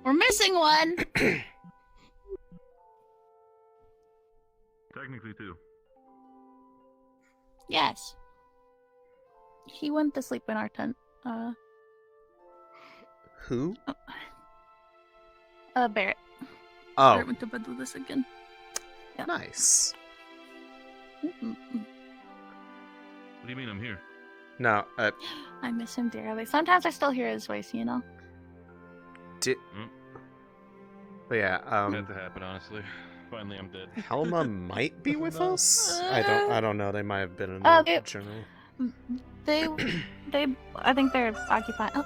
We're missing one. Technically, two. Yes. He went to sleep in our tent. Who? Barrett. Oh. Barrett went to bed with us again. Yeah. Nice. Mm-mm. What do you mean I'm here? No, I miss him dearly. Sometimes I still hear his voice, you know? But yeah, Had to happen, honestly. Finally, I'm dead. Helma might be with us? I don't know, they might have been in Oh, the journal. They, I think they're occupied. Oh.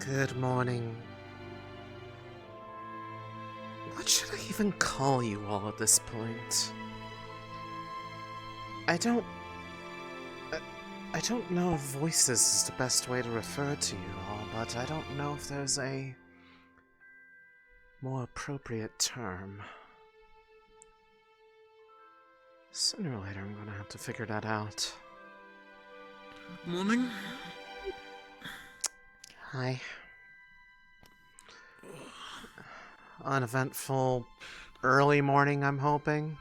Good morning. What should I even call you all at this point? I don't know if voices is the best way to refer to you all, but I don't know if there's a more appropriate term. Sooner or later, I'm gonna have to figure that out. Morning. Hi. Uneventful early morning, I'm hoping.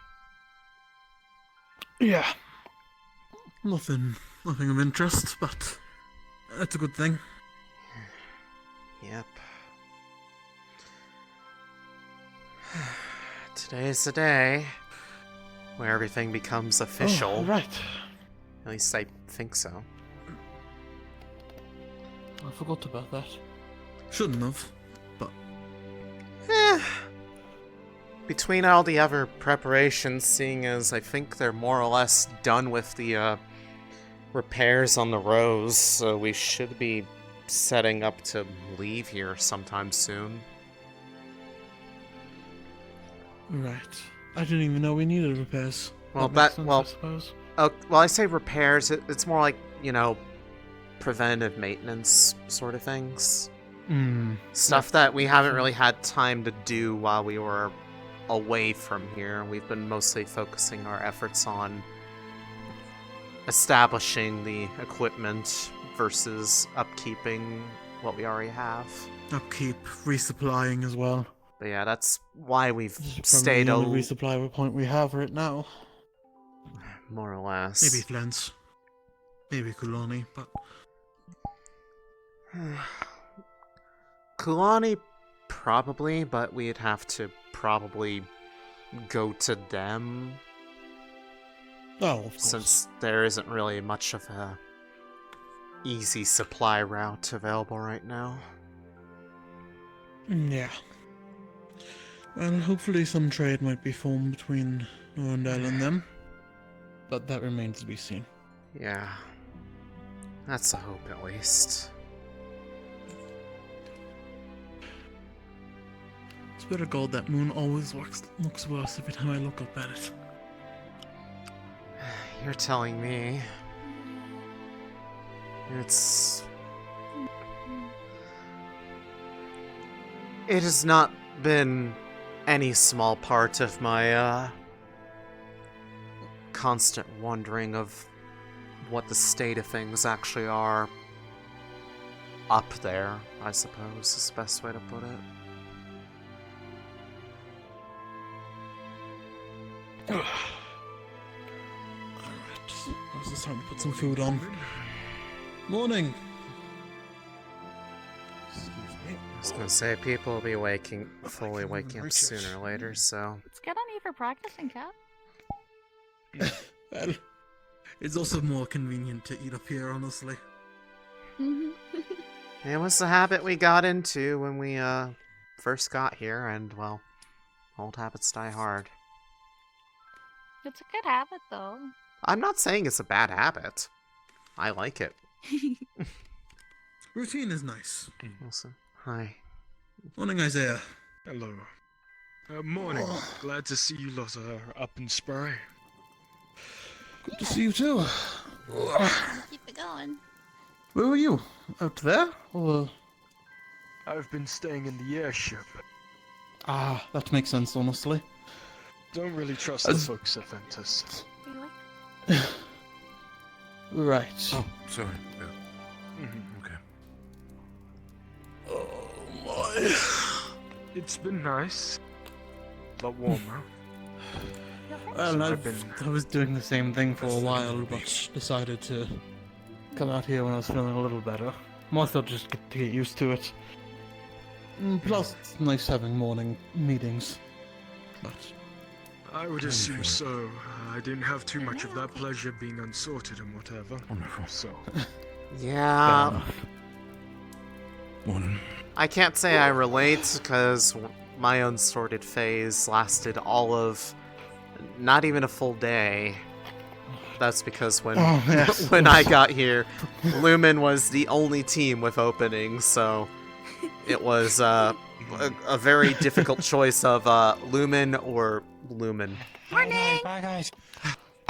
Yeah. Nothing of interest, but that's a good thing. Yep. Today's the day where everything becomes official. Oh, right. At least I think so. I forgot about that. Shouldn't have, but... Between all the other preparations, seeing as I think they're more or less done with the repairs on the Rose, so we should be setting up to leave here sometime soon. Right. I didn't even know we needed repairs. Well, makes sense, I suppose. Well, I say repairs, it's more like, you know, preventative maintenance sort of things. Stuff that we haven't really had time to do while we were away from here. We've been mostly focusing our efforts on establishing the equipment versus upkeeping what we already have. Upkeep, resupplying as well. But yeah, that's why we've This is stayed probably the only resupply point we have right now. more or less. Maybe Flens. Maybe Kulani, but... Kulani, probably, but we'd have to probably go to them. Oh, of course. Since there isn't really much of a easy supply route available right now. Yeah. Well, hopefully some trade might be formed between Norandel and them. But that remains to be seen. Yeah. That's a hope, at least. Swear to God, that moon always looks worse every time I look up at it. You're telling me. It has not been any small part of my, constant wondering of what the state of things actually are up there, I suppose, is the best way to put it. Alright. Now's the time to put some food on. Morning! Excuse me. I was gonna say, people will be fully waking up sooner or later, so... It's good on you for practicing, Cap. Well, it's also more convenient to eat up here, honestly. It was the habit we got into when we, first got here, and, well, old habits die hard. It's a good habit, though. I'm not saying it's a bad habit. I like it. Routine is nice. Awesome. Hi. Morning, Isaiah. Hello. Morning. Glad to see you lot are up and spry. Good to see you too. Keep it going. Where were you? Out there? Or... I've been staying in the airship. Ah, that makes sense, honestly. Don't really trust the folks at Ventus. Right. Oh, sorry. Yeah. Okay. Oh my. It's been nice. A lot warmer. Well, So I was doing the same thing for a while, but decided to come out here when I was feeling a little better. More so just to get used to it. Plus, it's nice having morning meetings. But I would assume so. I didn't have too much of that pleasure being unsorted and whatever. Wonderful. So, Yeah. Morning. I can't say I relate, because my unsorted phase lasted all of not even a full day. That's because when when I got here, Lumen was the only team with openings, so it was a very difficult choice of Lumen or Lumen. Morning. Bye, guys.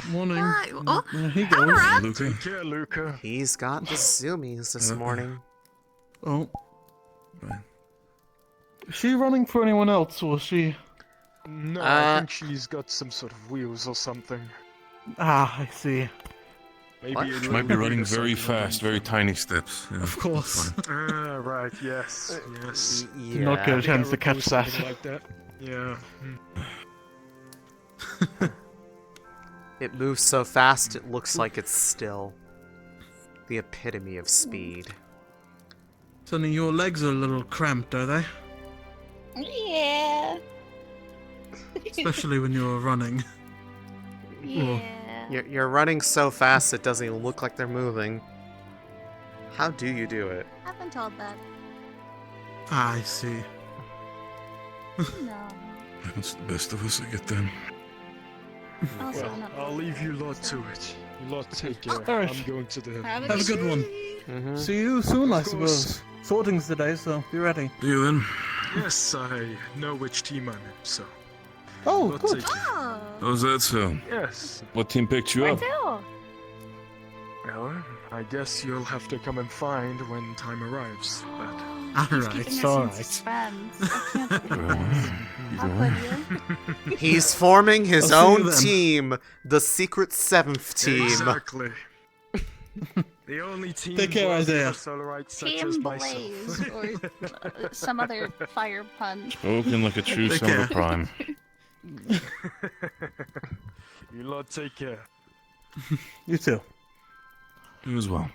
morning. Hi. Oh, There he goes. Luca? take care, Luca. He's got the zoomies this morning. Oh, Right. is she running for anyone else, or is she? No, I think she's got some sort of wheels or something. Ah, I see. Maybe What? a She little might be bit running or very something. fast, very tiny steps. Yeah, Of course. fine. Ah, right, yes, yes. Did not get a I think I chance to recall catch that. something like that. Yeah. It moves so fast it looks like it's still. The epitome of speed. Sonny, your legs are a little cramped, are they? yeah. Especially when you're running. Yeah. You're running so fast it doesn't even look like they're moving. How do you do it? I've been told that. Ah, I see. No. That's the best of us, I get them. Also, Well, not. I'll leave you lot to it. You lot take care. Alright. I'm going to the... Have Have a good one. Mm-hmm. See you soon, I Of course. suppose. Sorting's today, so be ready. See you then. Yes, I know which team I'm in, so... Oh, Lot good. take care. Oh, How's that sound? Yes. What team picked you I up? do. Well, I guess you'll have to come and find when time arrives. But... Alright, Keeping us in alright. suspense. I can't believe Well, this. you How go. could you? He's forming his I'll see you own then. team, the Secret Seventh team. Exactly. The only team Take care, worthy Isaiah. of Solarites such as Team myself. Blaze or some other fire pun. Spoken like a true Take son of a care. prime. You lot take care. You too. You as well.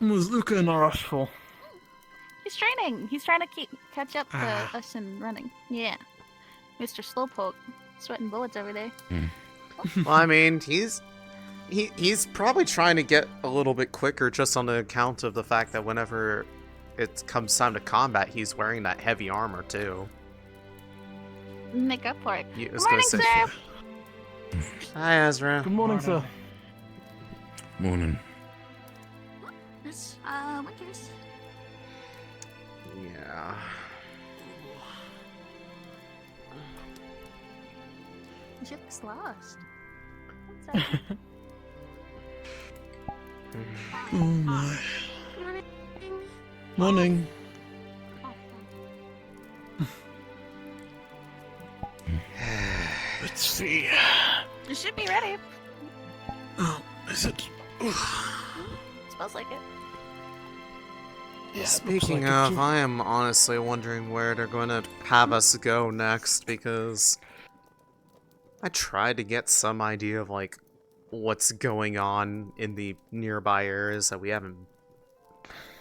Was Luca in a rush for? He's training. He's trying to catch up to Ah. us in running. Yeah. Mr. Slowpoke. Sweating bullets over there. Well, I mean, he's probably trying to get a little bit quicker just on the account of the fact that whenever it comes time to combat, he's wearing that heavy armor too. Make up for it. I Good was gonna morning, say- sir. Hi, Ezra. Good morning, sir. Morning. Miss, Winters. Yeah. She looks lost. What's up? Oh my. Good morning. Morning. Let's see. You should be ready. Oh, is it? Smells like it. Yeah, Speaking of, I am honestly wondering where they're going to have us go next, because I tried to get some idea of, like, what's going on in the nearby areas that we haven't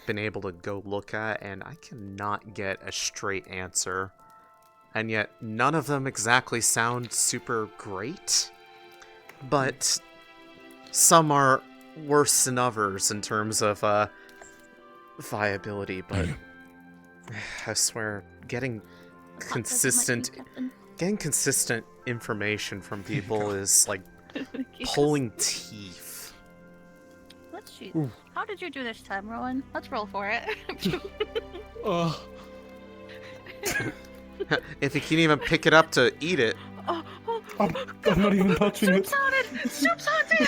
been able to go look at, and I cannot get a straight answer. And yet, none of them exactly sound super great, but some are worse than others in terms of, viability, but I swear, getting consistent information from people is like pulling teeth. Let's see. Ooh. How did you do this time, Rowan? Let's roll for it. If you can't even pick it up to eat it. Oh, oh, I'm not even touching it. Soup's haunted! Soup's haunted!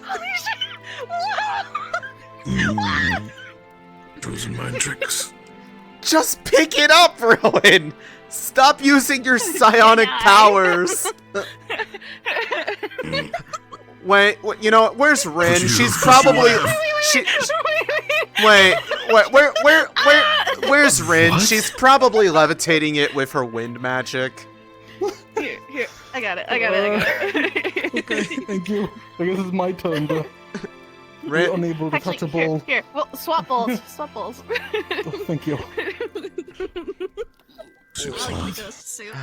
Holy shit! Wow! Those are mind tricks. Just pick it up, Rowan! Stop using your psionic powers! Wait, you know what? Where's Rin? She's probably... Where's Rin? What? She's probably levitating it with her wind magic. Here. I got it. Okay, thank you. I guess it's my turn to be Rin, unable to touch a ball. Here. Well, swap balls. Swap balls. Oh, thank you. Soup's I like hot. ghost soup.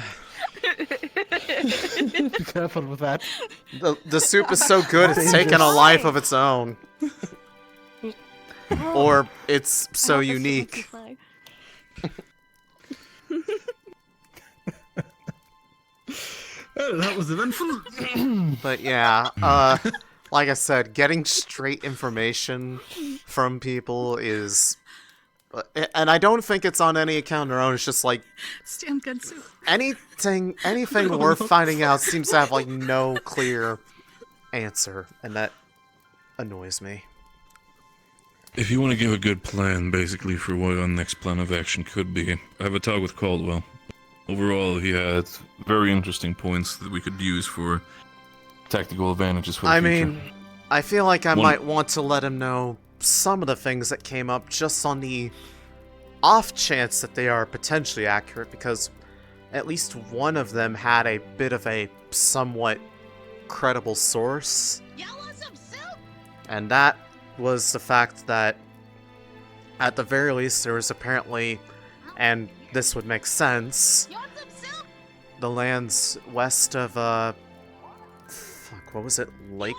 Be careful with that. the soup is so good it's taken a life of its own. Or it's so I want the soup unique. to fly. Well, that was eventful. But yeah, like I said, getting straight information from people is... And I don't think it's on any account of their own, it's just like... Stand good soup. Anything worth finding out seems to have, like, no clear answer, and that annoys me. If you want to give a good plan, basically, for what our next plan of action could be, I have a talk with Caldwell. Overall, he had very interesting points that we could use for tactical advantages for the I future. mean, I feel like I One- might want to let him know some of the things that came up just on the off chance that they are potentially accurate, because at least one of them had a bit of a somewhat credible source. And that was the fact that, at the very least, there was apparently, and this would make sense, the lands west of, what was it? Morning,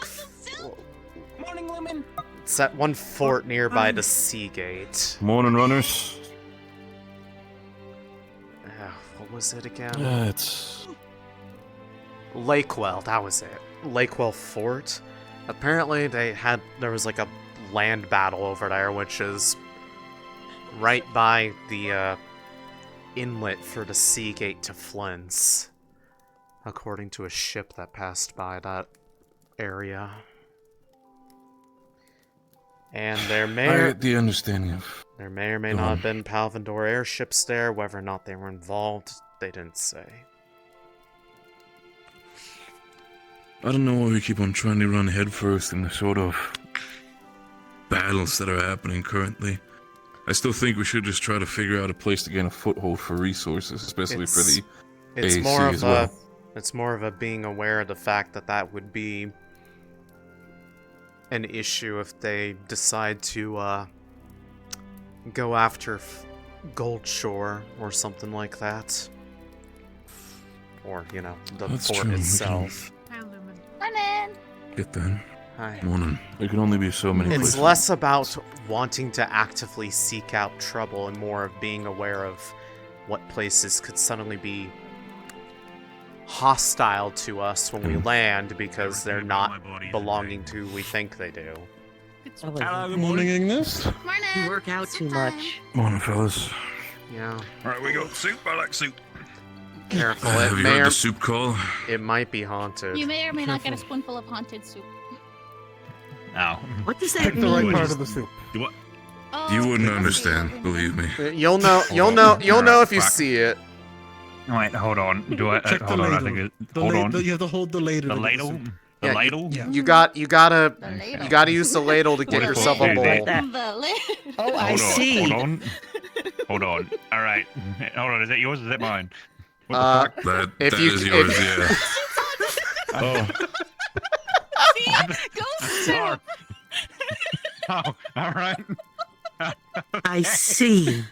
Lumen. It's that one fort nearby the Sea Gate. Morning, runners. What was it again? It's... Lakewell, that was it. Lakewell Fort. Apparently there was like a land battle over there, which is right by the inlet for the Sea Gate to Flint's, according to a ship that passed by that area. And there may I or get the understanding of... may not have been Palvandor airships there. Whether or not they were involved, they didn't say. I don't know why we keep on trying to run headfirst in the sort of battles that are happening currently. I still think we should just try to figure out a place to gain a foothold for resources, especially for the It's AC more of as well. It's more of a being aware of the fact that that would be an issue if they decide to go after Goldshore or something like that, or you know, the That's fort true, we can- itself. Morning. Get that. Hi. Morning. There can only be so many It's places. less about wanting to actively seek out trouble and more of being aware of what places could suddenly be hostile to us when we land because they're not belonging to who we think they do. Hello, Good morning, Ignis. Morning. You work out too much. Morning, fellas. Yeah, Alright, we got soup. I like soup. careful. Have you heard the soup call? It might be haunted. You may or may not get a spoonful of haunted soup. Ow. What does that Pick the right mean? part of the soup. Oh, You wouldn't okay. understand, believe me. You'll know if you Fuck. see it. Wait, hold on. Do I? Check the Hold on. I ladle. think it. Hold on. You have to hold the ladle. The of ladle. soup. The Yeah, ladle. Yeah. You gotta The ladle. you gotta use the ladle to get What if yourself we a do bowl. that? The ladle. Oh, I Hold on. see. Hold on. Hold on. All right. Hold on. Is that yours? Or is that mine? What the Uh, fuck? That If that you- is if- yours, yeah. Oh, See? Ghost soup. Oh, all right. I see.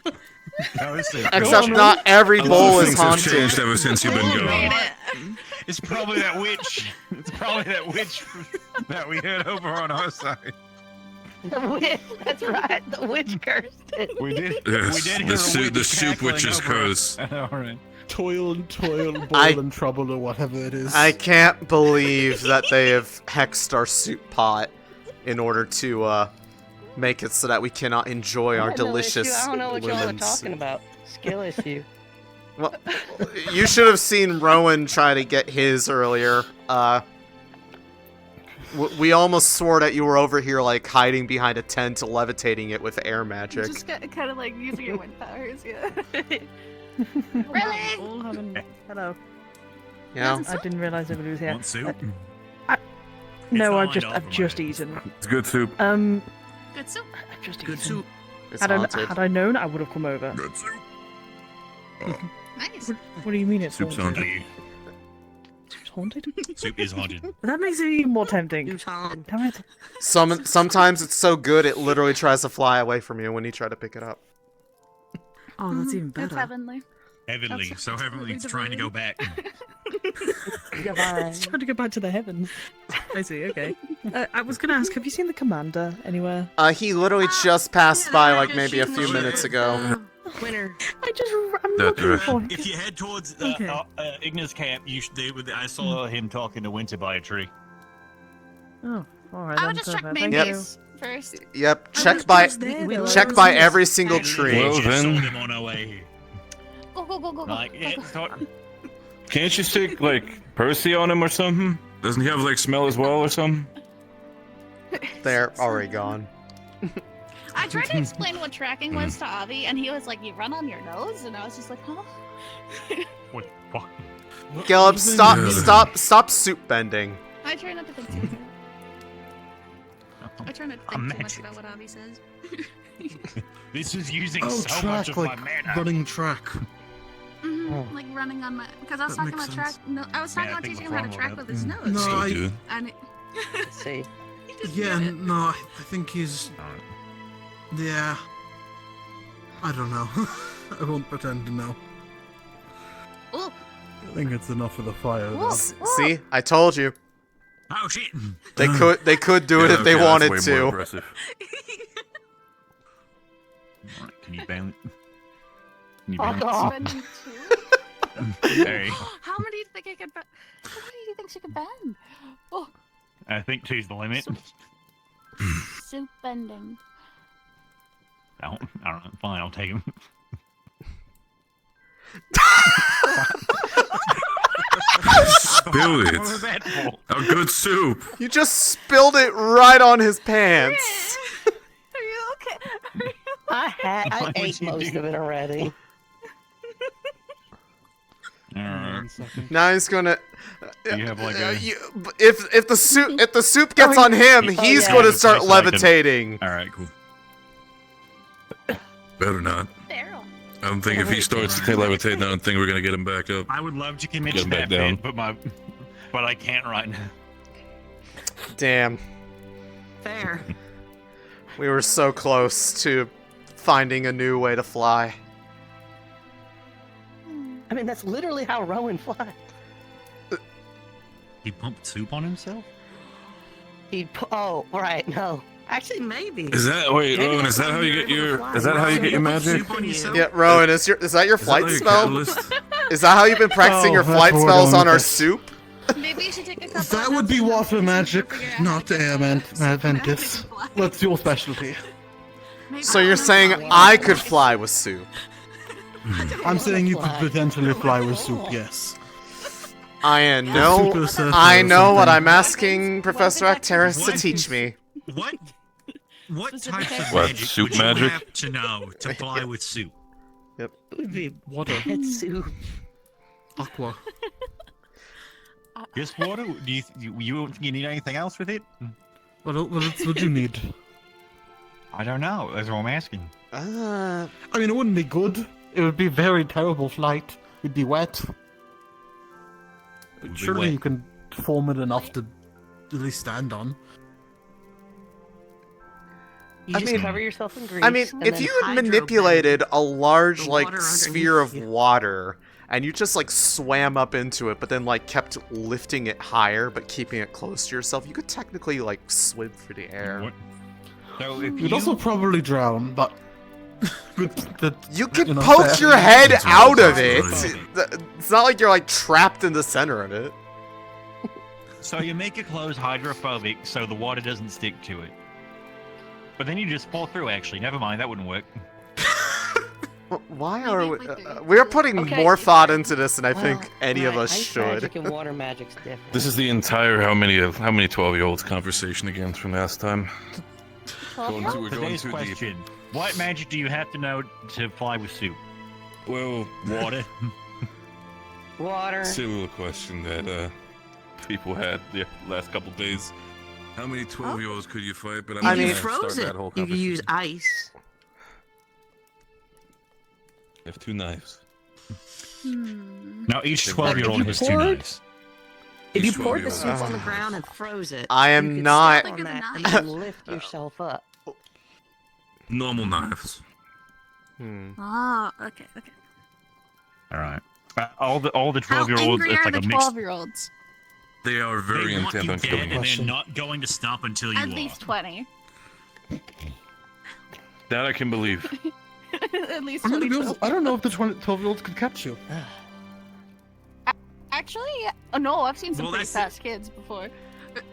That was it. Except not every a lot bowl of is things have haunted. changed ever since you've been Made gone. it. It's probably that witch. It's probably that witch that we had over on our side. The witch. That's right. The witch cursed it. We did. Yes, we did the hear a soup- witch the soup cackling witch's over curse. us. All right. toil and toil, boil I- and trouble, or whatever it is. I can't believe that they have hexed our soup pot in order to make it so that we cannot enjoy our I had no delicious issue. I don't know what y'all are lemon talking soup. about. Skill issue. Well, you should have seen Rowan try to get his earlier. We almost swore that you were over here, like, hiding behind a tent, levitating it with air magic. Just kind of like using your wind powers, yeah. Really? All having... Hello. You know? I didn't realize everybody was here. Want soup? No, fine, I've just offer just mine. eaten. It's good soup. Good soup. I've just Good eaten. soup. It's Had haunted. I known, I would have come over. Good soup. Nice. What do you mean it's Soup's haunted? haunted. It's haunted? Soup is haunted. That makes it even more tempting. Who's on? Damn it. Sometimes it's so good it literally tries to fly away from you when you try to pick it up. Oh, that's even It's better. heavenly. Heavenly. That's So heavenly it's trying to go back. Goodbye. It's trying to go back to the heavens. I see, okay. I was going to ask, have you seen the commander anywhere? He literally just passed by like maybe a few minutes ago. Winner. I'm That looking direction. for him. If you head towards Okay. Igna's camp, I saw him talking to Winter by a tree. Oh, alright. I would just check main Yep. base first. Yep, I check was by just there, though. check by every single tree. Well, Just then- sold him on our way here. Go. Like, yeah, go. start, Can't you stick, like, Percy on him or something? Doesn't he have, like, smell as well or something? They're already gone. I tried to explain what tracking was to Avi, and he was like, "You run on your nose," and I was just like, "Huh?" what the fuck? Gilip, Yeah. stop soup bending. I try not to think too much. I try not to think too much Imagine. about what Avi says. This is using Oh, so much track, of like my mana. running track. Like running on my, because I was That talking makes about track. sense. No, I was talking Yeah, I about think teaching we're him how to wrong track with with his that. nose, No, Still I- do. and it, Let's see. he just Yeah, did it. no, I think he's. Yeah. I don't know. I won't pretend to know. Ooh, I think it's enough for the fire. Ooh. though. See, I told you. Oh shit! They could do it Yeah, if they okay, wanted that's way more to. impressive. Alright, can you bend? Can you Fuck bend? off. Bending too? Hey, How many do you think I could bend? How many do you think she could bend? Oh, I think two's the limit. soup bending. I don't know. Fine, I'll take him. Spill What was it. that for? A good soup. You just spilled it right on his pants. Are you okay? I Why would ate you most do of it already. Alright. Now he's gonna. You have like a. If the soup gets on him, he's yeah. gonna start Place I can- levitating. Alright, cool. Better not. Daryl. I don't think if he starts to levitate, I don't think we're gonna get him back up. I would love to commit Get to back that down. bit, but I can't right now. Damn, Fair. we were so close to finding a new way to fly. I mean, that's literally how Rowan flies. He pumped soup on himself? Oh, right, no. Actually, maybe. Is that wait, Rowan? Is that how you get your? Is that how you get your magic? Soup on yourself? Yeah, Rowan, is that your Is that flight like a spell? catalyst? Is that how you've been practicing Oh, your that's flight what we're spells going on our with. soup? Maybe you should take a couple. That of would be notes water and magic, figure out how not to get air flies. ventus. What's your specialty? Maybe So I you're don't saying know. I could fly with soup? I'm saying you could fly. potentially fly with soup, yes. I Super know. surfer I or know what something. I'm asking Professor Acteris to What? teach me. What Specific types of types. What, magic soup would you magic? have to know to fly with soup? It would be Water. head soup. Aqua. Just water? Do you don't think you need anything else with it? What else would you need? I don't know. That's what I'm asking. Uh, I mean, it wouldn't be good. It would be a very terrible flight. It'd be wet. But Would be surely wet. you can form it enough to at least stand on. You I just mean- cover yourself in grease. I mean, and if then you had hydro manipulated a large, the like, water sphere of underneath you. water, and you just, like, swam up into it, but then, like, kept lifting it higher, but keeping it close to yourself, you could technically, like, swim through the air. What? So if You'd you also probably drown, but You can You know, poke fair. your head That's out right, of it. that's It's not like you're like trapped in the center of it. So you make your clothes hydrophobic so the water doesn't stick to it. But then you just fall through, actually. Never mind, that wouldn't work. Why Maybe are if we? we could- We're putting Okay. more thought into this than I think Well, any of right, us ice should. Magic and water magic's different. This is the entire how many 12-year-olds conversation again from last time. We're going Today's too deep. question. What magic do you have to know to fly with soup? Well, Water. Water. silly little question that people had the last couple days. How many 12-year-olds could you fight? But I I'm mean- not you gonna froze start it. that whole You could use conversation. ice. I have 2 knives. Now each If 12-year-old you has 2 poured- knives. If you Each poured the 12-year-old. soup On on the ground and froze it. I you am could not- step on Think of that the and knife. then lift yourself up. Normal knives. Ah, okay. Alright. All the How 12-year-olds, angry it's are like the a mix. 12-year-olds? They are very They want intent you on dead, killing you. and they're not going to stop until you At are. least 20. That I can believe. At least I'm gonna 20. be honest, I don't know if the 12-year-olds could catch you. Actually, no, I've seen some Well, pretty that's fast kids before.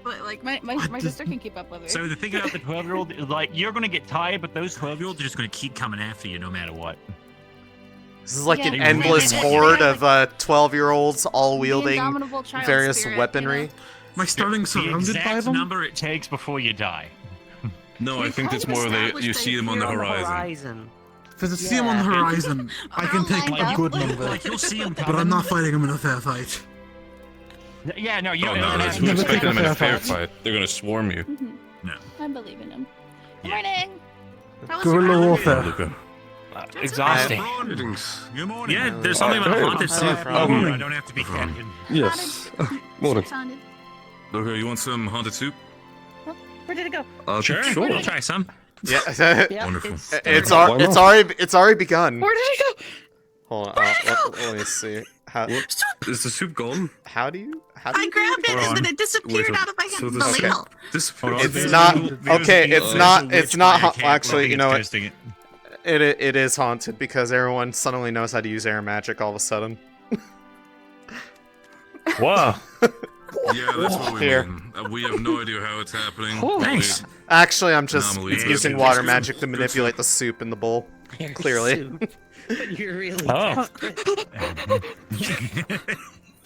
But like my sister can keep up with me. So the thing about the 12-year-old is like you're gonna get tired, but those 12-year-olds are just gonna keep coming after you no matter what. This is like Yeah, an they endless really- horde of 12-year-olds all The wielding indomitable child various spirit, weaponry. You know? Am I starting The surrounded by exact them? number it takes before you die. No, I We've think it's kind of more they established you that see if them on the you're horizon. If I see them on the Yeah. horizon, I They're can all take lined a up. good number. Like you'll see them But coming. I'm not fighting them in a fair fight. Yeah, no, you Oh don't no, have that's to. you Never expect take them in a a fair fair fight. They're gonna swarm you. I believe in him. Yeah. Morning. How was Guerrilla your warfare. Luca. Exhausting. Good morning. Yeah, there's something about Hey. haunted soup. Hey. I don't have to be captain. Yes. Sounded. Luca, you want some haunted soup? Where did it go? Sure, I'll try some. Yeah, Yeah, Wonderful. it's Why not? it's already begun. Where did it go? Hold on, let me see. How Is the soup gone? how do you I grabbed it Hold and on. then it disappeared Wait, out of my so hand. this- The Okay. ladle. This Hold on. It's There's not- a- okay, there's it's a not- witch it's not by a ha- cat actually, looking you know at what? toasting it. it is haunted because everyone suddenly knows how to use air magic all of a sudden. Wow. Yeah, that's what we Here. mean. We have no idea how it's happening. Thanks. Actually, I'm just Anomalies. using Yeah, water good magic to soup. manipulate the soup in the bowl. You're Clearly. soup. But you're really Oh.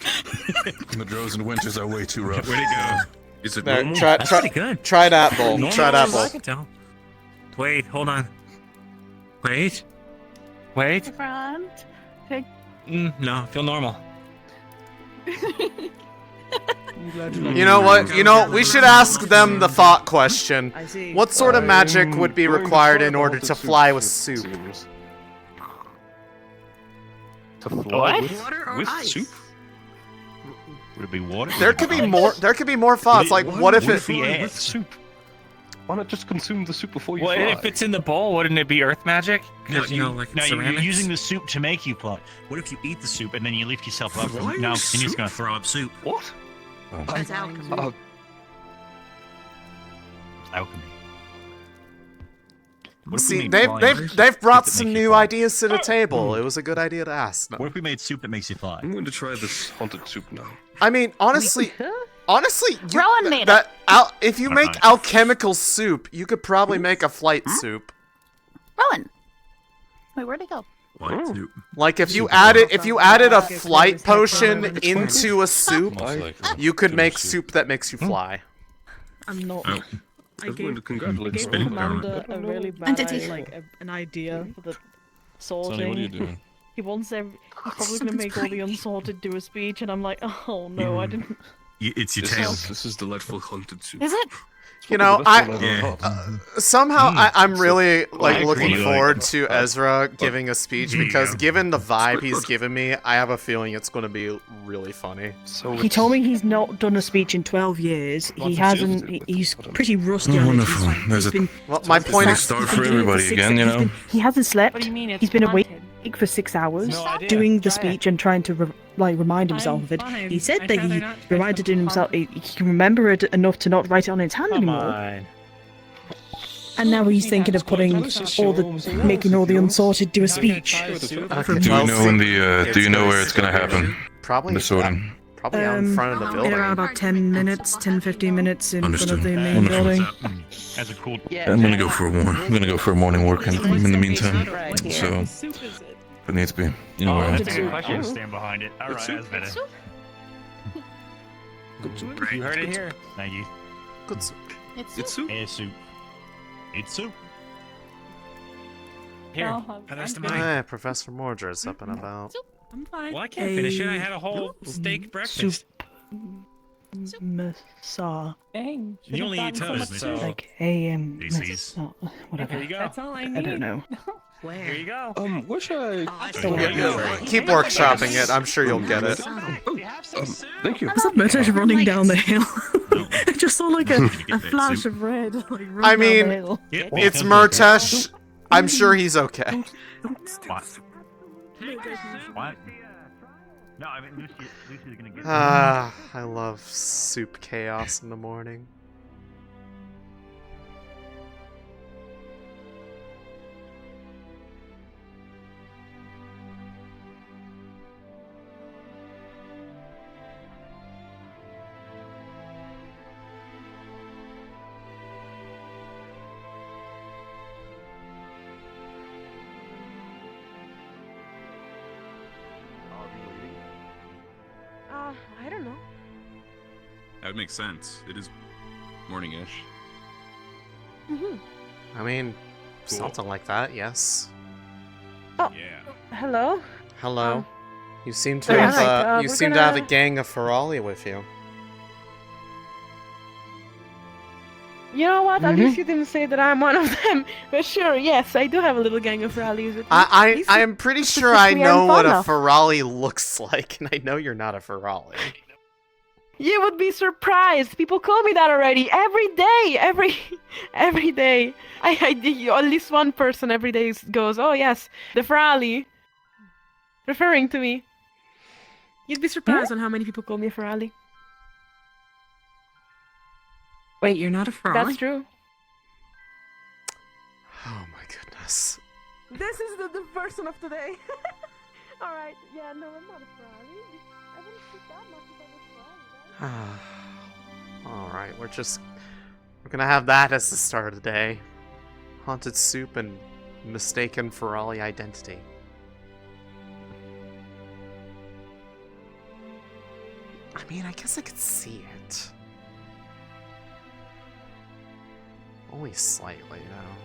The Droza and winters are way too rough. Where'd it go? Is it There, normal? try, That's try, pretty good. try that bowl. Normal Try that as I bowl. can tell. Wait, hold on. Wait. Wait. Front. No, I feel normal. You know what? You know, we should ask them the thought question. I see. What sort of magic would be required in order to fly with soup? To fly What? with, Water or with ice? soup? Would it be water? There could be more. There could be more thoughts. Like, what if Would it? fly Yeah. with soup? Why not just consume the soup before you Well, fly? if it's in the bowl, wouldn't it be earth magic? No, 'Cause you know, like no, you're ceramics? using the soup to make you fly. What if you eat the soup and then you lift yourself up? Flying No, then you're just soup? gonna throw up soup. What? That's alchemy. Alchemy. What if we See, made they've flying they've soup they've brought that some makes you new fly? ideas to the table. It was a good idea to ask. What if we made soup that makes you fly? I'm going to try this haunted soup now. I mean, honestly, Rowan made it. if you make Alright. alchemical soup, you could probably make a flight soup. Rowan. Wait, where'd it go? What? Soup. Like if you added a flight potion into a soup, Most likely. you could Tuna make soup that makes you fly. I'm not. Oh. I I'm going gave, to congratulate gave Spinning Commander a really bad Entity. an idea for the sorting. Sonny, what are you doing? He wants he's probably gonna make all the unsorted do a speech, and I'm like, oh no, I didn't. It's your This tail. is delightful haunted soup. Is it? You know, Yeah. somehow I'm really like I looking agree. forward to Ezra giving a speech because given the vibe he's given me, I have a feeling it's going to be really funny. So He told me he's not done a speech in 12 years. He hasn't. He's pretty rusty. Oh, on it. wonderful. He's There's a been- Well, my point new is, start he's for been doing it everybody six- again, you he's know? been- he hasn't slept. What do you mean it's He's been awake haunted? for 6 hours No idea. doing the Try it. speech and trying to remind himself of it. He said that he reminded himself he can remember it enough to not write it on his hand anymore. And now he's thinking of putting making all the unsorted do a speech. Do you know where it's gonna happen? Probably. The sorting. Probably out in front of the In building. around about 10 minutes, 10-15 minits in front of Understood. the main Wonderful. building. As a cool. I'm gonna go for a morning work in the meantime. So, if it needs to be, you know where I am. That's a good question. Stand behind it. All right, that's better. You heard it here. Thank you. Good soup. It's soup. It's soup. It's soup. Here. Oh, How nice to I'm meet good. you. Professor Mordred's up and about. I'm fine. Well, I can't finish it. I had a whole steak breakfast. Masa. Dang. You only eat toast, so Like AM. Feces. Whatever. here you go. That's all I need. I don't know. Here you go. Where should I? Keep workshopping it. I'm sure you'll get it. Thank you. I saw Murtash running down the hill. I just saw like a flash of red. Like, running I down mean, the hill. It's Murtash. I'm sure he's okay. What? What? No, I mean Lucy's gonna get. Ah, I love soup chaos in the morning. I don't know. That would make sense. It is morning-ish. I mean, something like that, yes. Oh, Yeah. hello. Hello. You seem to Alright, have you we're seem to have a gonna- gang of Ferali with you. You know what? At least you didn't say that I'm one of them. But sure, yes, I do have a little gang of rallies with me. I am pretty sure I specifically know what a fond of. Ferali looks like, and I know you're not a Ferali. You would be surprised. People call me that already every day, every day. At least one person every day goes, "Oh yes, the Ferali," referring to me. You'd be surprised on how many people call me a Ferali. Wait, you're not a Ferrari? That's true. Oh my goodness. This is the person of today. All right. Yeah. No, I'm not a Ferrari. I wouldn't speak that much if I was Ferrari. Alright, we're gonna have that as the start of the day. Haunted soup and mistaken Ferali identity. I mean, I guess I could see it. Only slightly, though.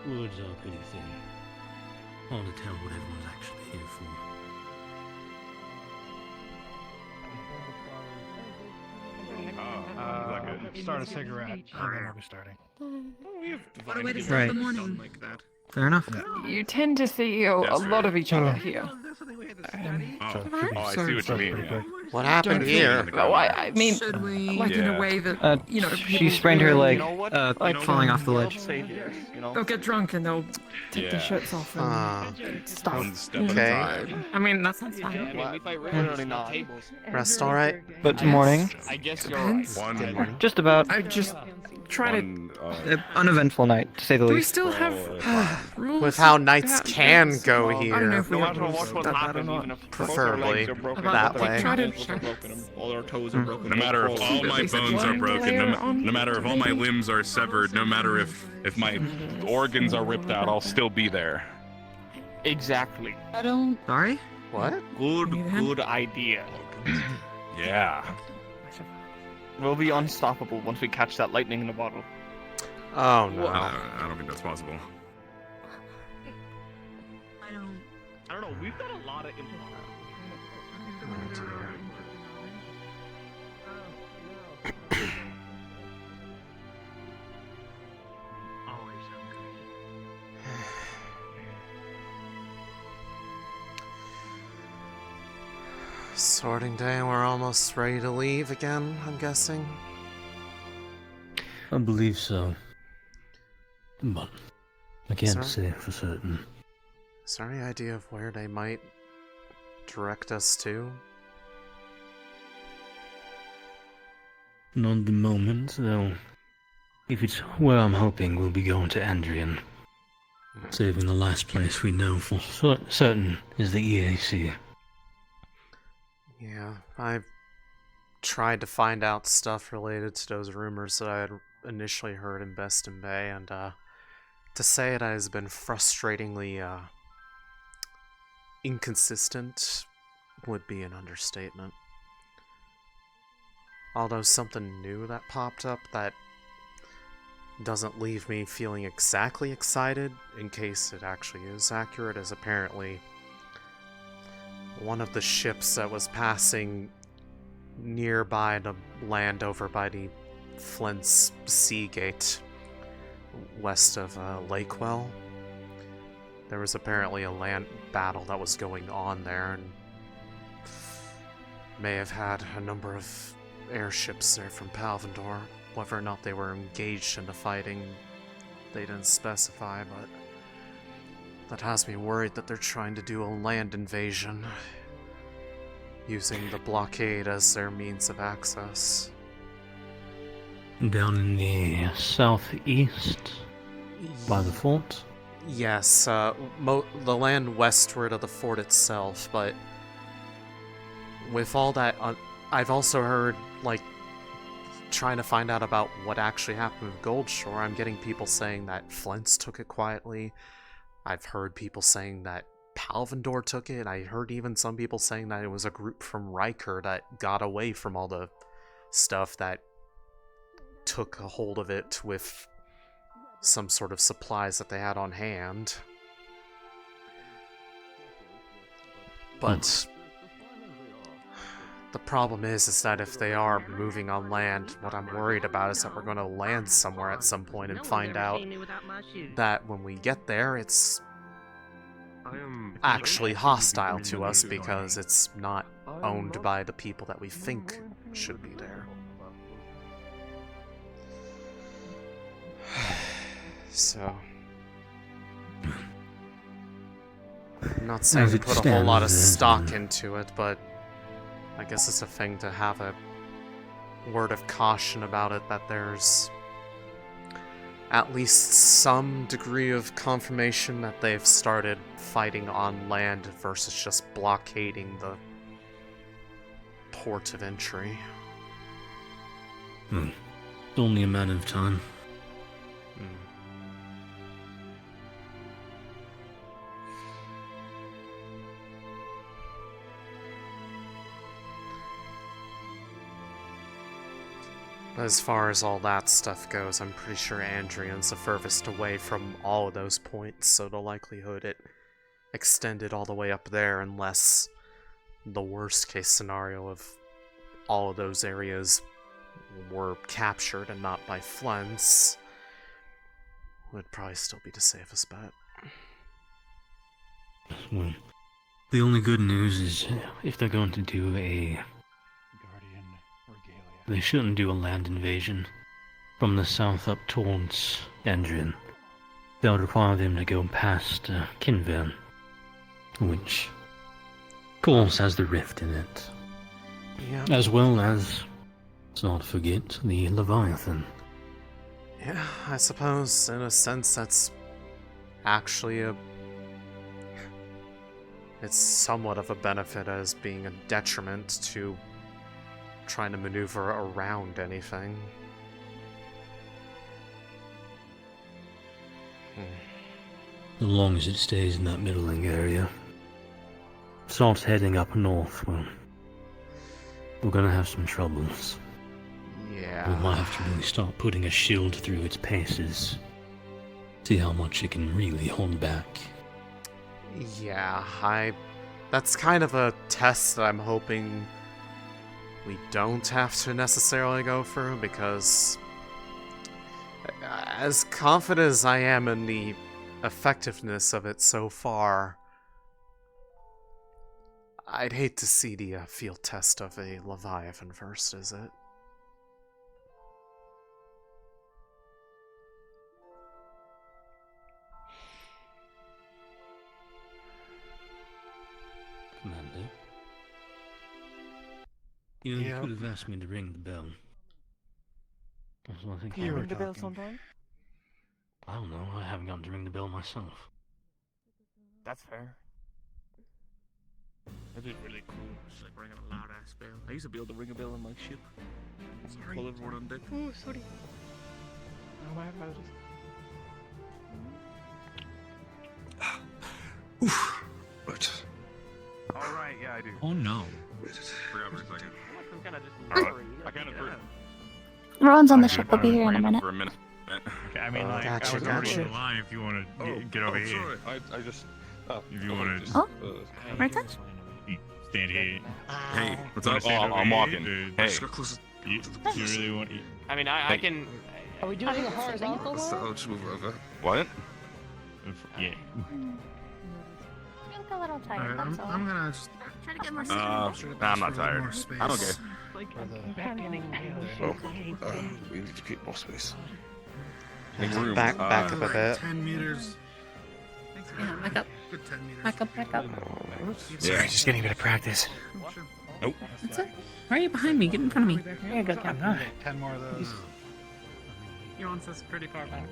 Words are pretty thin. Hard to tell what everyone's actually here for. Start a cigarette, and then I'll be starting. Right. Like that. Fair enough. You tend to see a lot of each other here. I see what you mean. What happened here? Oh, I mean, like in a way that, She sprained her leg, like falling off the ledge. they'll get drunk and they'll take their shirts off and stuff. Okay. I mean, that sounds fine. Rest alright? But morning. I guess you're right. Good morning. Just about. I just try to. Uneventful night, to say the Do we least. still have rules? With how nights about can things? go I don't know here. if we have rules that bad or not. Preferably About, that like, way. try to. All our toes are broken. No matter if all my bones are broken, no matter if all my limbs are severed, no matter if my organs are ripped out, I'll still be there. Exactly. I don't. Sorry? What? Good idea. Yeah. We'll be unstoppable once we catch that lightning in the bottle. Oh no. I don't think that's possible. I don't know. We've got a lot of Sorting day, we're almost ready to leave again, I'm guessing? I believe so. But I can't Sir? say for certain. Is there any idea of where they might direct us to? Not at the moment, though. If it's where I'm hoping, we'll be going to Andrian. Saving the last place we know for certain is the EAC. Yeah, I've tried to find out stuff related to those rumors that I had initially heard in Beston Bay, and to say it has been frustratingly inconsistent would be an understatement. Although something new that popped up that doesn't leave me feeling exactly excited, in case it actually is accurate, is apparently one of the ships that was passing nearby the land over by the Flint's Sea Gate, west of Lakewell. There was apparently a land battle that was going on there, and may have had a number of airships there from Palvendor. Whether or not they were engaged in the fighting, they didn't specify, but that has me worried that they're trying to do a land invasion, using the blockade as their means of access. Down in the southeast, by the fort? Yes, the land westward of the fort itself, but with all that, I've also heard, like, trying to find out about what actually happened with Goldshore. I'm getting people saying that Flint's took it quietly. I've heard people saying that Palvendor took it. I heard even some people saying that it was a group from Riker that got away from all the stuff that took a hold of it with some sort of supplies that they had on hand. But the problem is that if they are moving on land, what I'm worried about is that we're going to land somewhere at some point and find out that when we get there, it's actually hostile to us because it's not owned by the people that we think should be there. So, I'm not saying to put a whole lot of stock into it, but I guess it's a thing to have a word of caution about it, that there's at least some degree of confirmation that they've started fighting on land versus just blockading the port of entry. It's only a matter of time. As far as all that stuff goes, I'm pretty sure Andrian's the furthest away from all of those points, so the likelihood it extended all the way up there, unless the worst case scenario of all of those areas were captured and not by Flens, would probably still be the safest bet. Well, the only good news is if they're going to do they shouldn't do a land invasion from the south up towards Andrian. They'll require them to go past Kinvern, which, of course, has the rift in it. Yeah. As well as, let's not forget, the Leviathan. Yeah, I suppose, in a sense, that's actually it's somewhat of a benefit as being a detriment to trying to maneuver around anything. As long as it stays in that middling area. Starts heading up north, well, we're gonna have some troubles. Yeah. We might have to really start putting a shield through its paces. See how much it can really hold back. Yeah, that's kind of a test that I'm hoping we don't have to necessarily go through, because as confident as I am in the effectiveness of it so far, I'd hate to see the field test of a Leviathan first, is it? Commander. You could have asked me to ring the bell. That's what I think. You ring the bell sometime? I don't know. I haven't gotten to ring the bell myself. That's fair. That'd be really cool. Just like ringing a loud ass bell. I used to be able to ring a bell on my ship. Sorry. Call everyone on deck. Oh, sorry. Oh, my apologies. But. Alright, yeah, I do. Oh no. Forgot for a second. I'm kind of just I kind of Rowan's on the ship. We'll be here in a minute. For a minute. Okay, I mean, like, Gotcha, I was already gotcha. in line if you want to get over here. Sorry. I just. If you want to Oh, right there. stand here. Hey, what's Wanna up? stand over I'm here? walking. Hey. Just got close. You really want... I mean, I can. Are we doing a horizontal So one? I'll just move over. What? Yeah. You look a little tired, that's all. I'm gonna just. Try to get more sleep. I'm not tired. I'm okay. Oh, We need to keep more space. Back up a bit. 10 meters. Yeah, back up. Good 10 meters. Back up, back up. Yeah. Just getting a bit of practice. Nope. That's it. Why are you behind me? Get in front of me. There you go, Captain. Alright. 10 more of those. He wants us pretty far back.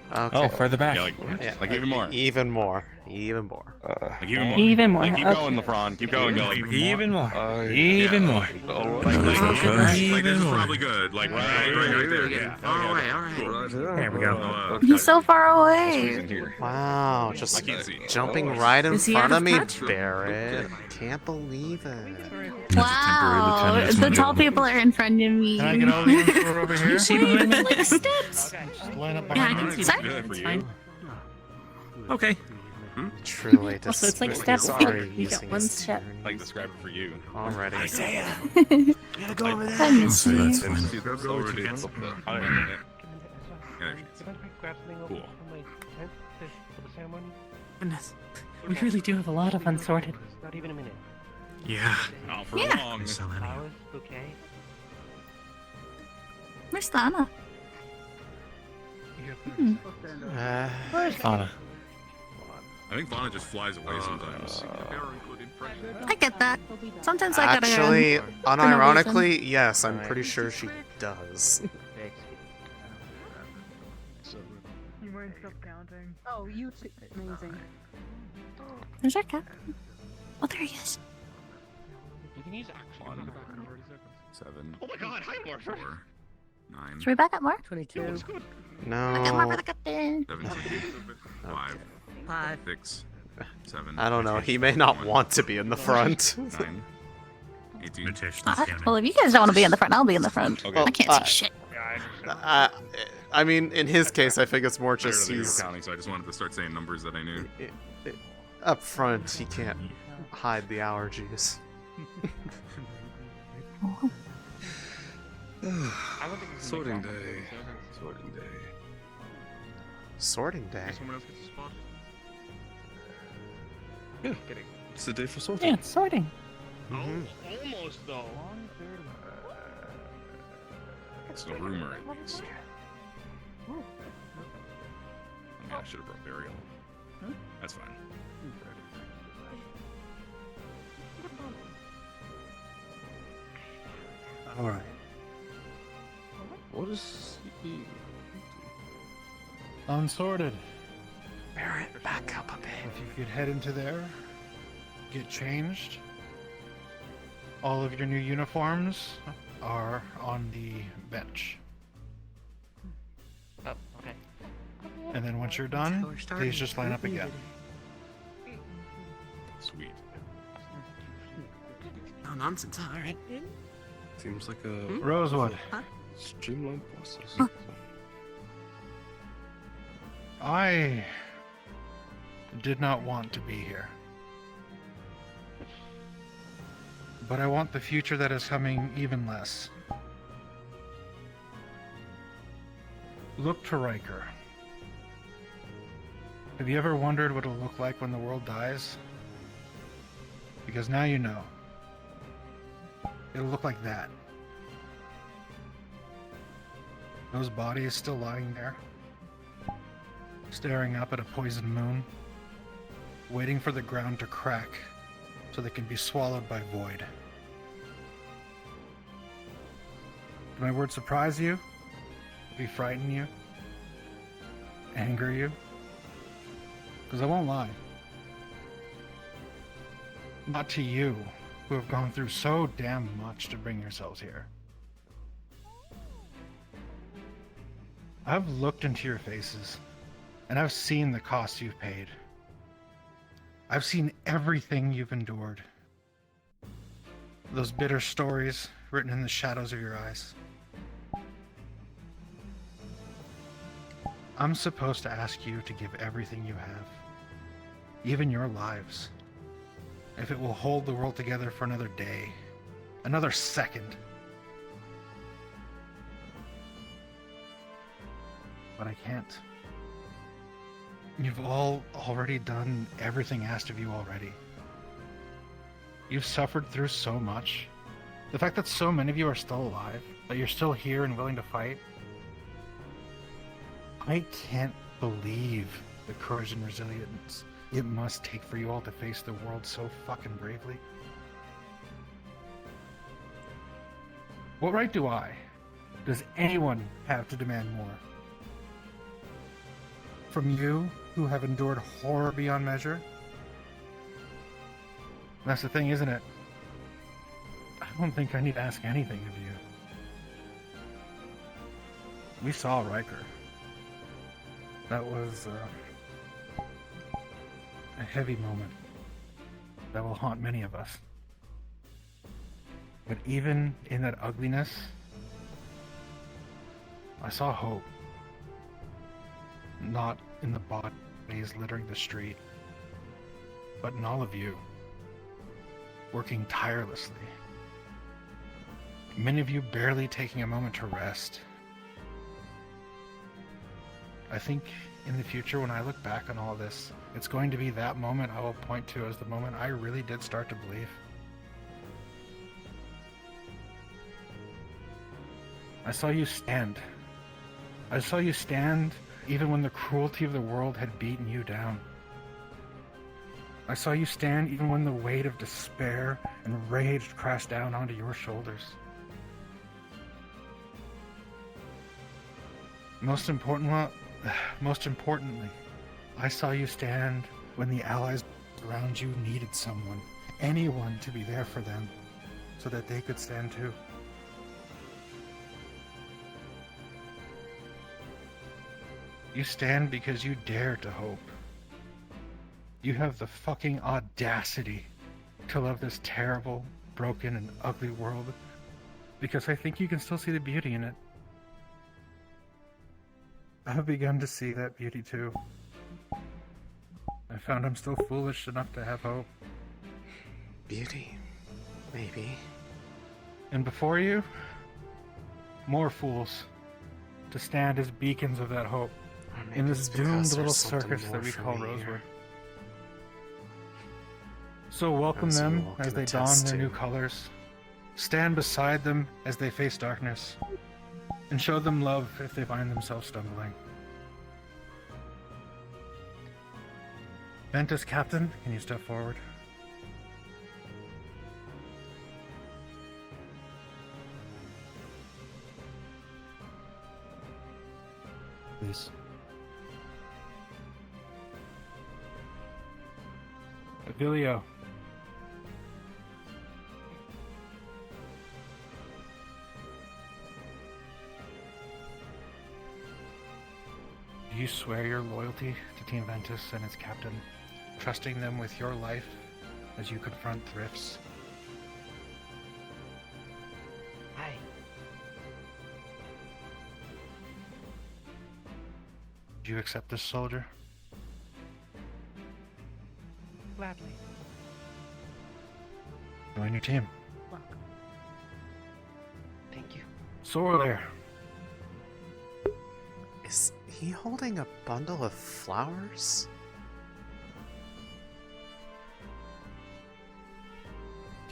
Okay. Oh, further back. Yeah, like even more. Even more. Even more. Like even more. Even more. Like, keep Okay. going, LeBron. Keep going, Gully. Even more. Even more. Like this is probably good. Like right there. Yeah. All right. There we go. He's so far away. Wow, I just can't see. jumping right in Is he front out of of me, touch? Barrett. Can't believe it. Wow, the tall people are in front of me. Can I get all the info over here? See behind me? Like steps. Just line up Yeah, I behind can me. see Sorry? that. For It's you. fine. Okay. Truly Also, it's like disgraceful. steps. Sorry, You got using one his step. tyranny Like describe it for you. already. I miss you. That's fine. Already. Cool. Goodness. We really do have a lot of unsorted. Yeah. Not for Yeah. long. Where's Lana? Where's Fauna. I think Fauna just flies away sometimes. I get that. Sometimes I gotta Actually, no unironically, yes, I'm pretty sure she does. You won't stop counting. Oh, you too. Amazing. Where's our cat? Oh, there he is. You can use action. 7. Oh my god, hi, Mark. 4. 9. Should we back up more? 22. Back up more No, for the captain. 17. 5. 5. 6. 7. I don't know. He may not want to be in the front. 9. 18. Well, if you guys don't want to be in the front, I'll be in the front. Okay. I can't see shit. I mean, in his case, I think it's more just Clearly you were he's counting, so I just wanted to start saying numbers that I knew. up front. He can't hide the allergies. Sorting day. Sorting day. Sorting day. Someone else gets a spot? Yeah. It's the day for sorting. Yeah, it's sorting. Almost though. It's a rumor at least. I mean, I should have brought burial. That's fine. Alright. What is he? Unsorted. Barrett, back up a bit. If you could head into there, get changed. All of your new uniforms are on the bench. Oh, okay. And then once you're done, please just line up again. Sweet. No nonsense. All right. Seems like a Rosewood, streamlined process. I did not want to be here. But I want the future that is coming even less. Look to Riker. Have you ever wondered what it'll look like when the world dies? Because now you know. It'll look like that. Those bodies still lying there, staring up at a poisoned moon, waiting for the ground to crack so they can be swallowed by void. Did my words surprise you? Be frighten you? Anger you? Because I won't lie. Not to you, who have gone through so damn much to bring yourselves here. I've looked into your faces, and I've seen the cost you've paid. I've seen everything you've endured. Those bitter stories written in the shadows of your eyes. I'm supposed to ask you to give everything you have, even your lives, if it will hold the world together for another day, another second. But I can't. You've all already done everything asked of you already. You've suffered through so much. The fact that so many of you are still alive, that you're still here and willing to fight, I can't believe the courage and resilience it must take for you all to face the world so fucking bravely. What right does anyone have to demand more? From you, who have endured horror beyond measure? That's the thing, isn't it? I don't think I need to ask anything of you. We saw Riker. That was a heavy moment that will haunt many of us. But even in that ugliness, I saw hope. Not in the bodies littering the street, but in all of you, working tirelessly. Many of you barely taking a moment to rest. I think in the future, when I look back on all of this, it's going to be that moment I will point to as the moment I really did start to believe. I saw you stand. I saw you stand even when the cruelty of the world had beaten you down. I saw you stand even when the weight of despair and rage crashed down onto your shoulders. Most importantly, I saw you stand when the allies around you needed someone, anyone to be there for them, so that they could stand too. You stand because you dare to hope. You have the fucking audacity to love this terrible, broken, and ugly world, because I think you can still see the beauty in it. I've begun to see that beauty too. I found I'm still foolish enough to have hope. Beauty, maybe. And before you, more fools to stand as beacons of that hope in this doomed little circus that we call Rosewood. So welcome them as they don their new colors, stand beside them as they face darkness, and show them love if they find themselves stumbling. Ventus, Captain, can you step forward? Please. Avilio. Do you swear your loyalty to Team Ventus and its captain, trusting them with your life as you confront thrifts? Aye. Do you accept this, soldier? Gladly. Join your team. Welcome. Thank you. Soar there. Is he holding a bundle of flowers?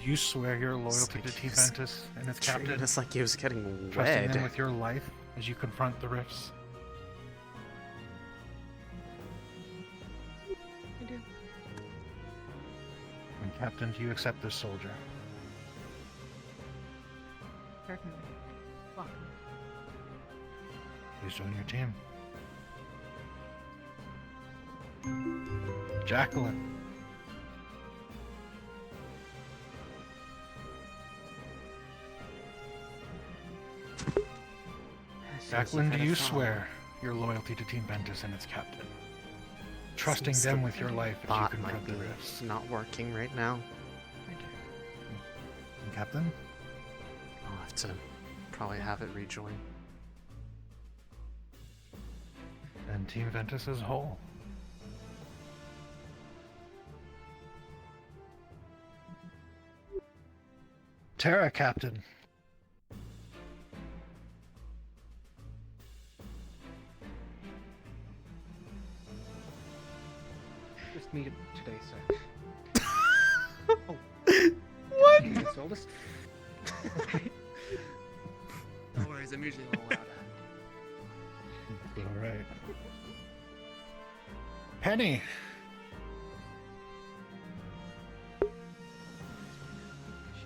do you swear your loyalty to Team Ventus and its captain? Treated us like he was getting Trusting wed. them with your life as you confront the rifts? I do. And Captain, do you accept this soldier? Certainly. Welcome. Please join your team. Jacqueline. Jacqueline, do you swear your loyalty to Team Ventus and its captain? Trusting Seems them the with your life as you bot confront might the be rifts. not working right now. And Captain? I'll have to probably have it rejoin. And Team Ventus as a whole. Terra, Captain. Just meet him today, sir. Oh. What? His oldest? No worries, I'm usually a little loud. All right. Penny.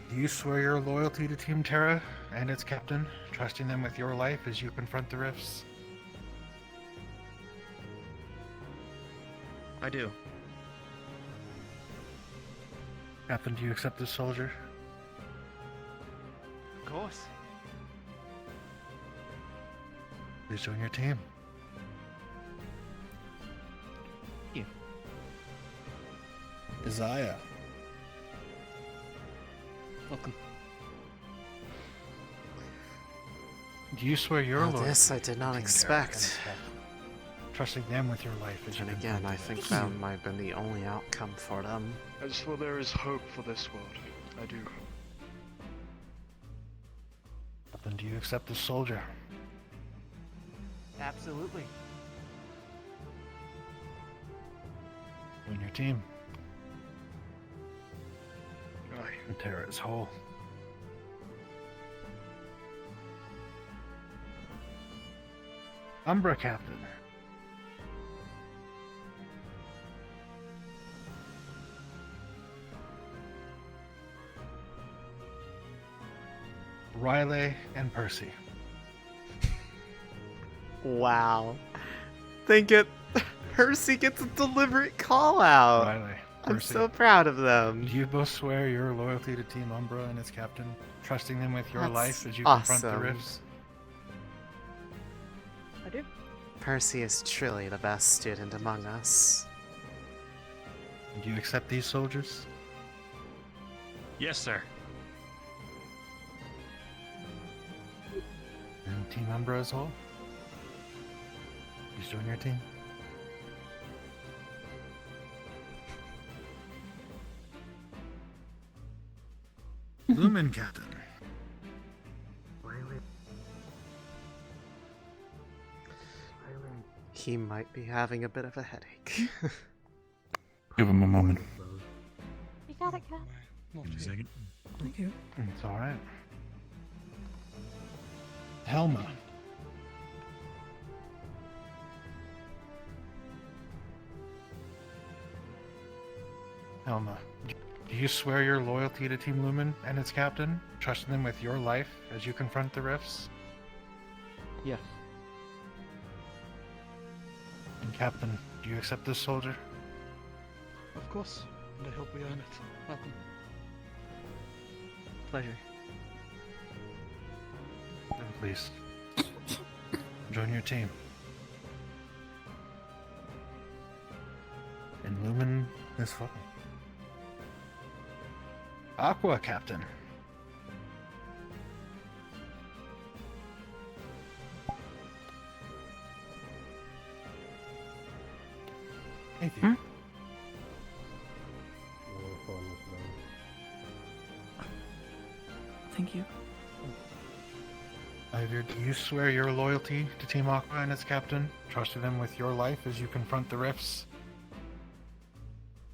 Do you swear your loyalty to Team Terra and its captain, trusting them with your life as you confront the rifts? I do. Captain, do you accept this soldier? Of course. Please join your team. Thank you. Isaiah. Welcome. Do you swear your Well, loyalty this I did not to Team Terra and its expect. captain, trusting them with your life as you And confront again, I the think rifts? that might have been the only outcome for them. As for there is hope for this world, I do. Captain, do you accept this soldier? Absolutely. Join your team. Aye. And Terra is whole. Umbra, Captain. Riley and Percy. Wow. Percy gets a deliberate call out. Riley, I'm Percy. so proud of them. Do you both swear your loyalty to Team Umbra and its captain, trusting them with your That's life as you confront the awesome. rifts? I do. Percy is truly the best student among us. And do you accept these soldiers? Yes, sir. And Team Umbra as well? Please join your team. Lumen, Captain. He might be having a bit of a headache. Give him a moment. You got it, Cat. Give me a second. Thank you. It's alright. Helma. Helma, do you swear your loyalty to Team Lumen and its captain, trusting them with your life as you confront the rifts? Yes. And Captain, do you accept this soldier? Of course. And I hope we earn it. Welcome. Pleasure. Then please, join your team. And Lumen is full. Aqua, Captain. Thank you. Thank you. Ivor, do you swear your loyalty to Team Aqua and its captain, trusting them with your life as you confront the rifts?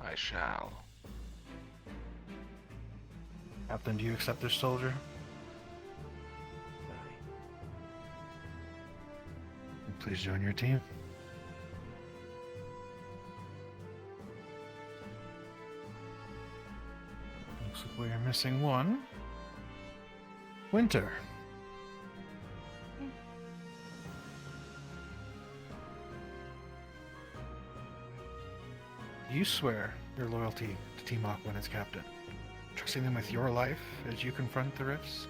I shall. Captain, do you accept this soldier? Please join your team. Looks like we are missing one. Winter. Do you swear your loyalty to Team Aqua and its captain, trusting them with your life as you confront the rifts?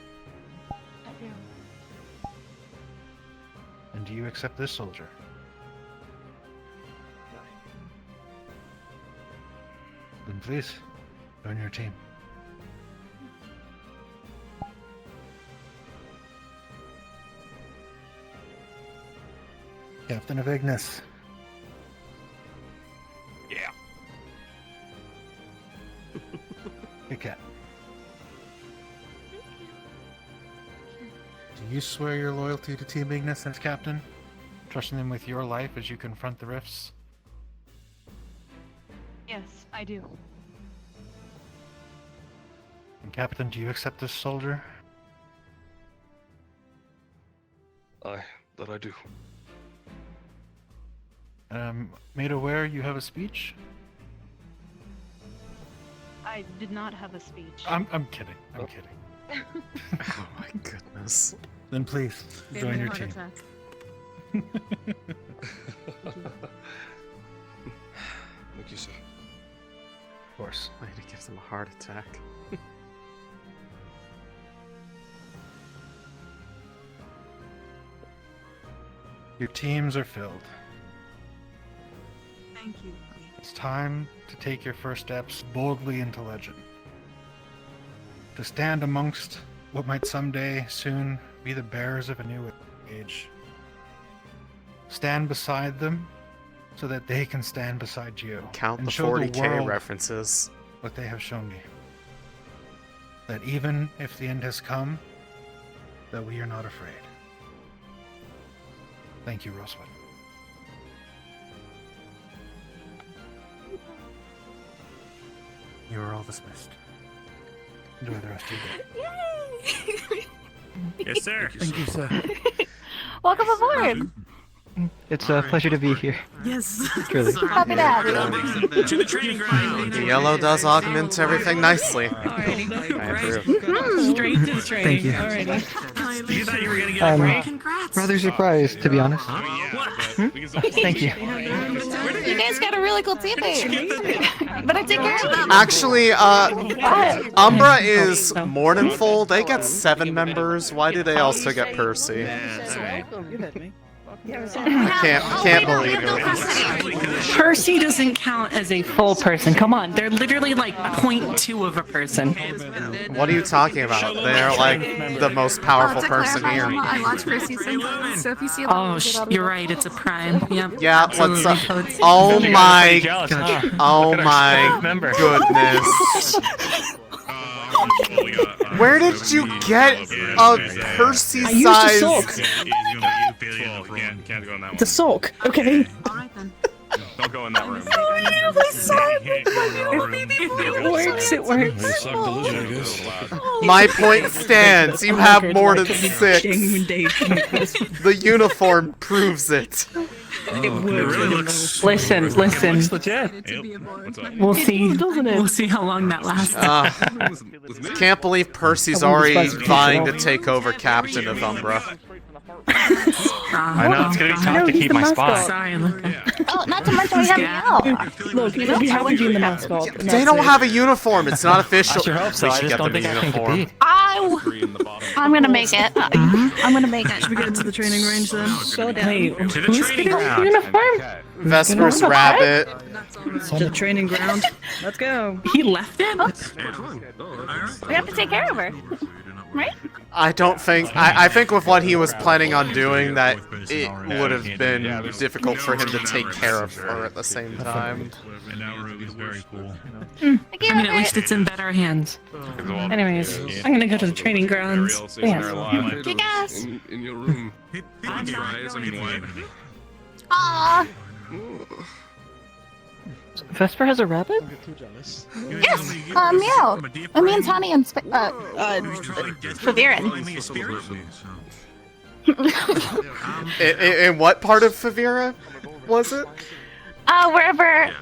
I do. And do you accept this soldier? Then please, join your team. Captain of Ignis. Yeah. Hey, Cat. Do you swear your loyalty to Team Ignis and its captain, trusting them with your life as you confront the rifts? Yes, I do. And Captain, do you accept this soldier? Aye, that I do. Made aware you have a speech? I did not have a speech. I'm kidding. I'm kidding. Oh my goodness. Then please, join your team. Thank you, sir. Of course. I need to give them a heart attack. Your teams are filled. Thank you. It's time to take your first steps boldly into legend. To stand amongst what might someday soon be the bearers of a new age. Stand beside them so that they can stand beside you. Count and the show 40K the world references. what they have shown me. That even if the end has come, that we are not afraid. Thank you, Rosewood. You are all dismissed. Enjoy the rest of your day. Yes, sir. Thank you, sir. Welcome aboard. It's a pleasure to be here. Yes. Truly. Happy to have you. To the training ground. The yellow does augment everything nicely. Alrighty. I approve. Straight to training. Thank you. Alrighty. You thought you were gonna get a break? Congrats. Rather surprised, to be honest. Thank you. You guys got a really cool teammate. But I take care of them. Actually, Umbra is Mournful. They get 7 members. Why do they also get Percy? You hit me. I can't believe it. Percy doesn't count as a full person. Come on, they're literally like 0.2 of a person. What are you talking about? They're like the most powerful person here. I watch Percy sometimes, so if you see a Oh, you're right. It's a prime. Yep. Yeah, what's up? Oh my goodness. Where did you get a Percy-sized... Can't go in that one. It's a sulk. Okay. Don't go in that room. It works. It works. My point stands. You have more than 6. The uniform proves it. It really looks. Listen. We'll see. Doesn't it? We'll see how long that lasts. Can't believe Percy's already vying to take over Captain of Umbra. I know, it's gonna be tough to keep my spot. Sorry, Luca. Oh, not to mention we have Mel. Look, we have to be the mascot. and They that's don't it. have a uniform. It's not official. I sure hope so. We I should just get don't them think a I can uniform. compete. I'm gonna make it. I'm gonna make it. Should we get to the training range then? So wait, To the who's training getting ground. uniform? Vesper's Rabbit. To the training ground. Let's go. He left it? We have to take care of her, right? I don't think... I think with what he was planning on doing, that it would have been difficult for him to take care of her at the same time. And that room is very cool. I mean, at least it's in better hands. Anyways, I'm gonna go to the training grounds. Yeah. Kick ass. In your room. Tries, I mean, what? Aww. Vesper has a rabbit? Yes, meow. It means honey and Fevira. In what part of Fevira was it? Wherever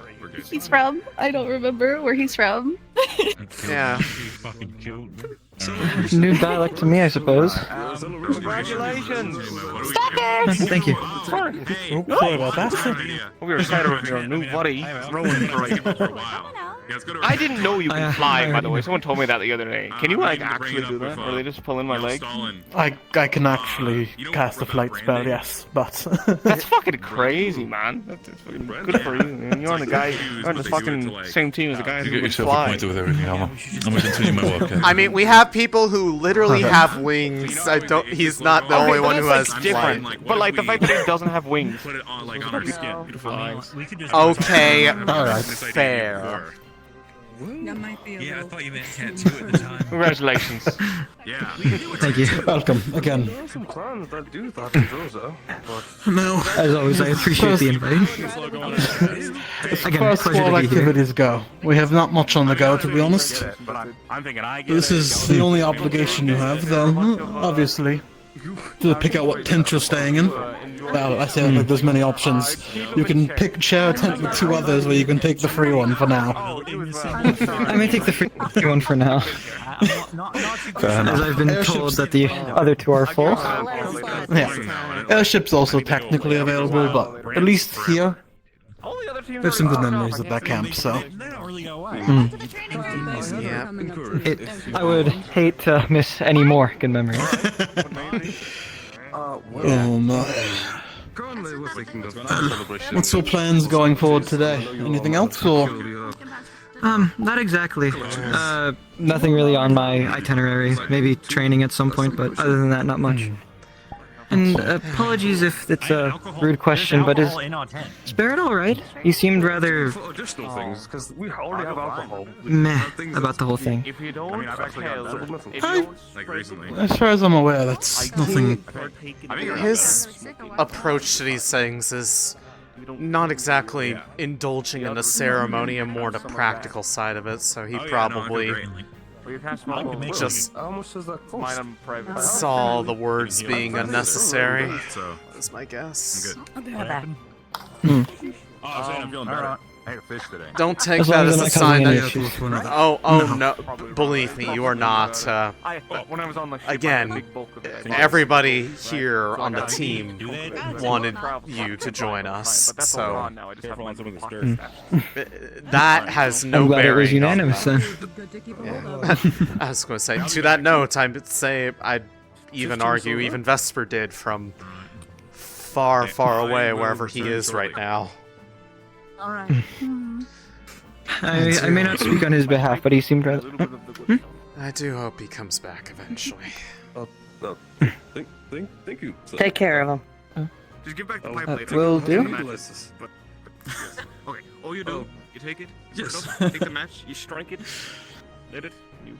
he's from. I don't remember where he's from. Yeah. New dialect to me, I suppose. Congratulations! Stalker! Thank you. Sorry about that. We were excited about your new buddy. I didn't know you could fly, by the way. Someone told me that the other day. Can you, like, actually do that? Or are they just pulling my leg? I can actually cast a flight spell, yes, but... That's fucking crazy, man. That's fucking good for you, man. You're on the fucking same team as the guys who can fly. With everything, I'm gonna continue my walk. I mean, we have people who literally have wings. He's not the only one who has different. flight. But like the fact that he doesn't have wings. Put it on like on our skin. Okay, alright, fair. That might be Yeah, I thought you meant tattoo at the time. Congratulations. Yeah. Thank you. Welcome, again. There are some plans that do that in Droza, but... No. As always, I appreciate the invite. As Again, far as pleasure to fall be here. activities go, we have not much on the go, to be honest. I'm thinking I get This is the only obligation you have, though, obviously, to pick out what tent you're staying in. Well, I say like there's many options. You can share a tent with 2 others, or you can take the free one for now. I may take the free one for now. As I've been told that the other 2 are full. Yeah. Airship's also technically available, but at least here, there's some good memories at that camp, so... Yeah. I would hate to miss any more good memories. Oh no. What's your plans going forward today? Anything else, or...? Not exactly. Nothing really on my itinerary. Maybe training at some point, but other than that, not much. And apologies if it's a rude question, but is Barrett alright? He seemed rather Additional things, because we already have alcohol. meh about the whole thing. If you don't, Like recently. As far as I'm aware, that's nothing... His approach to these things is not exactly indulging in the ceremony and more the practical side of it, so he probably just saw the words being unnecessary. That's my guess. I'm feeling better. I ate a fish today. Don't take that as a sign that... Oh no, believe me, you are not. Again, everybody here on the team wanted you to join us, so... That has no I'm glad bearing. it was unanimous then. Yeah. I was going to say, to that note, I'd even argue even Vesper did from far, far away, wherever he is right now. Alright. I may not speak on his behalf, but he seemed rather... I do hope he comes back eventually. Thank you. Take care of him. Just give back the pipe plate. Will do. Okay, all you do, you take it. Yes. Take the match, you strike it. Let it. You.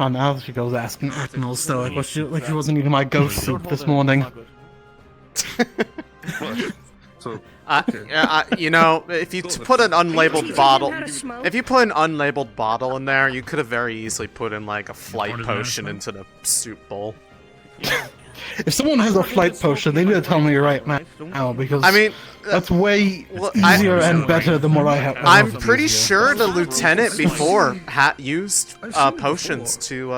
Oh, now she goes asking Admiral Stoic like she wasn't eating my ghost soup this morning. So, you know, if you put an unlabeled bottle, in there, you could have very easily put in like a flight potion into the soup bowl. If someone has a flight potion, they need to tell me right now, because I mean, that's way easier and better than what I have. I'm pretty sure the lieutenant before used potions to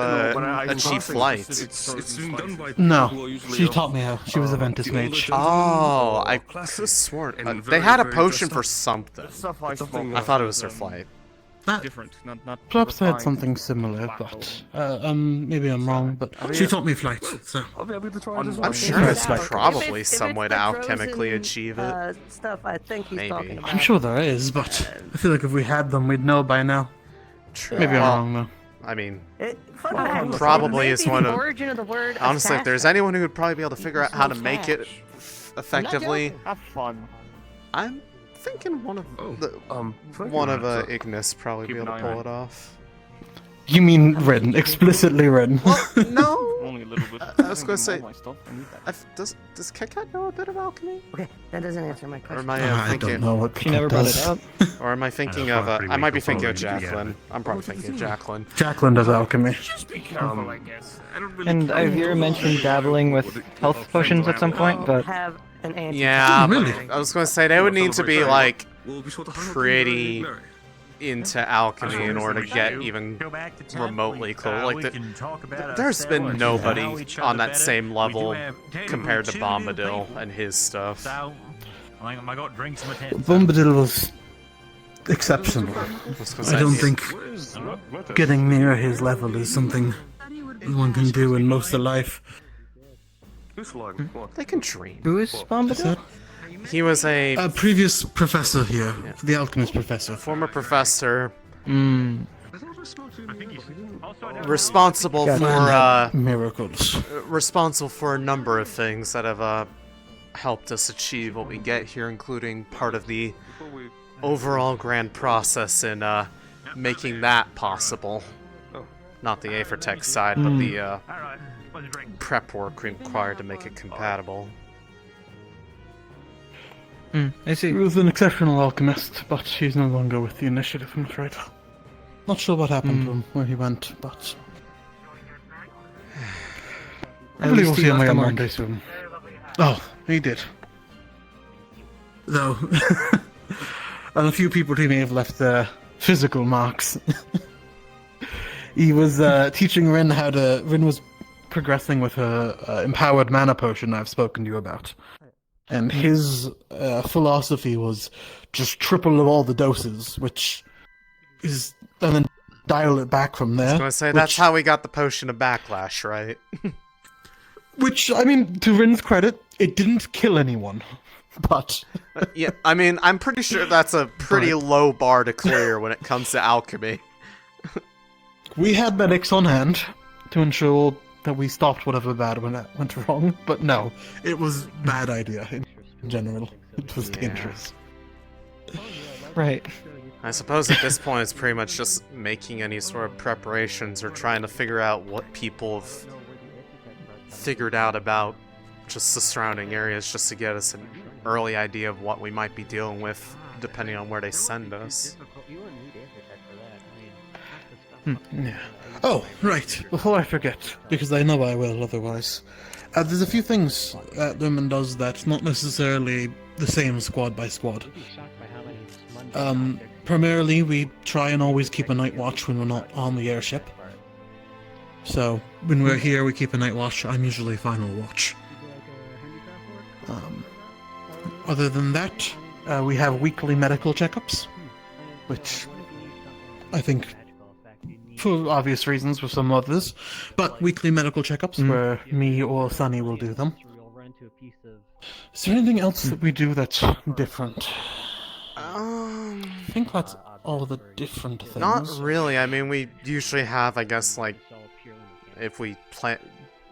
achieve flight. No, she taught me how. She was a Ventus mage. Oh, I could have sworn they had a potion for something. I thought it was her flight. Different, not Perhaps I had something similar, but maybe I'm wrong. But she taught me flight, so I'm sure there's probably some way to alchemically achieve it. Stuff I think he's talking about. I'm sure there is, but I feel like if we had them, we'd know by now. True. Maybe I'm wrong though. I mean, Probably is one of. origin of the word Honestly, if there's anyone who would probably be able to figure out how to make it effectively, have fun. I'm thinking one of Ignis probably be able to pull it off. You mean Rin, explicitly Rin? No, little bit. I was gonna say, my stuff. I need that. does Kit Kat know a bit of alchemy? Okay, that doesn't answer my Or question. am I I thinking? don't know what She never brought it up. Or am I thinking of? I might be thinking of Jacqueline. I'm probably thinking of Jacqueline. Jacqueline does alchemy. Just be careful, I guess. I don't really And Fevira mentioned dabbling with health potions at some point, but Have an answer. Yeah, Oh, really? but I was gonna say they would need to be like We'll be sure to hunt pretty you. into alchemy in order to get even remotely close. Like there's been nobody on that same level compared to Bombadil and his stuff. So, I got drinks in the tent. Bombadil was exceptional. I don't think getting near his level is something one can do in most of life. They can dream. who is Bombadil? He was A previous professor here, the alchemist professor. former professor Hmm. responsible Man for had miracles. responsible for a number of things that have helped us achieve what we get here, including part of the overall grand process in making that possible. Not the Aethertech side, but the prep work required to make it compatible. I see. He was an exceptional alchemist, but he's no longer with the initiative, I'm afraid. Not sure what happened to him where he went, but I believe we'll see him on Monday soon. Oh, he did. Though, and a few people he may have left physical marks. He was teaching Rin how to. Rin was progressing with her empowered mana potion I've spoken to you about. And his philosophy was just triple of all the doses, which is. And then dial it back from there. I was gonna say, that's how we got the potion of backlash, right? Which, I mean, to Rin's credit, it didn't kill anyone. But. Yeah, I mean, I'm pretty sure that's a pretty low bar to clear when it comes to alchemy. We had medics on hand to ensure that we stopped whatever bad went wrong, but no, it was a bad idea in general. It was dangerous. Right. I suppose at this point it's pretty much just making any sort of preparations or trying to figure out what people have figured out about just the surrounding areas just to get us an early idea of what we might be dealing with depending on where they send us. Yeah. Oh, right. Before I forget, because I know I will otherwise. There's a few things that Lumen does that's not necessarily the same squad by squad. Primarily, we try and always keep a night watch when we're not on the airship. So, when we're here, we keep a night watch. I'm usually final watch. Other than that, we have weekly medical checkups, which I think, for obvious reasons for some others, but weekly medical checkups where me or Sunny will do them. Is there anything else that we do that's different? I think that's all the different things. Not really. I mean, we usually have, I guess, like, if we plan,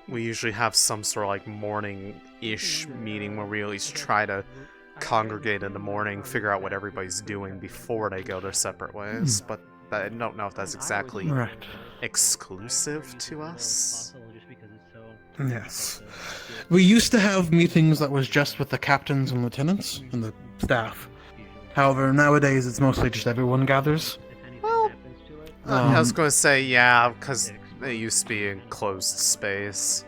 we usually have some sort of like morning-ish meeting where we at least try to congregate in the morning, figure out what everybody's doing before they go their separate ways. But I don't know if that's exactly exclusive to us. Yes. We used to have meetings that was just with the captains and lieutenants and the staff. However, nowadays it's mostly just everyone gathers. Well, I was going to say, yeah, because it used to be enclosed space.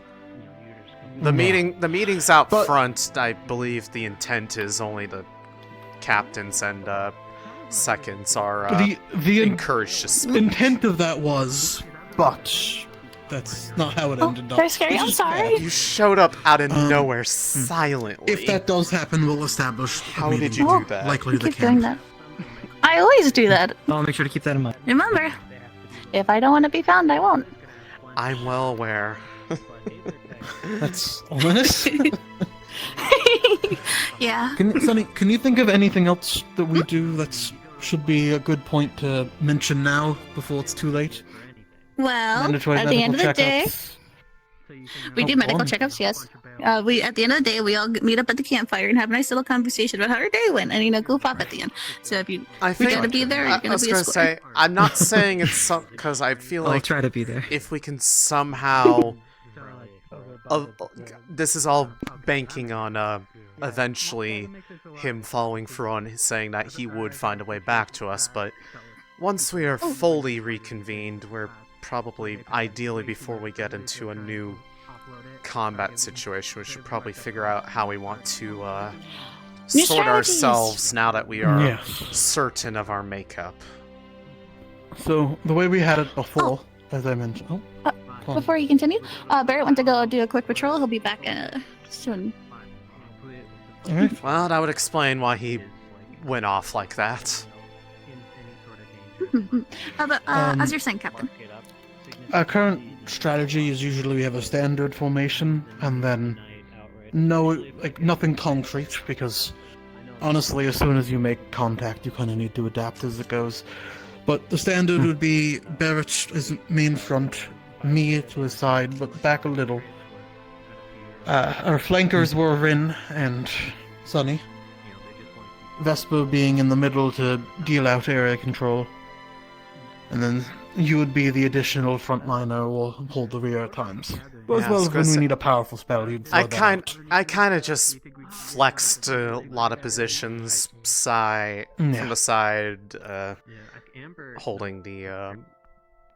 The meetings out front, I believe the intent is only the captains and seconds are the encouraged to speak. intent of that was, but that's not how it ended up. They're scary, I'm sorry. You showed up out of nowhere silently. If that does happen, we'll establish. How did you do that? Likely You the keep doing camp. that. I always do that. I'll make sure to keep that in mind. Remember, if I don't want to be found, I won't. I'm well aware. That's ominous. Yeah. Sonny, can you think of anything else that we do that should be a good point to mention now before it's too late? Well, Mandatory at the end of the medical day, checkups? we do medical checkups. Yes. We at the end of the day, we all meet up at the campfire and have a nice little conversation about how our day went, and goof off at the end. So if you gotta be there, you're gonna be a gonna square. say, I'm not saying it's because I feel I'll like try to be there. if we can somehow this is all banking on eventually him following through on saying that he would find a way back to us, but once we are fully reconvened, we're probably, ideally before we get into a new combat situation, we should probably figure out how we want to sort ourselves now that we are certain of our makeup. So, the way we had it before, as I mentioned... Before you continue, Barrett went to go do a quick patrol. He'll be back soon. Well, that would explain why he went off like that. But as you're saying, Captain. Our current strategy is usually we have a standard formation, and then nothing concrete, because honestly, as soon as you make contact, you kind of need to adapt as it goes. But the standard would be Barrett is main front, me to his side, but back a little. Our flankers were Rin and Sunny. Vespa being in the middle to deal out area control. And then you would be the additional frontliner or hold the rear at times. As well as when we need a powerful spell, you'd throw that I kind of just flexed a lot of positions from the side, holding the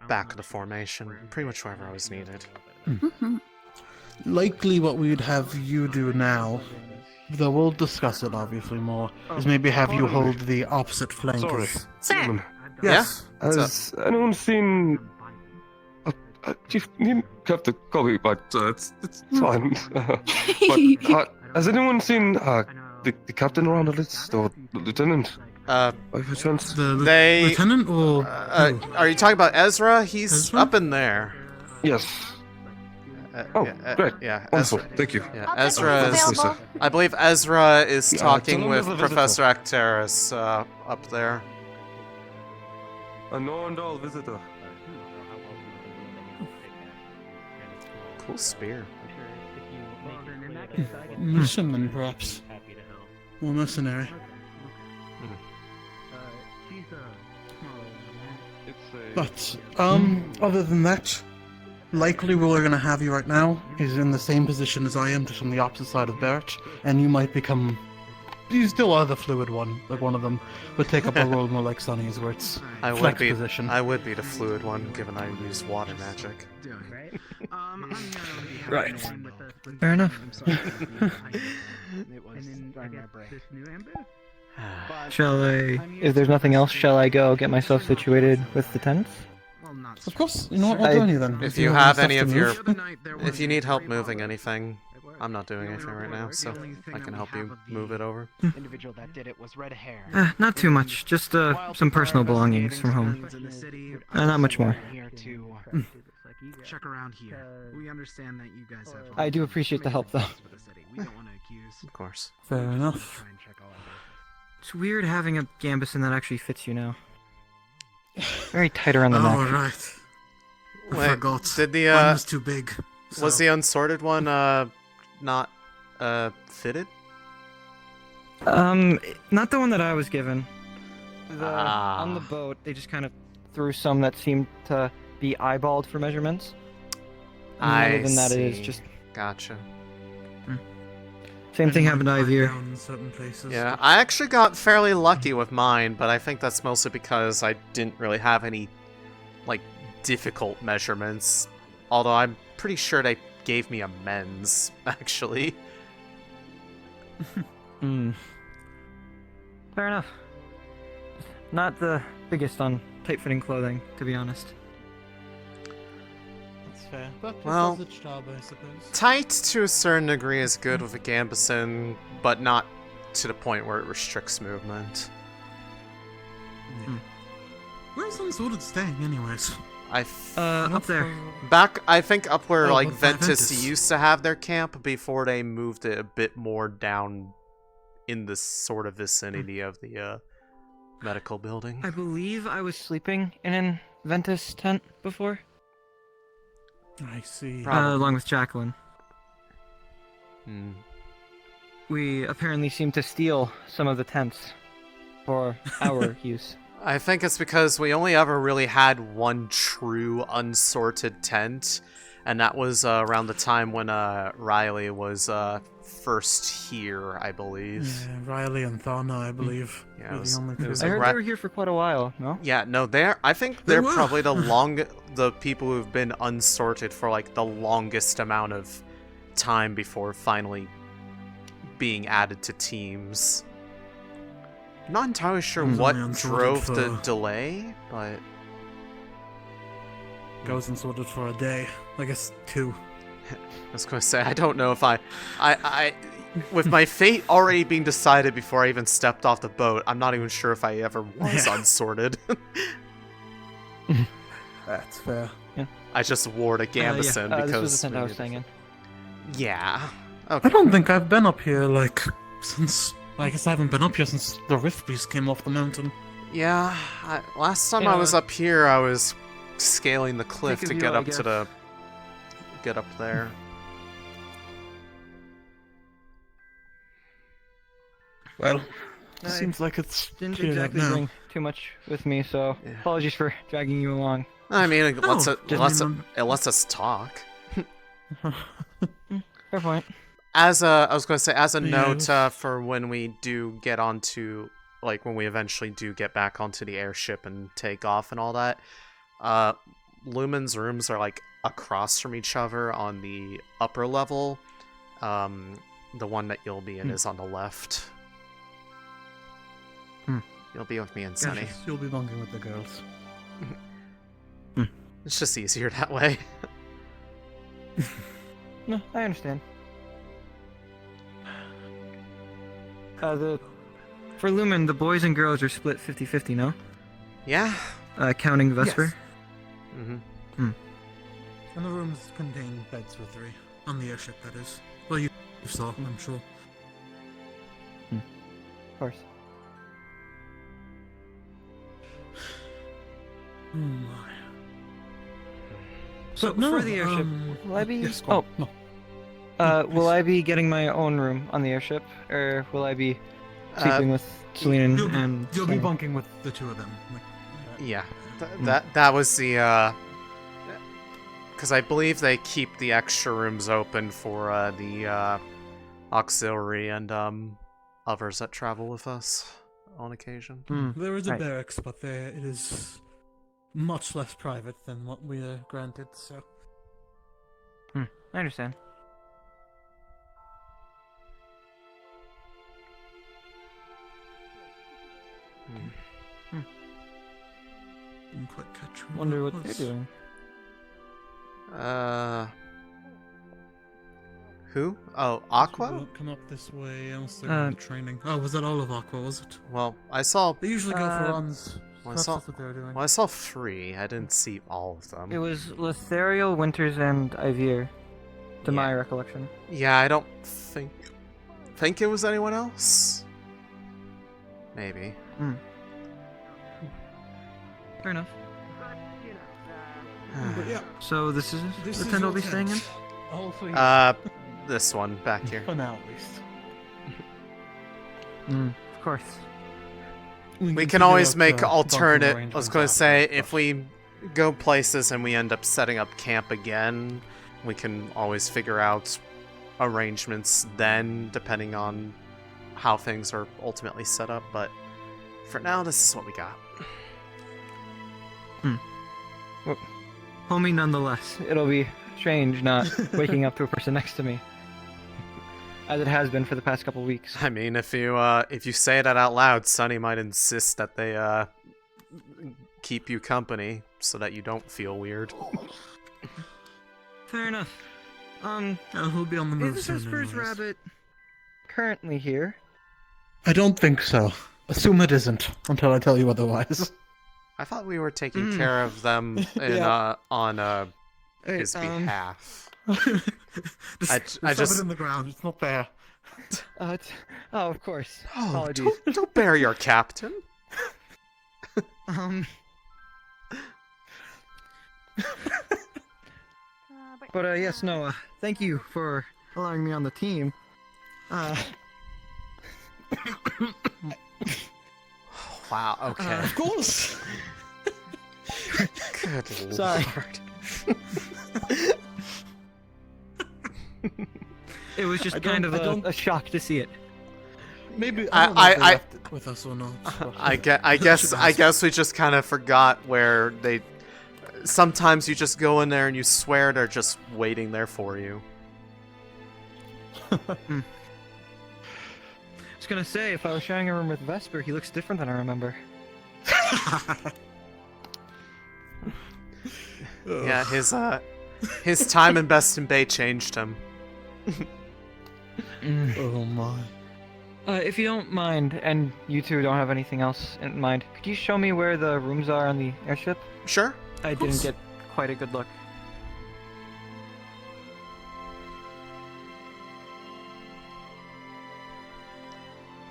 back of the formation, pretty much wherever I was needed. Likely what we would have you do now, though we'll discuss it obviously more, is maybe have you hold the opposite flank. Sir! Yes? Has anyone seen... Chief, you have to call me, but it's fine. But has anyone seen the captain around the list, or the lieutenant? By chance? The lieutenant, or... are you talking about Ezra? He's up in there. Yes. Great. Yeah, Wonderful. Ezra. Thank you. Yeah, Ezra is... I believe Ezra is talking with Professor Acteris up there. A no-and-all visitor. Cool spear. Mercenary, perhaps. Or mercenary. But, other than that, likely where we're going to have you right now is in the same position as I am, just on the opposite side of Barrett, and you might become... You still are the fluid one, like one of them, but take up a role more like Sunny's, where it's flex position. I would be the fluid one, given I use water magic. Right. Fair enough. Shall I... If there's nothing else, shall I go get myself situated with the tents? Of course. You know what, I'll join you then. If you have any of your... If you need help moving anything, I'm not doing anything right now, so I can help you move it over. Individual that did it was red hair. Not too much. Just some personal belongings from home. Not much more. Check around here. We understand that you guys have... I do appreciate the help, though. Of course. Fair enough. It's weird having a gambeson that actually fits you now. Very tight around the neck. Oh, right. I forgot. Did the, One was too big. Was the unsorted one, not, fitted? Not the one that I was given. On the boat, they just kind of threw some that seemed to be eyeballed for measurements. Other than that, it is just... Gotcha. Same thing happened to Ivy. Yeah, I actually got fairly lucky with mine, but I think that's mostly because I didn't really have any, like, difficult measurements. Although I'm pretty sure they gave me a men's, actually. Fair enough. Not the biggest on tight-fitting clothing, to be honest. That's fair. But well, does its job, I suppose. Tight to a certain degree is good with a gambeson, but not to the point where it restricts movement. Where's Unsorted staying, anyways? Up there. I think up where, like, Ventus used to have their camp before they moved it a bit more down in the sort of vicinity of the, medical building. I believe I was sleeping in an Ventus tent before. I see. Along with Jacqueline. We apparently seem to steal some of the tents for our use. I think it's because we only ever really had one true unsorted tent, and that was around the time when Riley was first here, I believe. Yeah, Riley and Thana, I believe. Yeah, were the only two. I heard they were here for quite a while, no? Yeah, no, I think They they're were. probably the people who've been unsorted for like the longest amount of time before finally being added to teams. Not entirely sure was what only unsorted drove for- the delay, but I was unsorted for a day. I guess 2. I was gonna say, I don't know if I with my fate already being decided before I even stepped off the boat, I'm not even sure if I ever was unsorted. That's fair. Yeah. I just wore the gambeson because... this was the tent I was staying in. Yeah. Okay. I don't think I've been up here, like, since... I guess I haven't been up here since the Rift Beast came off the mountain. Yeah, last time I was up here, I was scaling the cliff Take a to view, get I up to guess. the... get up there. Well, Seems like it's didn't cleared up exactly now. bring too much with me, so apologies for dragging you along. I mean, it lets, Oh, it lets us talk. Fair point. I was going to say, as a Yes. note for when we do get onto, like, when we eventually do get back onto the airship and take off and all that, Lumen's rooms are, like, across from each other on the upper level. The one that you'll be in is on the left. You'll be with me and Sunny. Yes, you'll be bunking with the girls. It's just easier that way. No, I understand. For Lumen, the boys and girls are split 50-50, no? Yeah. Counting Vesper? Mm-hmm. And the rooms contain beds for 3. On the airship, that is. Well, you saw, I'm sure. Of course. Oh my. So, no, for the airship, will I be... yes, go on. Will I be getting my own room on the airship, or will I be sleeping with Céline and... You'll be bunking with the 2 of them. Yeah. That was the, because I believe they keep the extra rooms open for the auxiliary and others that travel with us on occasion. There is a barracks, but it is much less private than what we are granted, so... I understand. Didn't quite catch who Wonder that what was. they're doing. Who? Oh, Aqua? Come up this way, else they're going to training. Oh, was that all of Aqua, was it? Well, I saw... They usually go for runs. Well, That's what they're doing. I saw 3. I didn't see all of them. It was Lethariel, Winters, and Ivir, to my recollection. Yeah, I don't think it was anyone else. Maybe. Fair enough. But yeah, So this is this the is tent I'll your be staying in? tent. Hopefully, This one back here. for now at least. Of course. We can always make bunking alternate. I was arrangements going to after, say, if we go places and we end up setting up camp again, we can always figure out arrangements then, depending on how things are ultimately set up. But for now, this is what we got. Well, homie nonetheless. It'll be strange not waking up to a person next to me. As it has been for the past couple weeks. I mean, if you say that out loud, Sunny might insist that they keep you company so that you don't feel weird. Fair enough. He'll be on the move Is soon Vesper's anyways. rabbit currently here? I don't think so. Assume it isn't until I tell you otherwise. I thought we were taking care of them in, Yeah. on his behalf. I Shove just it in the ground. It's not there. Oh, of course. Oh, Apologies. don't bury your captain. But yes, no. Thank you for allowing me on the team. Wow. Okay. Of course. Good Sorry. lord. It was just kind of a shock to see it. Maybe I don't know if they left it with us or not. I guess we just kind of forgot where they. Sometimes you just go in there and you swear they're just waiting there for you. I was gonna say, if I was sharing a room with Vesper, he looks different than I remember. Yeah, his time in Best in Bay changed him. Oh my. If you don't mind, and you two don't have anything else in mind, could you show me where the rooms are on the airship? Sure. I didn't get quite a good look.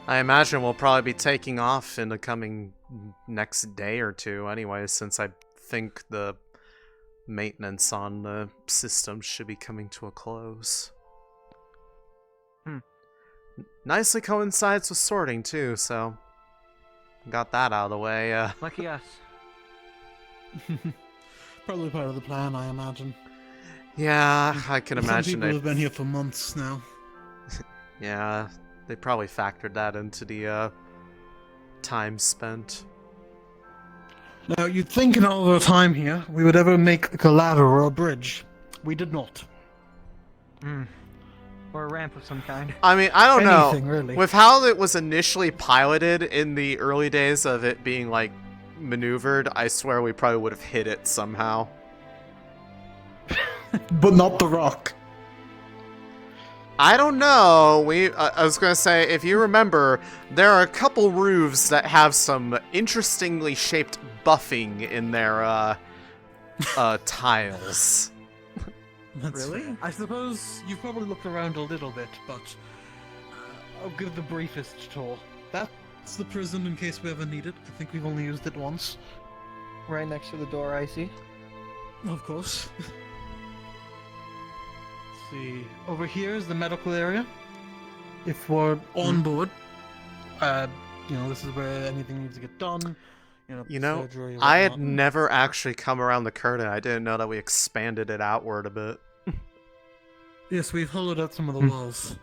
I imagine we'll probably be taking off in the coming next day or two anyway, since I think the maintenance on the system should be coming to a close. Nicely coincides with sorting too, so got that out of the way. Lucky us. Probably part of the plan, I imagine. Yeah, I can imagine. Some people have been here for months now. Yeah, they probably factored that into the time spent. Now, you'd think in all our time here, we would ever make a ladder or a bridge. We did not. Or a ramp of some kind. I mean, I don't Anything, know. really. With how it was initially piloted in the early days of it being, like, maneuvered, I swear we probably would have hit it somehow. But not the rock. I don't know. I was gonna say, if you remember, there are a couple roofs that have some interestingly shaped buffing in their tiles. Really? I suppose you've probably looked around a little bit, but I'll give the briefest tour. That's the prison in case we ever need it. I think we've only used it once. Right next to the door, I see. Of course. See, over here is the medical area. If we're on board, this is where anything needs to get done. Surgery or I had whatnot. never actually come around the curtain. I didn't know that we expanded it outward a bit. Yes, we've hollowed out some of the walls.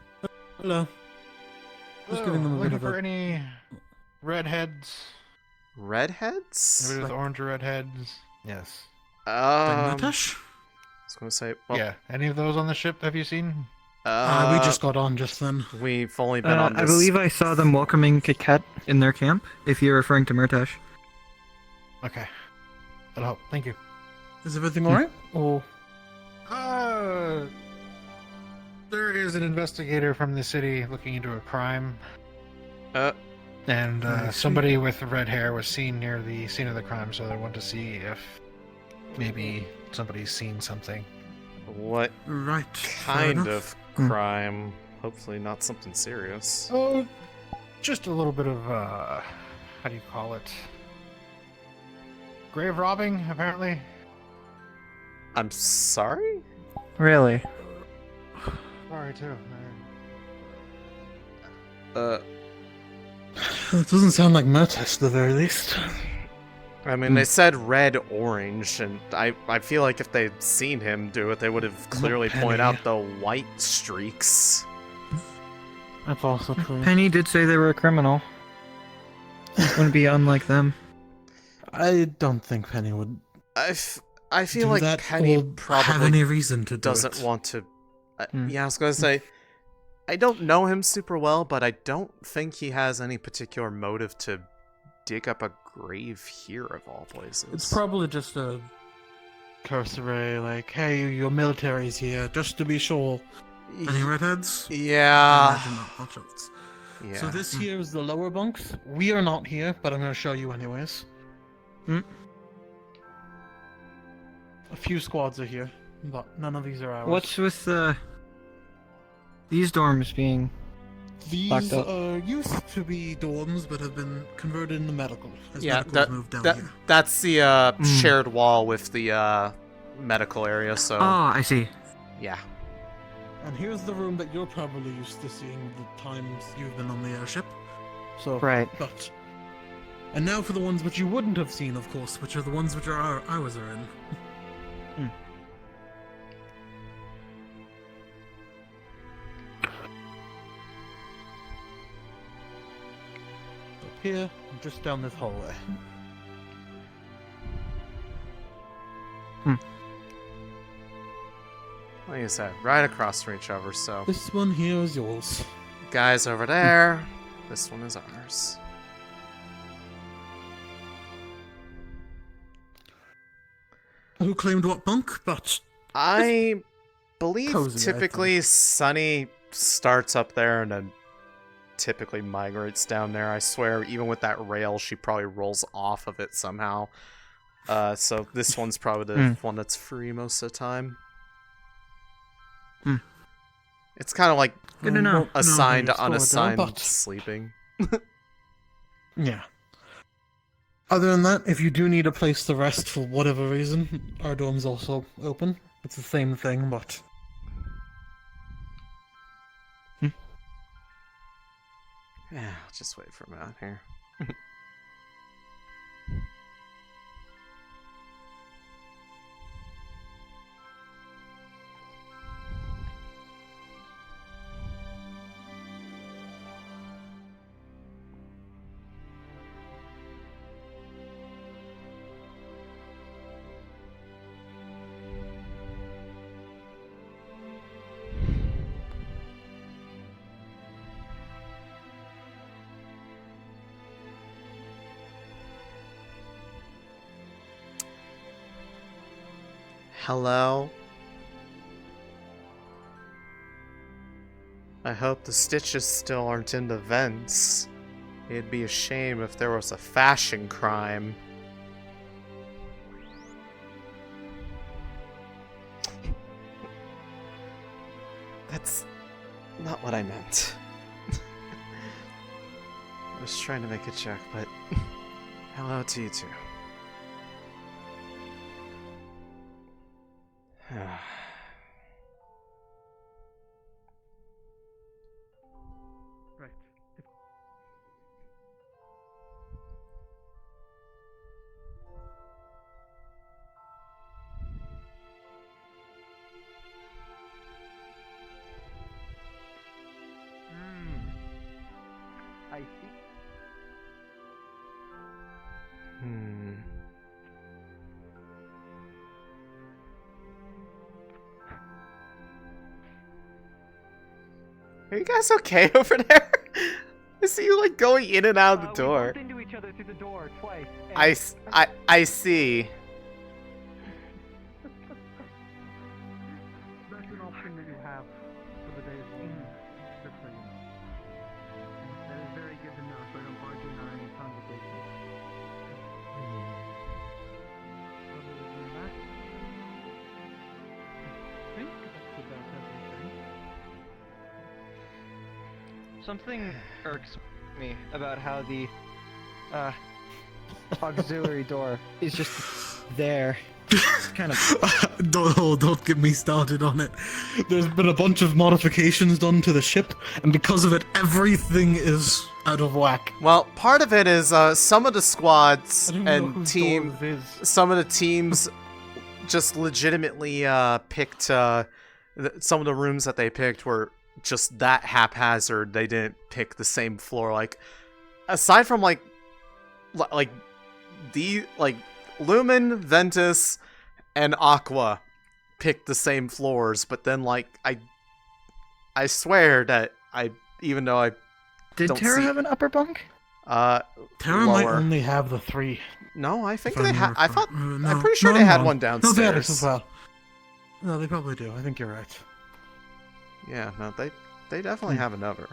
Hello. Just giving them a bit Looking of for a... any redheads? Redheads? Anybody with orange redheads? Yes. Natasha? I was going to say... Well, yeah, any of those on the ship have you seen? we just got on just then. We've only been on this... I believe I saw them welcoming Kiket in their camp, if you're referring to Murtash. Okay. That'll help. Thank you. Is everything alright? Oh. There is an investigator from the city looking into a crime. And somebody with red hair was seen near the scene of the crime, so they want to see if maybe somebody's seen something. What kind of crime? Hopefully not something serious. Oh, just a little bit of, how do you call it? Grave robbing, apparently. I'm sorry? Really? Sorry, too. It doesn't sound like Murtash, at the very least. I mean, they said red-orange, and I feel like if they'd seen him do it, they would have clearly pointed out the white streaks. That's also true. Penny did say they were a criminal. Wouldn't be unlike them. I don't think Penny would. I feel do like that Penny or probably have any reason to do doesn't it. want to. Yeah, I was gonna say, I don't know him super well, but I don't think he has any particular motive to dig up a grave here of all places. It's probably just a cursory, like, hey, your military's here, just to be sure. Any redheads? Yeah. I imagine not much else. Yeah. So this here is the lower bunks. We are not here, but I'm going to show you anyways. A few squads are here, but none of these are ours. What's with these dorms being These locked up? used to be dorms, but have been converted into medical. As Yeah, medical's moved down here. that's the shared wall with the medical area. So. Oh, I see. Yeah. And here's the room that you're probably used to seeing the times you've been on the airship. So, right. But, and now for the ones which you wouldn't have seen, of course, which are the ones which ours are in. here, just down this hallway. Like I said, right across from each other, so... This one here is yours. Guys over there. This one is ours. Who claimed what bunk? But I believe cozy, typically Sunny starts up there and then typically migrates down there. I swear, even with that rail, she probably rolls off of it somehow. So this one's probably the one that's free most of the time. It's kind of like Good to know. assigned to No, unassigned but- sleeping. Yeah. Other than that, if you do need a place to rest for whatever reason, our dorm's also open. It's the same thing, but... Yeah, I'll just wait for a minute here. Hello? I hope the stitches still aren't in the vents. It'd be a shame if there was a fashion crime. That's not what I meant. I was trying to make a joke, but hello to you too. Right. I see. Are you guys okay over there? I see you like going in and out of the door. We bumped into each other through the door twice. and- I see. That's an option that you have for the day of the just so you know. That is very good to know, so I don't barge in on any conversation. Other than that, I think that's about everything. Something irks me about how the auxiliary door is just there. It's kind of Don't get me started on it. There's been a bunch of modifications done to the ship, and because of it, everything is out of whack. Well, part of it is some of the squads I don't know and whose team, door it is. some of the teams just legitimately picked some of the rooms that they picked were just that haphazard. They didn't pick the same floor. Like, aside from like Lumen, Ventus, and Aqua picked the same floors, but then like I swear that even though I Did don't Terra see, have an upper bunk? Terra might only have the 3. No, I think If they I had. I thought. remember I'm pretty sure no, they had no. one No, they had downstairs. it as well. No, they probably do. I think you're right. Yeah, no, they definitely have another.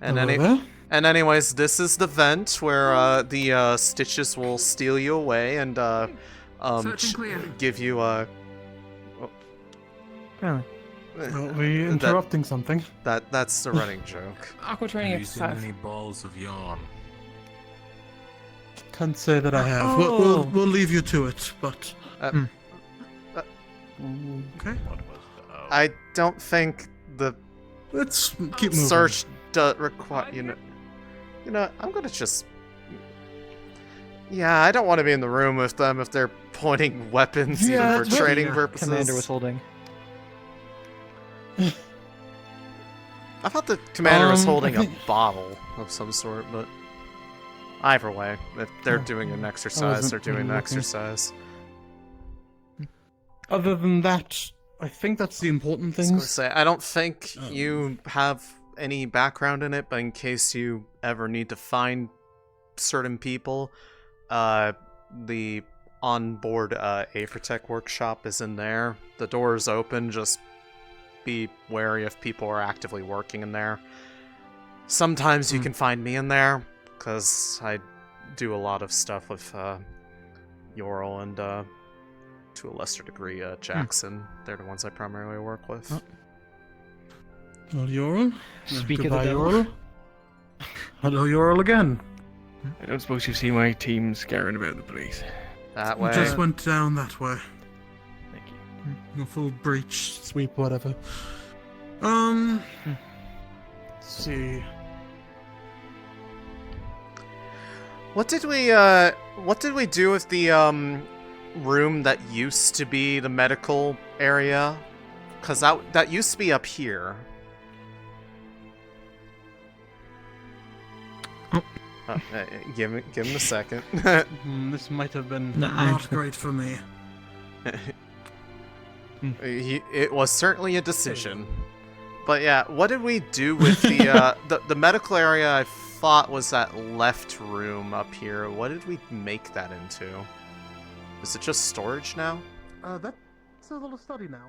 And anyways, this is the vent where the stitches will steal you away and Search and clear. give you a. Really? Are we interrupting something? That's the running joke. Aqua training Have you seen exercise. any balls of yarn? Can't say that I have. Oh. We'll leave you to it, but. Okay. I don't think the Let's keep moving. search require. You know. I'm gonna just. Yeah, I don't want to be in the room with them if they're pointing weapons Yeah, even that's for what training the purposes. Commander was holding. I thought the commander was I holding think- a bottle of some sort, but either way, if they're doing an exercise, they're doing an looking. exercise. Other than that, I think that's the important I was gonna things. say, I don't think you have any background in it, but in case you ever need to find certain people, the onboard Aethertech workshop is in there. The door is open, just be wary if people are actively working in there. Sometimes you can find me in there, because I do a lot of stuff with Yoral and, to a lesser degree, Jackson. They're the ones I primarily work with. Well, Yoral. Speak of the Goodbye, devil. Yoral. Hello, Yoral again. I don't suppose you see my team scaring about the place. That We way. just went down that way. Thank you. A full breach, sweep, whatever. Let's see. What did we do with the room that used to be the medical area? Cause that used to be up here. Give him a second. This might have been No, not great for me. It was certainly a decision. But yeah, what did we do with the medical area? I thought was that left room up here. What did we make that into? Is it just storage now? That's a little study now.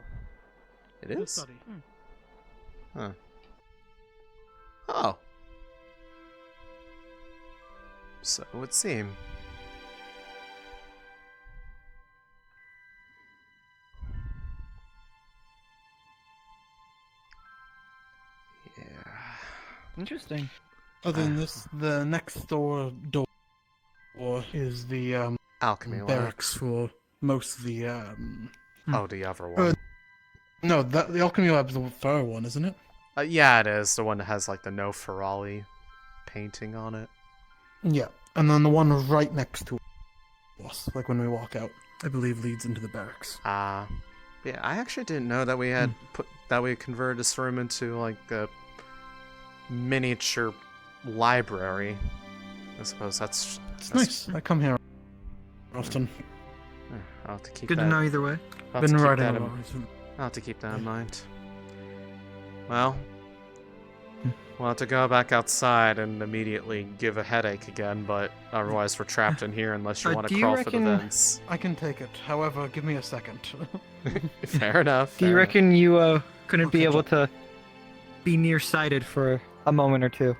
It Little is? study. Huh. Oh. So it would seem. Yeah. Interesting. Other than this, the next door is the Alchemy lab. barracks for most of the Oh, the other one. No, the alchemy lab's the far one, isn't it? Yeah, it is. The one that has like the no Ferrari painting on it. Yeah, and then the one right next to us, like when we walk out, I believe leads into the barracks. Yeah, I actually didn't know that we had we converted this room into like a miniature library. I suppose that's Nice. I come here often. I'll have to keep Good that. to know either way. I'll have Been to keep writing that a in- lot recently. I'll have to keep that in mind. Well, we'll have to go back outside and immediately give a headache again, but otherwise we're trapped in here unless you want do to you crawl for the reckon- vents. I can take it. However, give me a second. Fair enough. Do you fair reckon you couldn't be able to be nearsighted for a moment or two?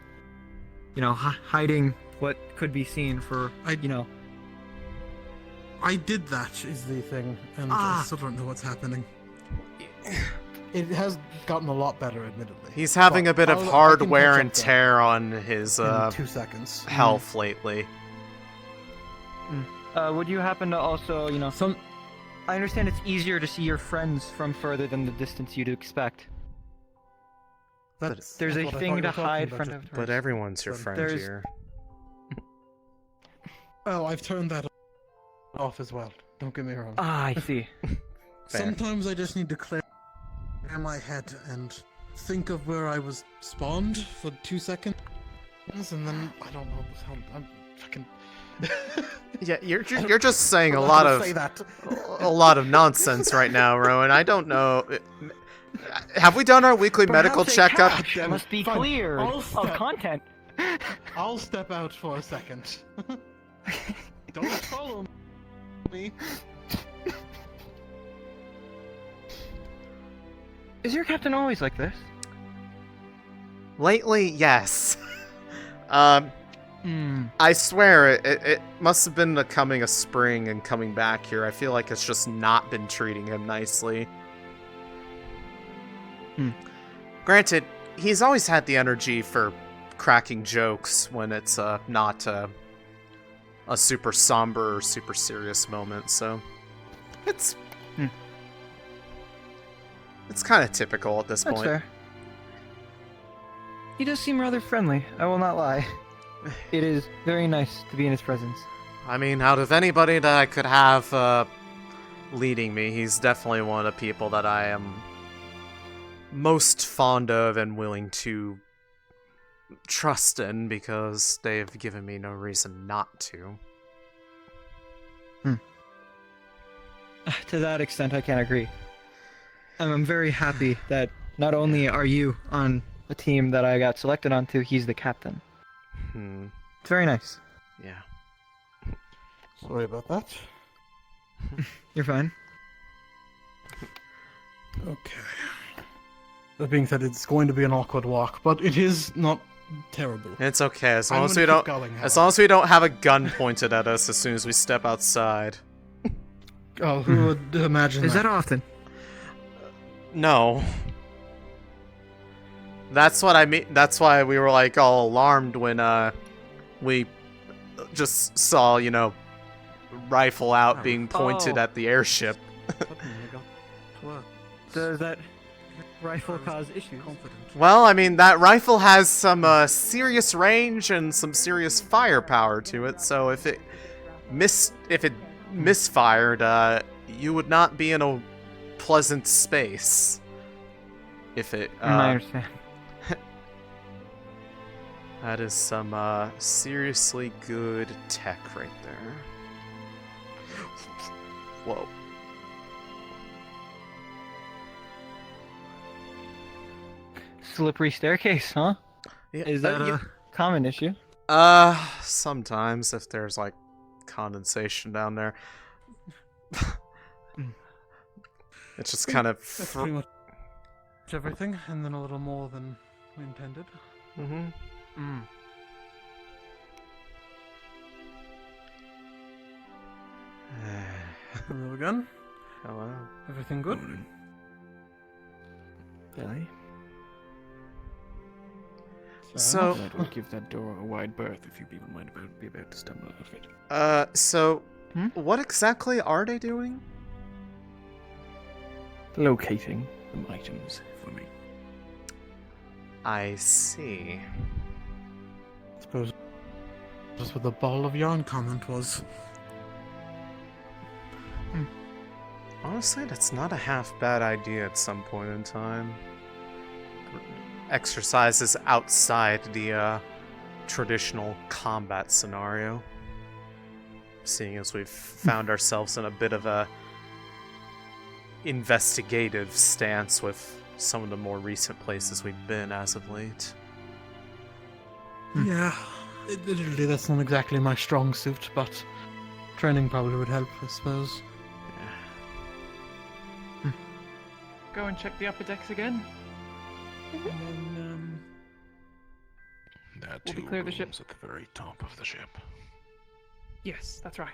You know, hiding what could be seen for, you know. I did that, is the thing, and I still don't know what's happening. It has gotten a lot better, admittedly. He's having but a bit of I can hard catch wear up and though. tear on his In 2 seconds. health lately. Would you happen to also, you know, I understand it's easier to see your friends from further than the distance you'd expect. That's There's a what I thing thought you to were talking hide about, front Jeff. of. But everyone's your But friend there's- here. Oh, I've turned that off as well. Don't get me wrong. Ah, I see. Sometimes I just need to clear my head and think of where I was spawned for 2 seconds, and then I don't know. I'm fucking. Yeah, you're just saying I'm a not lot gonna of say that. a lot of nonsense right now, Rowan. I don't know. Have we done our weekly medical Perhaps a checkup? catch must be Fine. clear I'll of step- content. I'll step out for a second. Don't follow me. Is your captain always like this? Lately, yes. I swear it must have been coming a spring and coming back here. I feel like it's just not been treating him nicely. Granted, he's always had the energy for cracking jokes when it's not a super somber or super serious moment, so it's kind of typical at this That's point. fair. He does seem rather friendly, I will not lie. It is very nice to be in his presence. I mean, out of anybody that I could have leading me, he's definitely one of the people that I am most fond of and willing to trust in because they've given me no reason not to. To that extent, I can't agree. I'm very happy that not only are you on a team that I got selected onto, he's the captain. It's very nice. Yeah. Sorry about that. You're fine. Okay. That being said, it's going to be an awkward walk, but it is not terrible. It's okay as I'm long as gonna we don't keep going, as long as we don't have a gun pointed at us as soon as we step outside. Oh, who would imagine Is that often? No. That's what I mean. That's why we were like all alarmed when we just saw, you know, rifle out being pointed at the airship. Does that rifle cause issues? Well, I mean, that rifle has some serious range and some serious firepower to it, so if it misfired, you would not be in a pleasant space. If it I understand. That is some seriously good tech right there. Whoa. Slippery staircase, huh? Yeah, Is that a common issue? Sometimes if there's like condensation down there. It's just kind of That's pretty much everything, and then a little more than we intended. Hello again. Hello. Everything good? Aye. So that would give that door a wide berth if you people might be about to stumble out of it. So what exactly are they doing? Locating some items for me. I see. I suppose that's what the ball of yarn comment was. Honestly, that's not a half bad idea at some point in time. Exercises outside the traditional combat scenario. Seeing as we've found ourselves in a bit of a investigative stance with some of the more recent places we've been as of late. Yeah, admittedly that's not exactly my strong suit, but training probably would help, I suppose. Go and check the upper decks again. And then, That We'll too be clear of the ship. looms at the very top of the ship. Yes, that's right.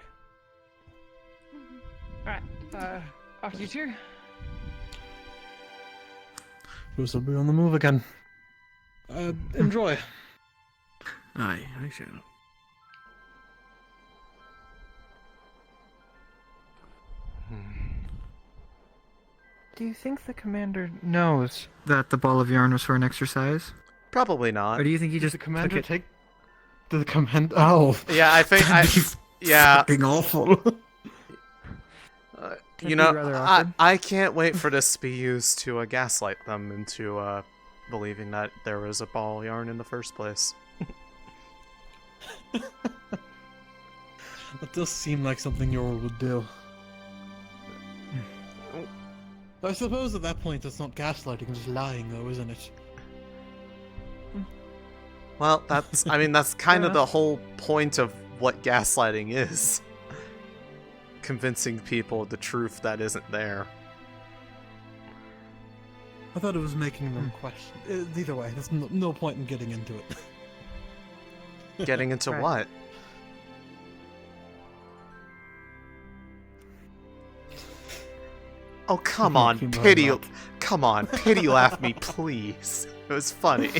Alright, after you two. Bruce will be on the move again. Enjoy. Aye, I shall. Do you think the commander knows that the ball of yarn was for an exercise? Probably not. Or do you think he just the commander took it? take? Did the commander? Oh. Yeah, I think yeah. Fucking awful. You know, I can't wait for this to be used to gaslight them into believing that there was a ball yarn in the first place. That does seem like something Yorl would do. I suppose at that point it's not gaslighting, just lying though, isn't it? Well, that's that's kind of the whole point of what gaslighting is. Convincing people of the truth that isn't there. I thought it was making them question. Either way, there's no point in getting into it. Getting into what? Oh, come on, pity laugh me, please. It was funny.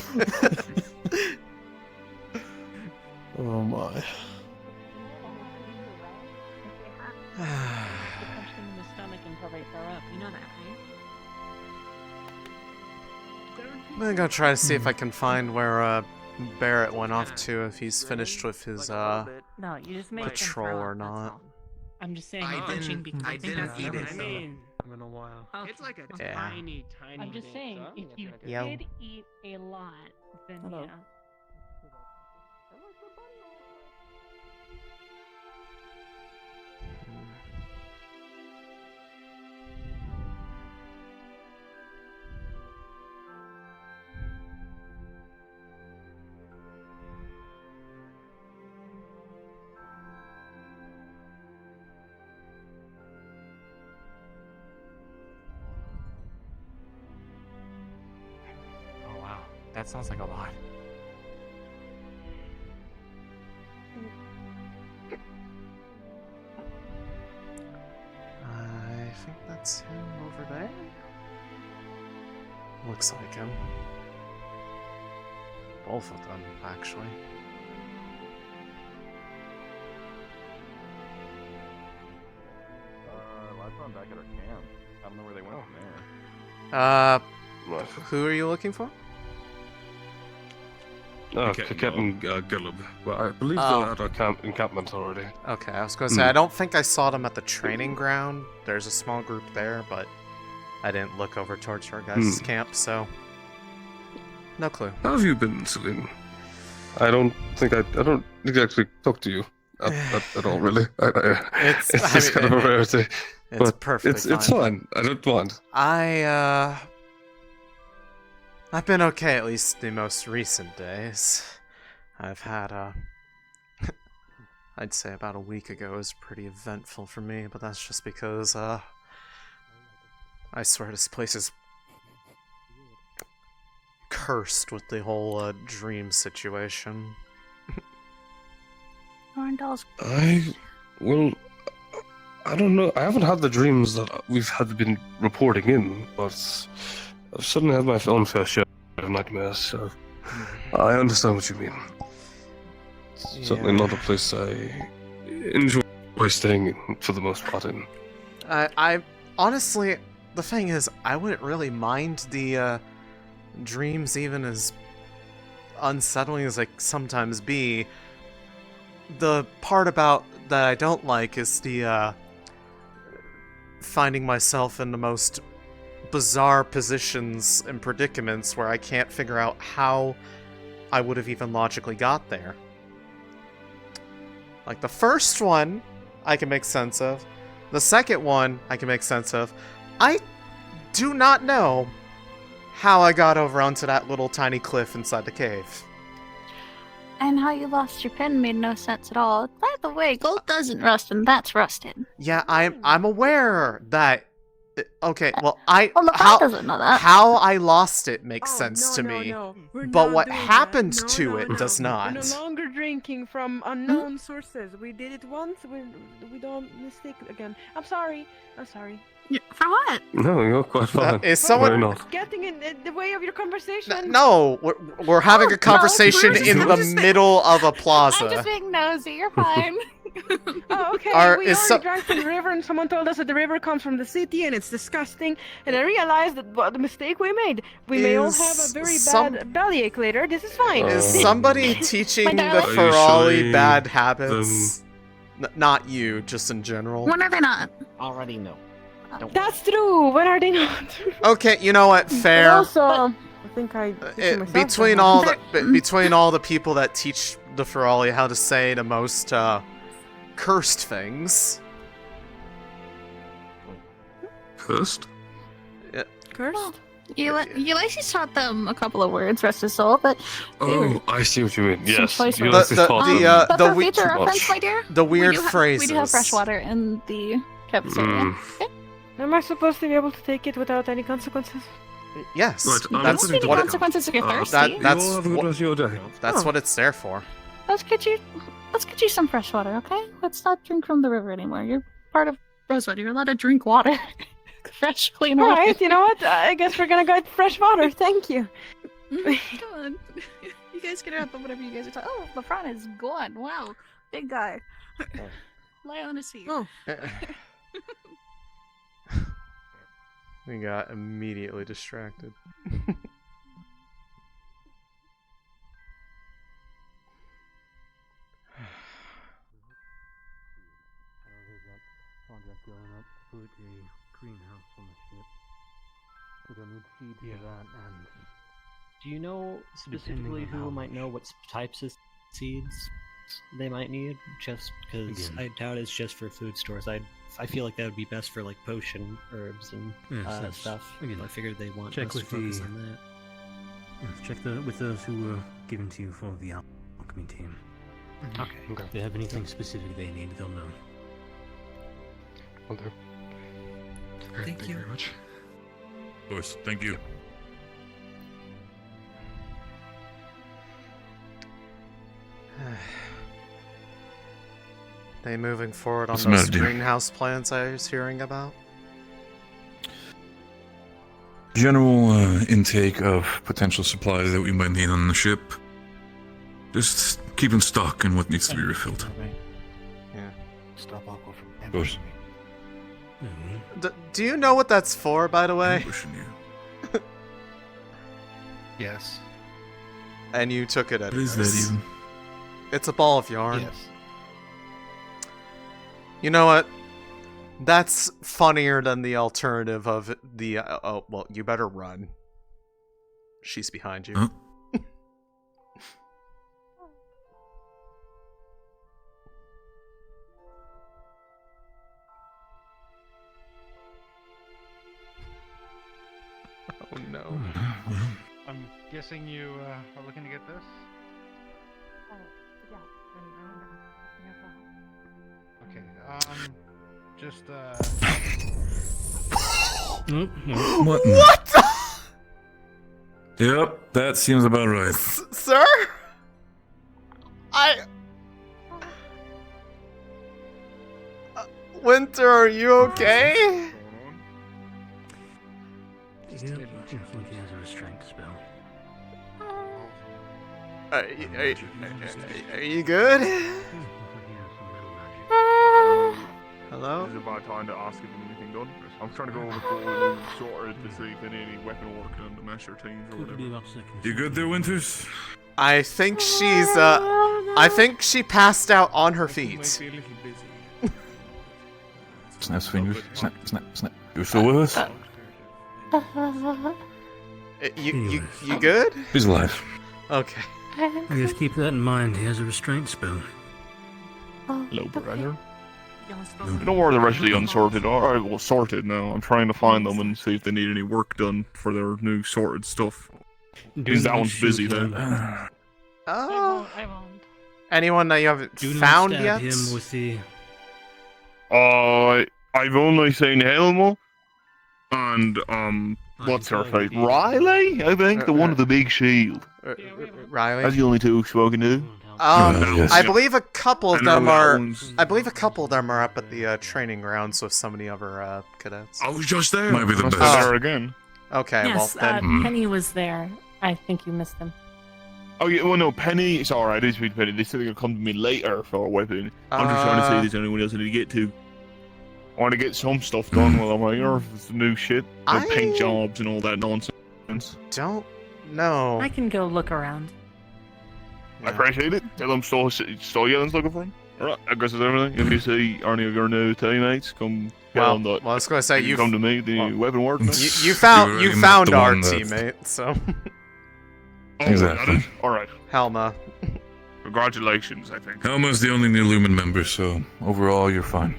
Oh my. I'm gonna go try to see if I can find where Barrett went off to, if he's finished with his No, you just make patrol or not. I'm just saying. I didn't eat it. them in a while. It's like a Yeah. tiny, tiny. I'm just thing, saying, so if you Yo. did eat a lot, then Hello. yeah. Oh wow, that sounds like a lot. I think that's him over there. Looks like him. Both of them, actually. Last time back at our camp. I don't know where they went from there. Who are you looking for? Captain Gillib. Well, I believe they're at our encampment already. Okay, I was going to say, I don't think I saw them at the training ground. There's a small group there, but I didn't look over towards your guys' camp, so no clue. How have you been, Céline? I don't exactly talk to you at all, really. It's just kind of a rarity. It's perfectly It's fine. I don't mind. I've been okay, at least the most recent days. I've had, I'd say about a week ago was pretty eventful for me, but that's just because, I swear this place is cursed with the whole, dream situation. I don't know. I haven't had the dreams that we've been reporting in, but I've suddenly had my own fair share of nightmares, so I understand what you mean. It's certainly not a place I enjoy staying in, for the most part in. I honestly, the thing is, I wouldn't really mind the dreams even as unsettling as they sometimes be. The part about that I don't like is the finding myself in the most bizarre positions and predicaments where I can't figure out how I would have even logically got there. Like the first one, I can make sense of. The second one, I can make sense of. I do not know how I got over onto that little tiny cliff inside the cave. And how you lost your pen made no sense at all. By the way, gold doesn't rust, and that's rusted. Yeah, I'm aware that. Okay, well, doesn't know that. How I lost it makes sense to me, but what happened to it does not. We're no longer drinking from unknown sources. We did it once. We don't mistake it again. I'm sorry. For what? No, you're quite fine. Is someone Very not. Getting in the way of your conversation? No, we're having a conversation in the middle of a plaza. I'm just being nosy. You're fine. Oh, okay. We already drank from the river, and someone told us that the river comes from the city, and it's disgusting. And I realized that the mistake we made. We may all have a very bad bellyache later. This is fine. Is somebody teaching the Ferali bad habits? Not you, just in general. When are they not? Already no. That's true. When are they not? Okay, you know what? Fair. Also, I think between all the people that teach the Ferali how to say the most cursed things. Cursed? Yeah. Cursed? Ulysses taught them a couple of words, rest his soul, but I see what you mean. Yes. But for future reference, my dear, the weird phrases. We do have fresh water in the cafeteria. Okay? Am I supposed to be able to take it without any consequences? Yes. Right, that's what consequences if you're thirsty. That's what it's there for. Let's get you some fresh water, okay? Let's not drink from the river anymore. You're part of Rosewood. You're allowed to drink water. Fresh, clean water. Alright, you know what? I guess we're gonna get fresh water. Thank you. Come on. You guys can wrap up whatever you guys are talking. Oh, the front is gone. Wow. Big guy. Lie on a seat. Oh. We got immediately distracted. greenhouse on the ship. We're gonna need seed for that, and do you know specifically who might know what types of seeds they might need? Just because I doubt it's just for food stores. I feel like that would be best for like potion herbs and stuff. I figured they want check us with to focus the- on that. Check with those who were given to you for the alchemy team. Okay. If they have anything specific they need, they'll know. Will do. Thank you very much. Of course, thank you. They moving forward on What's the those matter, dear? greenhouse plans I was hearing about? General intake of potential supplies that we might need on the ship. Just keep in stock and what needs to be refilled. Yeah. Stop Aqua from Of course. Do you know what that's for, by the way? Yes. And you took it at What is that even? It's a ball of yarn. Yes. You know what? That's funnier than the alternative of the. Oh, well, you better run. She's behind you. Huh? Oh no. I'm guessing you are looking to get this? Okay, just What? What? Yep, that seems about right. Sir? Winter, are you okay? Looks like he has a restraint spell. Are you good? Hello? This is about time to ask if anything done. I'm trying to go over to sorted to see if any weapon work on the mesher teams or whatever. You good there, Winters? I think she's, I think she passed out on her feet. Snaps fingers. Snap, snap, snap. You still with us? You good? He's alive. Okay. Just keep that in mind. He has a restraint spell. Hello, brother. Don't worry, the rest of the unsorted. Alright, well, sorted now. I'm trying to find them and see if they need any work done for their new sorted stuff. Because that one's busy then. Oh. Anyone that you haven't Do not found stab yet? him with the... I've only seen Helma and, what's her face? Riley, I think, the one with the big shield. Riley? That's the only two I've spoken to. Yes. I believe a couple of I know them that are. one's- I believe a couple of them are up at the training grounds with some of the other cadets. I was just there. Might be the Must best. be there again. Okay, Yes, well then. Penny was there. I think you missed him. Oh yeah, well no, Penny. It's alright. I did speak to Penny. They said they're gonna come to me later for a weapon. I'm just trying to see if there's anyone else I need to get to. I want to get some stuff done while I'm here. It's new shit, like paint jobs and all that nonsense. Don't know. I can go look around. I appreciate it. Tell them Yellen's looking for him. Alright, I guess that's everything. If you see any of your new teammates, come tell them that. Well, I was gonna say you you come to me. The weapon work. You found our teammate, so. Exactly. Alright. Helma. Congratulations, I think. Helma's the only new Lumen member, so overall you're fine.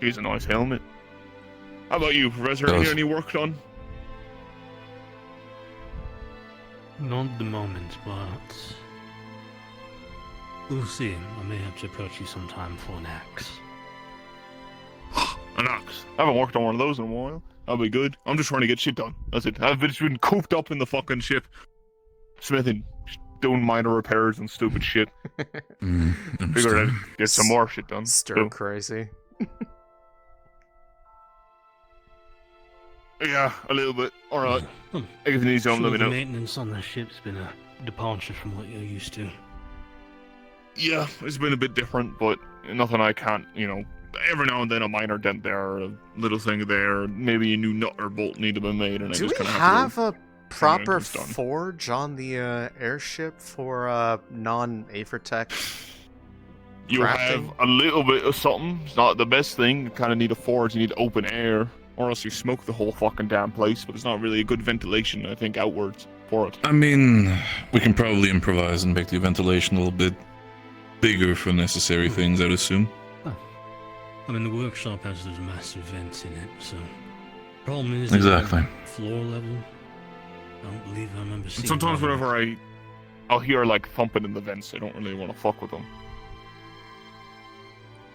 He's a nice helmet. How about you, Professor? Does. Any work done? Not at the moment, but... We'll see. I may have to approach you sometime for an axe. An axe. I haven't worked on one of those in a while. That'll be good. I'm just trying to get shit done. That's it. I've just been cooped up in the fucking ship. Smithing. Doing minor repairs and stupid shit. Figured I'd get some more shit done. Stir crazy. Yeah, a little bit. Alright. If you need something, let me The know. maintenance on the ship's been a departure from what you're used to. Yeah, it's been a bit different, but nothing I can't, every now and then a minor dent there, a little thing there, maybe a new nut or bolt need to be made, and I Do just we kind of have a proper it's done. forge on the airship for non-Aethertech You crafting? have a little bit of something. It's not the best thing. You kind of need a forge. You need open air, or else you smoke the whole fucking damn place. But it's not really a good ventilation, I think, outwards for it. I mean, we can probably improvise and make the ventilation a little bit bigger for necessary things, I'd assume. I mean, the workshop has those massive vents in it, so... Problem is... Exactly. Floor level? I don't believe I remember seeing... Sometimes whenever I'll hear, like, thumping in the vents, I don't really want to fuck with them.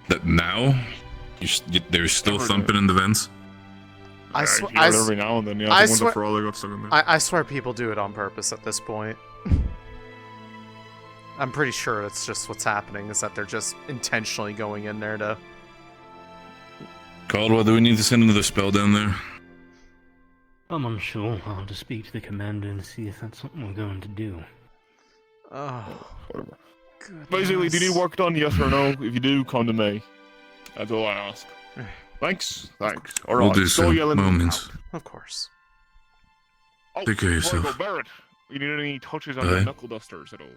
That now? There's still thumping in the vents? I every now and then, yeah. I The swear, for all they got stuck in there. I swear people do it on purpose at this point. I'm pretty sure it's just what's happening, is that they're just intentionally going in there to... Caldwell, do we need to send another spell down there? I'm unsure. I'll have to speak to the commander and see if that's something we're going to do. Oh, whatever. Goodness. Basically, do you need work done, yes or no? If you do, come to me. That's all I ask. Thanks. All right. We'll do so. Moments. Of course. Oh, Take care of before I yourself. go, Barrett, you need any touches on the knuckle dusters at all?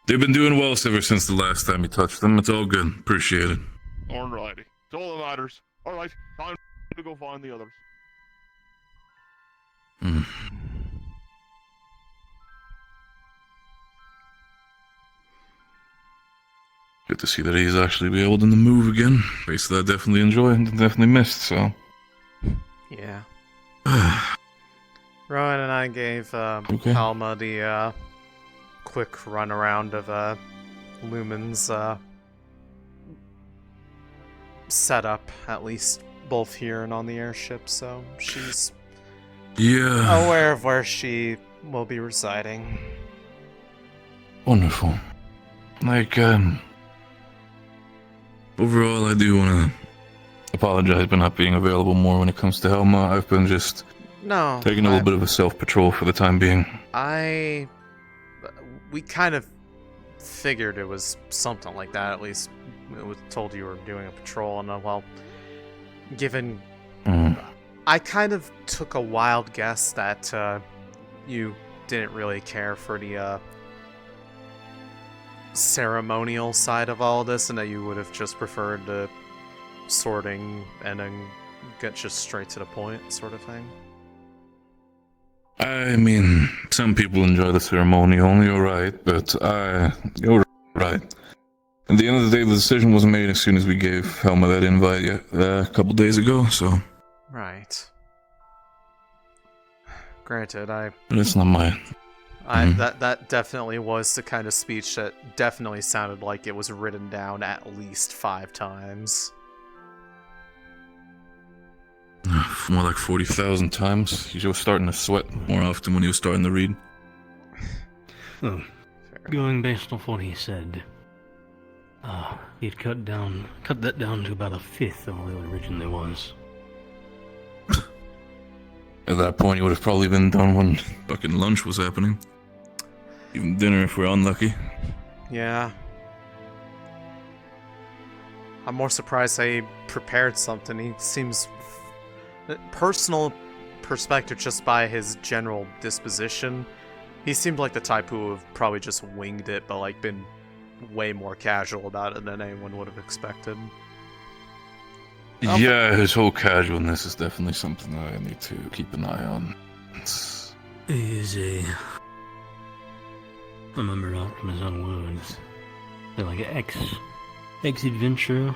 They've been doing well ever since the last time you touched them. It's all good. Appreciate it. Alrighty. It's all that matters. Alright, time to go find the others. Good to see that he's actually be able to move again. Place that I definitely enjoyed and definitely missed, so... Yeah. Rowan and I gave Palma the quick run around of Lumen's setup, at least both here and on the airship, so she's aware of where she will be residing. Wonderful. Like, overall, I do want to apologize for not being available more when it comes to Helma. I've been just taking a little bit of a self-patrol for the time being. We kind of figured it was something like that, at least it was told you were doing a patrol, and well, given... I kind of took a wild guess that you didn't really care for the ceremonial side of all this, and that you would have just preferred the sorting and then get just straight to the point sort of thing. I mean, some people enjoy the ceremonial, you're right, but you're right. At the end of the day, the decision was made as soon as we gave Helma that invite a couple days ago, so... Right. Granted, But it's not mine. That definitely was the kind of speech that definitely sounded like it was written down at least 5 times. More like 40,000 times. He was starting to sweat more often when he was starting to read. Oh, going based off what he said, he'd cut that down to about a fifth of what it originally was. At that point, you would have probably been done when fucking lunch was happening. Even dinner if we're unlucky. Yeah. I'm more surprised he prepared something. He seems... personal perspective, just by his general disposition, he seemed like the type who would have probably just winged it, but like been way more casual about it than anyone would have expected. Yeah, his whole casualness is definitely something that I need to keep an eye on. He's a... I remember out from his own words. They're like an ex-adventurer.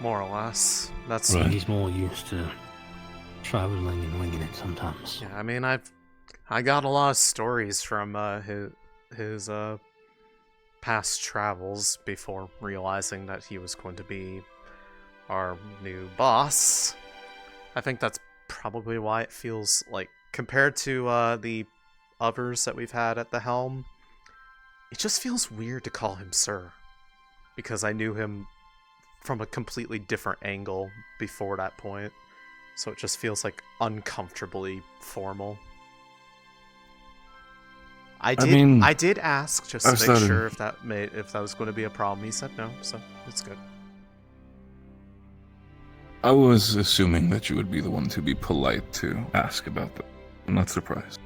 More or less. That's right. He's more used to traveling and winging it sometimes. Yeah, I mean, I got a lot of stories from his past travels before realizing that he was going to be our new boss. I think that's probably why it feels like, compared to the others that we've had at the helm, it just feels weird to call him sir, because I knew him from a completely different angle before that point, so it just feels like uncomfortably formal. I did ask just to make sure if that was going to be a problem. He said no, so it's good. I was assuming that you would be the one to be polite to ask about that. I'm not surprised.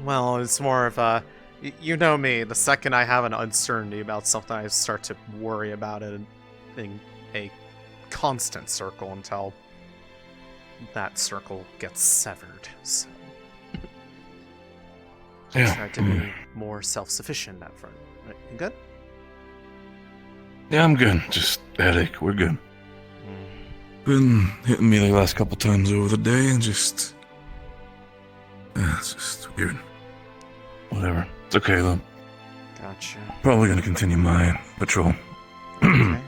Well, it's more of You know me, the second I have an uncertainty about something, I start to worry about it in a constant circle until that circle gets severed. So Yeah. try to be more self-sufficient that front. Right, you good? Yeah, I'm good. Just headache. We're good. Been hitting me the last couple times over the day and just... it's just weird. Whatever. It's okay, though. Gotcha. Probably gonna continue my patrol. Okay.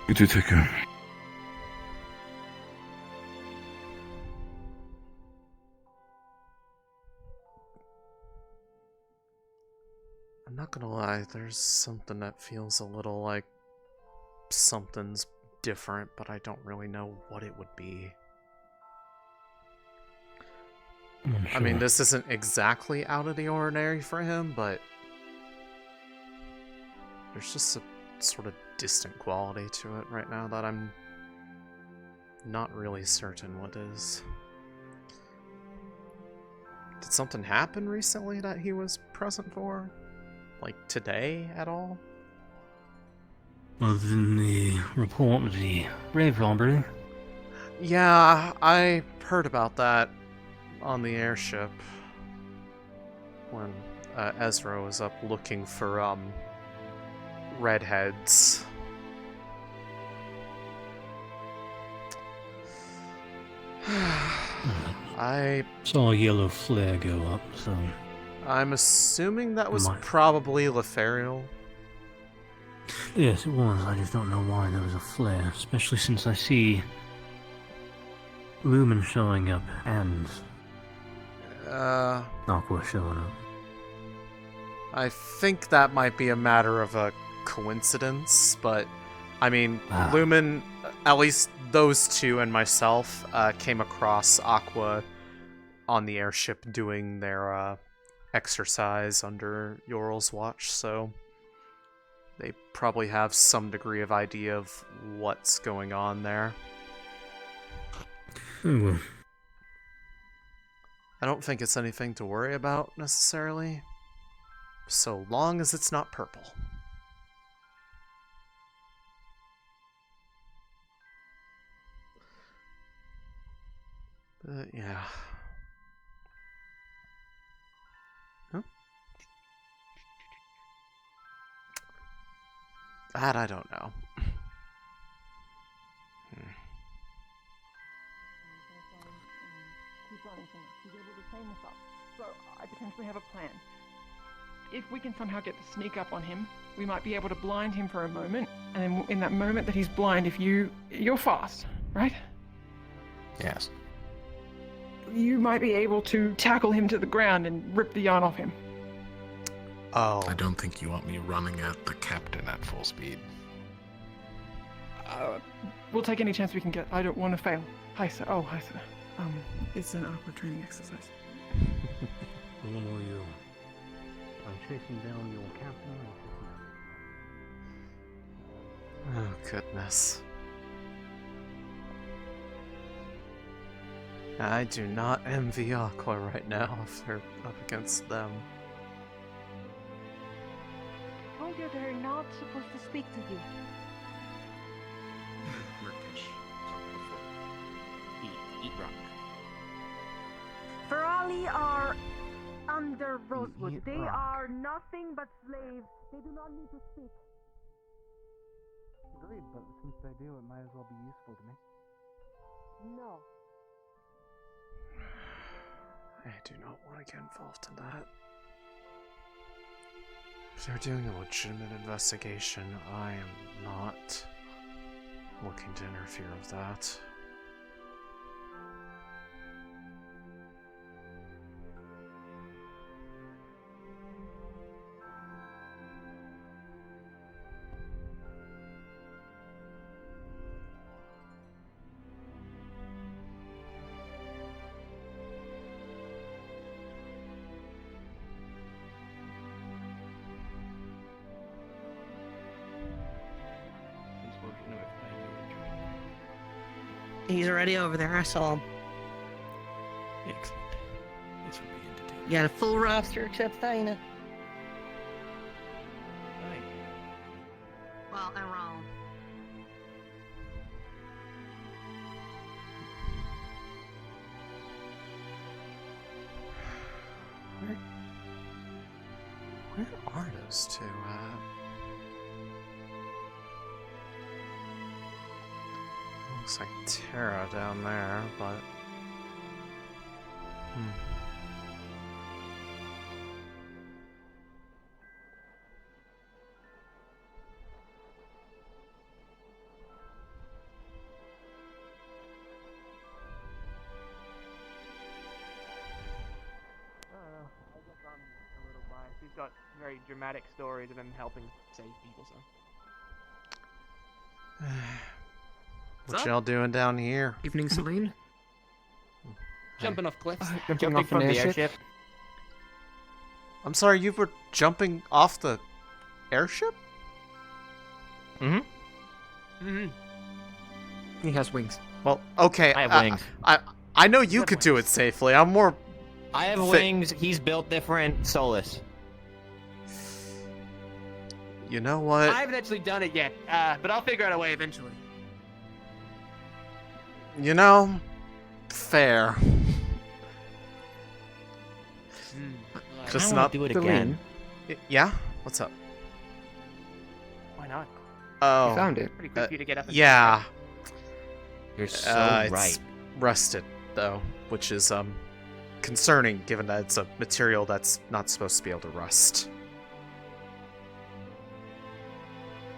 You two take care. I'm not gonna lie, there's something that feels a little like something's different, but I don't really know what it would be. I mean, this isn't exactly out of the ordinary for him, but there's just a sort of distant quality to it right now that I'm not really certain what is. Did something happen recently that he was present for? Like today at all? Other than the report of the grave robbery? Yeah, I heard about that on the airship when Ezra was up looking for redheads. I saw a yellow flare go up, so... I'm assuming that was probably Leferial. Yes, it was. I just don't know why there was a flare, especially since I see Lumen showing up and Aqua showing up. I think that might be a matter of a coincidence, but I mean, Lumen, at least those two and myself, came across Aqua on the airship doing their exercise under Yorl's watch, so they probably have some degree of idea of what's going on there. Oh, well. I don't think it's anything to worry about, necessarily, so long as it's not purple. But, yeah. Huh? That I don't know. So I potentially have a plan. If we can somehow get the sneak up on him, we might be able to blind him for a moment, and then in that moment that he's blind, if you're fast, right? Yes. You might be able to tackle him to the ground and rip the yarn off him. Oh. I don't think you want me running at the captain at full speed. We'll take any chance we can get. I don't want to fail. Hi, sir. Oh, hi, sir. It's an aqua training exercise. Who are you? I'm chasing down your captain. Oh, goodness. I do not envy Aqua right now if they're up against them. I told you they're not supposed to speak to you. Eat rock. Ferali are under Rosewood. They are nothing but slaves. They do not need to speak. Agreed, but since they do, it might as well be useful to me. No. I do not want to get involved in that. If they're doing a legitimate investigation, I am not looking to interfere with that. He's already over there, I saw him. Excellent. This will be entertaining. You got a full roster except Thaina. well and wrong. Where are those two at? Looks like Terra down there, but... He's got very dramatic stories of him helping save people, so. What y'all doing down here? Evening, Céline. Jumping off cliffs. Jumping off from an the airship. airship. I'm sorry, you were jumping off the airship? He has wings. Well, okay. I have wings. I know you could do it safely. I'm more... I have wings. He's built different. Solus. You know what? I haven't actually done it yet, but I'll figure out a way eventually. You know, fair. Just I not do it again. Yeah? What's up? Why not? Oh. You found it. Pretty quick for you to get up and yeah. You're so It's right. rusted, though, which is concerning given that it's a material that's not supposed to be able to rust.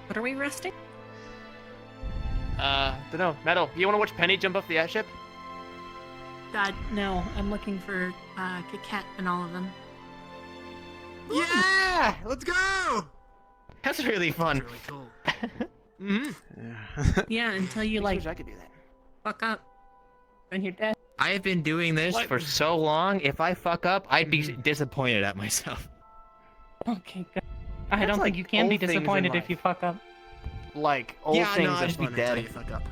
What are we resting? Dunno. Metal, you wanna watch Penny jump off the airship? No. I'm looking for Kit Kat and all of them. Yeah! Let's go! That's really fun. That's really cool. Yeah, until you I like wish I could do that. fuck up and you're dead. I have been doing this for so long. If I fuck up, I'd be disappointed at myself. Okay, good. I don't think you can be disappointed if you fuck up. Like, old Yeah, things no, are I'd be fun until dead. you fuck up.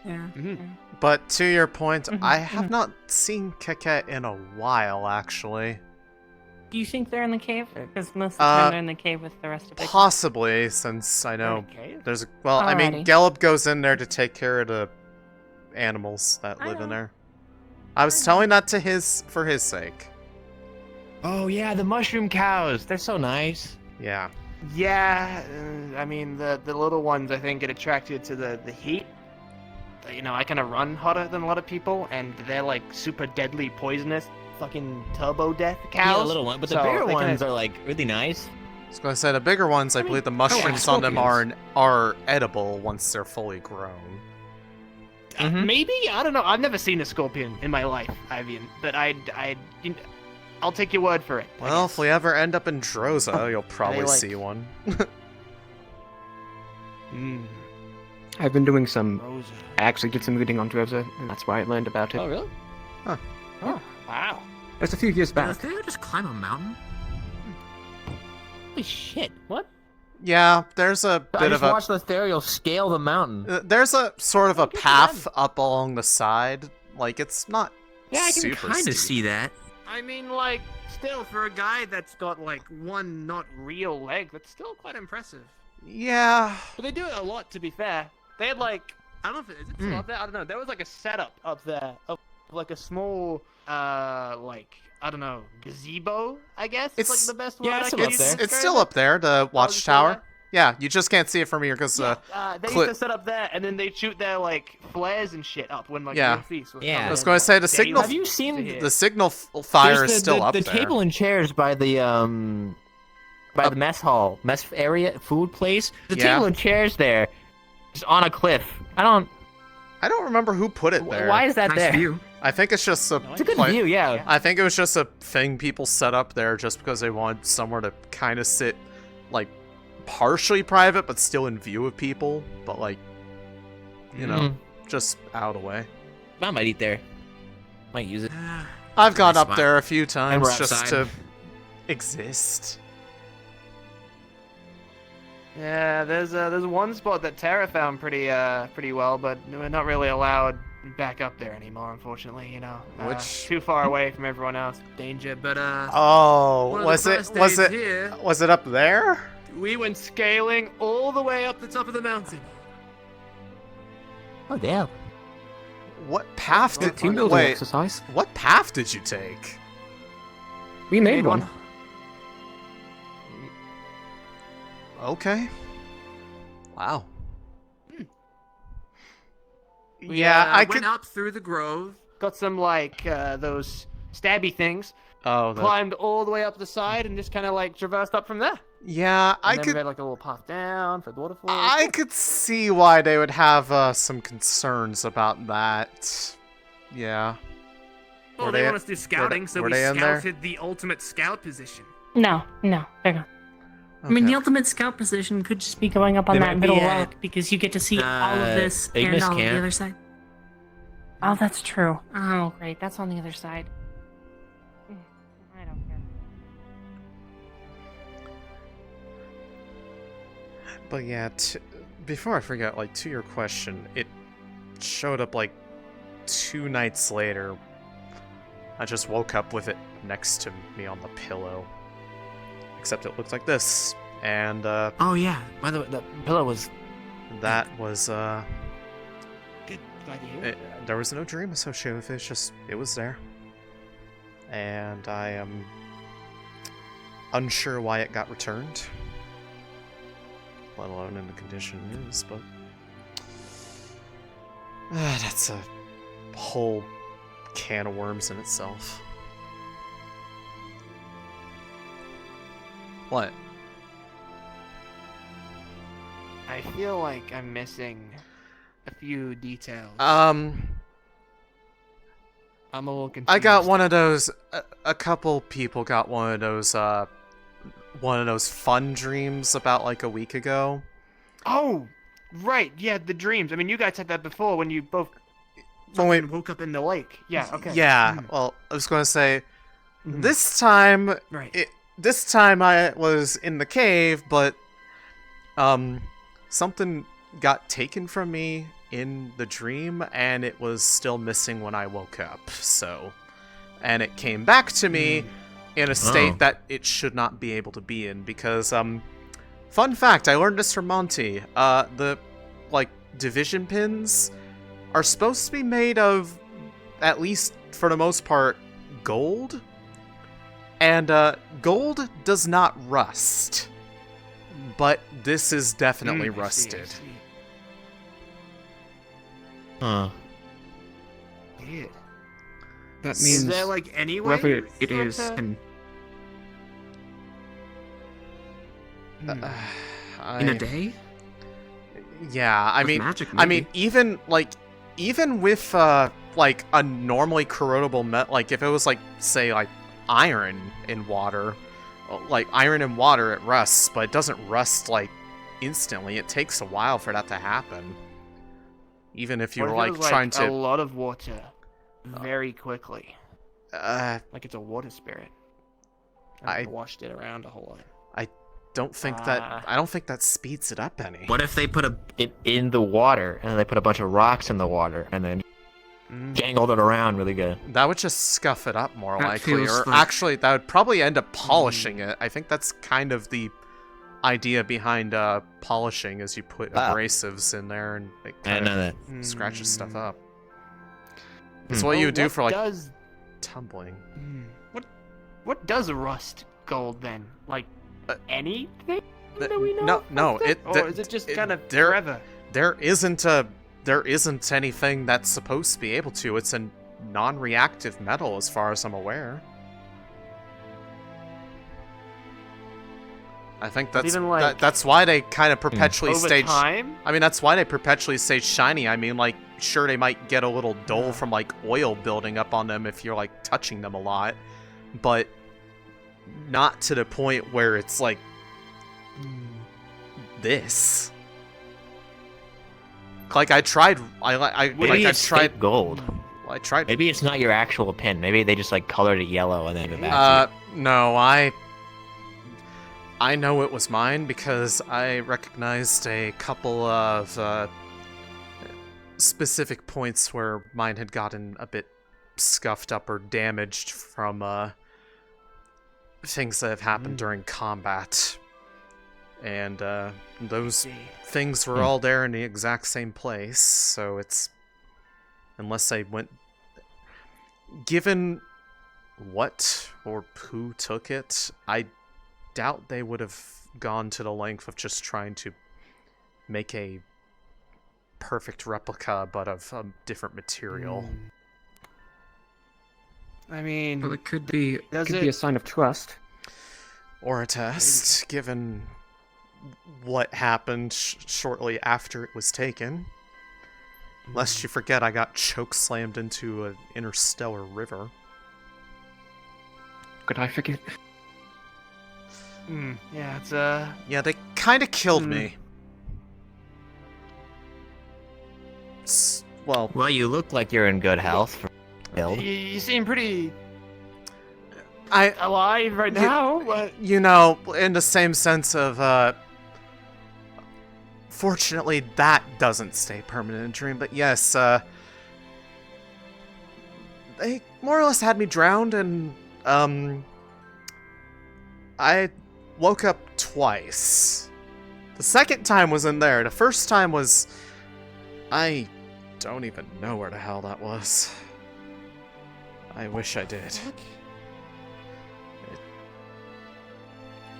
Yeah. But to your point, I have not seen Keket in a while, actually. Do you think they're in the cave? Because most of the time they're in the cave with the rest of the Possibly, since I know cave? there's a... Well, I mean, Alrighty. Gelb goes in there to take care of the animals that live in there. I was telling that to for his sake. Oh yeah, the mushroom cows. They're so nice. Yeah. Yeah, I mean, the little ones, I think, get attracted to the heat. You know, I kind of run hotter than a lot of people, and they're, like, super deadly, poisonous, fucking turbo death cows. Yeah, the little one, but the So bigger they ones kinda- are like really nice. I was going to say, the bigger ones, I believe the mushrooms on them are edible once they're fully grown. Maybe? I don't know. I've never seen a scorpion in my life, Ivian, but I'll take your word for it. Well, if we ever end up in Droza, you'll probably like- see one. I've been doing some. I actually did some reading on Droza, and that's why I learned about it. Oh, really? Huh. Oh, wow. Just a few years Did back. Astrea just climb a mountain? Holy shit! What? Yeah, there's a I bit just of a... watched Lothario scale the mountain. There's a sort of a path up along the side. Like, it's not super kind steep. of see that. I mean, like, still, for a guy that's got, like, one not real leg, that's still quite impressive. Yeah. But they do it a lot, to be fair. They had, like, I don't know if it's still up there. I don't know. There was, like, a setup up there of, like, a small, like, I don't know, gazebo, I guess? It's like the best word I can use. It's still up there, the watchtower. Yeah, you just can't see it from here because they used to set up there, and then they shoot their like flares and shit up when like Yeah. real feast was I coming was in, going to say the like, signal. daily Have you seen to hit. the signal fire There's is still up the there. table and chairs by the mess hall, mess area, food place. The Yeah. table and chairs there, is on a cliff. I don't remember who put it there. Why is that there? View. I think it's just a. It's a good view, yeah. I think it was just a thing people set up there just because they wanted somewhere to kind of sit, like, partially private but still in view of people, but like, you know, just out of the way. I might eat there. Might use it. I've gone Nice up spot. there a few And times we're just outside. to exist. Yeah, there's one spot that Tara found pretty well, but we're not really allowed back up there anymore, unfortunately. You know, Which- too far away from everyone else. Danger, but Oh, one of was the it first days here- was it up there? We went scaling all the way up the top of the mountain. Oh damn. What path did team building wait, exercise? What path did you take? We made one. Okay. Wow. We, I went up through the grove, got some like those stabby things. Oh, climbed all the way up the side and just kind of like traversed up from there. Yeah, And then we had like a little path down for the waterfall. I could see why they would have some concerns about that. Yeah. Well, they want us to do scouting, so we scouted the ultimate scout position. No, they're gone. I mean, the ultimate scout position could just be going up on that middle rock because you get to see all of this and all of the other side. Oh, that's true. Oh, great. That's on the other side. I don't care. But yeah, before I forget, like, to your question, it showed up like 2 nights later. I just woke up with it next to me on the pillow. Except it looked like this. And, oh yeah, by the way, the pillow was... That was, Good idea. there was no dream associated with it, it's just, it was there. And I am unsure why it got returned. Let alone in the condition it is, but... that's a whole can of worms in itself. What? I feel like I'm missing a few details. I'm a little confused. I got one of those. A couple people got one of those fun dreams about like a week ago. Oh, right. Yeah, the dreams. I mean, you guys had that before when you both woke up in the lake. Yeah. Okay. Yeah. Well, I was gonna say, this time, this time I was in the cave, but something got taken from me in the dream, and it was still missing when I woke up. So, and it came back to me in a state that it should not be able to be in, because fun fact, I learned this from Monty. The like division pins are supposed to be made of, at least for the most part, gold. And gold does not rust, but this is definitely rusted. Huh. Weird. That means is there like any way whoever it for is to- can in a day? Yeah, I With mean, magic, I mean, maybe. even with like a normally corrodable metal, like if it was like say like iron in water, like iron in water, it rusts, but it doesn't rust like instantly. It takes a while for that to happen. Even if you What were if it like was, trying to a lot of water very quickly. Like it's a water spirit. I washed it around a whole lot. I don't think that speeds it up any. What if they put it in the water and then they put a bunch of rocks in the water and then jangled it around really good? That would just scuff it up more That likely, feels or like- actually that would probably end up polishing it. I think that's kind of the idea behind polishing, is you put abrasives in there and it I kind know of that. scratches stuff up. It's what you would do for like does tumbling. What does rust gold then? Like anything that we know? No, Or is it just kind of there, forever? There isn't anything that's supposed to be able to. It's a non-reactive metal as far as I'm aware. I think that's even, like, that's why they kind of perpetually over stay. time? I mean, that's why they perpetually stay shiny. I mean, like, sure, they might get a little dull from like oil building up on them if you're like touching them a lot, but not to the point where it's like this. Like I tried, Maybe it's fake gold. I tried. Maybe it's not your actual pin. Maybe they just like colored it yellow and then give it back to you. No, I know it was mine because I recognized a couple of specific points where mine had gotten a bit scuffed up or damaged from things that have happened during combat. And those things were all there in the exact same place, so it's... Unless I went... Given what or who took it, I doubt they would have gone to the length of just trying to make a perfect replica, but of a different material. I mean... Well, it could be a sign of trust. Or a test, given what happened shortly after it was taken. Lest you forget, I got choke-slammed into an interstellar river. Could I forget? Yeah, it's Yeah, they kind of killed me. Well, you look like you're in good health. You seem pretty... alive right now, but... You know, in the same sense of, fortunately, that doesn't stay permanent in Dream, but yes, they more or less had me drowned, and, I woke up twice. The second time was in there. The first time was... I don't even know where the hell that was. I wish I did.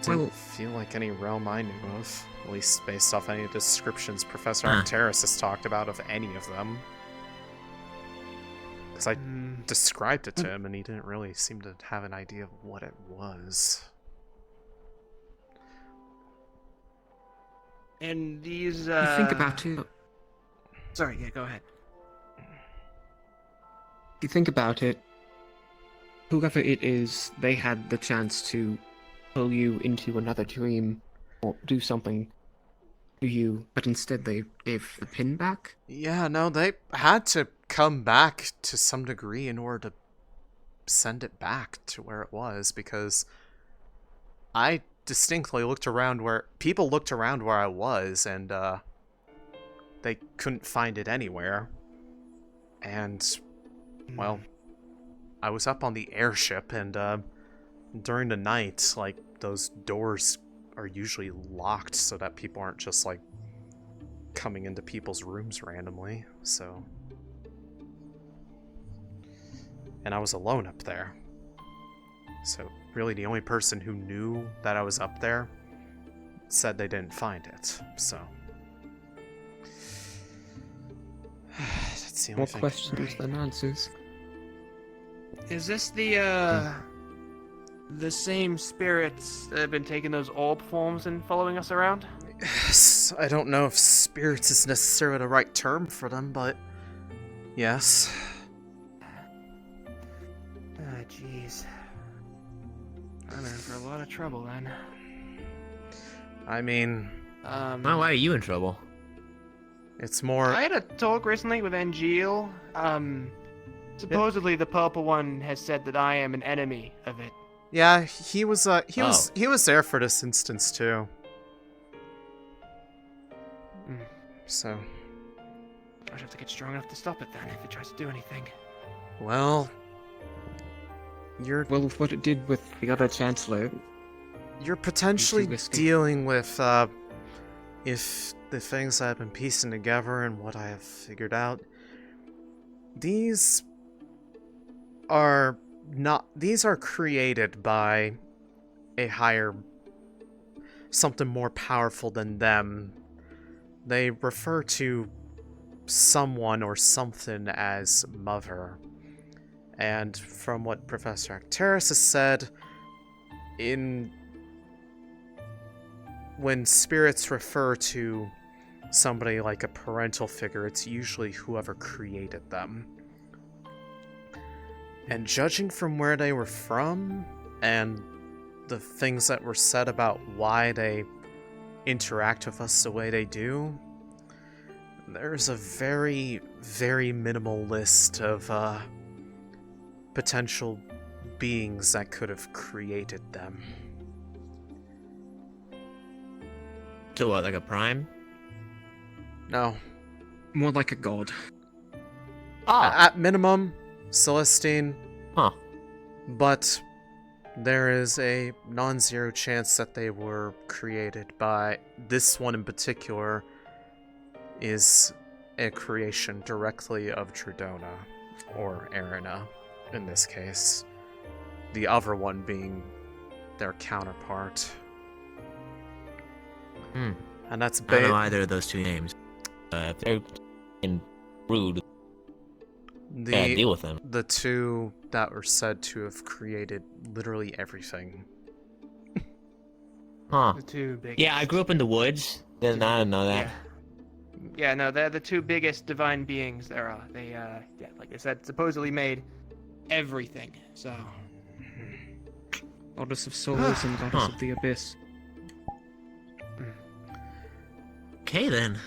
Didn't feel like any realm I knew of, at least based off any descriptions Professor Arcturus has talked about of any of them. Because I described it to him, and he didn't really seem to have an idea of what it was. And these, You think about it. Sorry, yeah, go ahead. You think about it. Whoever it is, they had the chance to pull you into another dream or do something to you, but instead they gave the pin back? Yeah, no, they had to come back to some degree in order to send it back to where it was, because I distinctly looked around where... People looked around where I was, and, they couldn't find it anywhere. And, well, I was up on the airship, and, during the night, like, those doors are usually locked so that people aren't just, like, coming into people's rooms randomly, so... And I was alone up there. So, really, the only person who knew that I was up there said they didn't find it, so... That's the only More thing. questions than answers. Is this the same spirits that have been taking those orb forms and following us around? Yes, I don't know if spirits is necessarily the right term for them, but yes. Ah, jeez. I'm in for a lot of trouble then. I mean... Well, why are you in trouble? It's more... I had a talk recently with Angeal. Supposedly the purple one has said that I am an enemy of it. Yeah, he was there for this instance too. So I'd have to get strong enough to stop it then if it tries to do anything. Well, Well, with what it did with the other Chancellor... You're potentially dealing with, if the things I've been piecing together and what I have figured out, these are created by a higher, something more powerful than them. They refer to someone or something as Mother. And from what Professor Arcturus has said, when spirits refer to somebody like a parental figure, it's usually whoever created them. And judging from where they were from, and the things that were said about why they interact with us the way they do, there's a very, very minimal list of potential beings that could have created them. So what, like a prime? No. More like a god. At minimum, Celestine. Huh. But there is a non-zero chance that they were created by this one in particular is a creation directly of Tridona, or Arena in this case. The other one being their counterpart. And that's I don't know either of those two names. If they're rude, deal with them. The two that were said to have created literally everything. Huh. The two biggest. Yeah, I grew up in the woods. Then I didn't know that. Yeah, no, they're the two biggest divine beings there are. They, yeah, like I said, supposedly made everything, so... Goddess of souls and goddess of the abyss. Okay, then.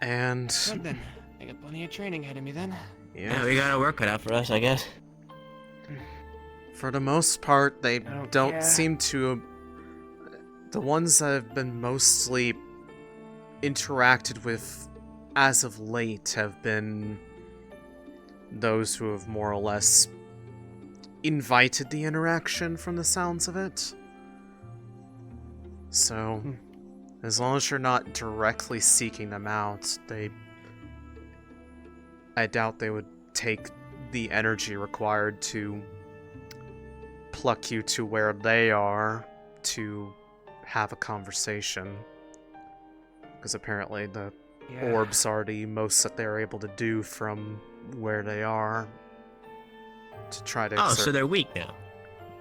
And... Good, then. I got plenty of training ahead of me, then. Yeah, we got our work cut out for us, I guess. For the most part, they don't care. seem to... The ones that have been mostly interacted with as of late have been those who have more or less invited the interaction from the sounds of it. So, as long as you're not directly seeking them out, I doubt they would take the energy required to pluck you to where they are to have a conversation. Because apparently the orbs are the most that they're able to do from where they are to try to Oh, so they're weak now.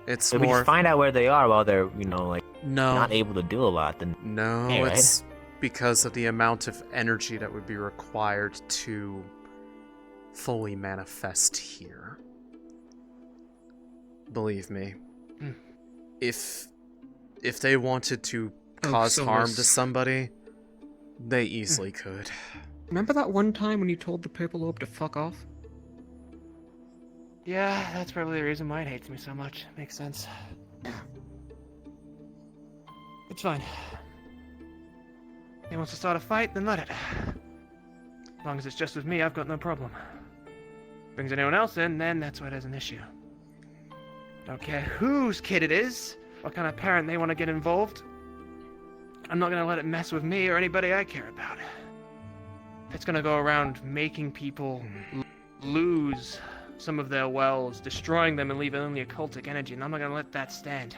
It's so more... we just find out where they are while they're, you know, like, No. not able to do a lot, then... No, hey, it's right? because of the amount of energy that would be required to fully manifest here. Believe me. If they wanted to cause harm to somebody, they easily could. Remember that one time when you told the purple orb to fuck off? Yeah, that's probably the reason why it hates me so much. Makes sense. It's fine. He wants to start a fight, then let it. As long as it's just with me, I've got no problem. Brings anyone else in, then that's where there's an issue. Don't care whose kid it is, what kind of parent they want to get involved. I'm not gonna let it mess with me or anybody I care about. If it's gonna go around making people lose some of their wells, destroying them and leaving only occultic energy, and I'm not gonna let that stand.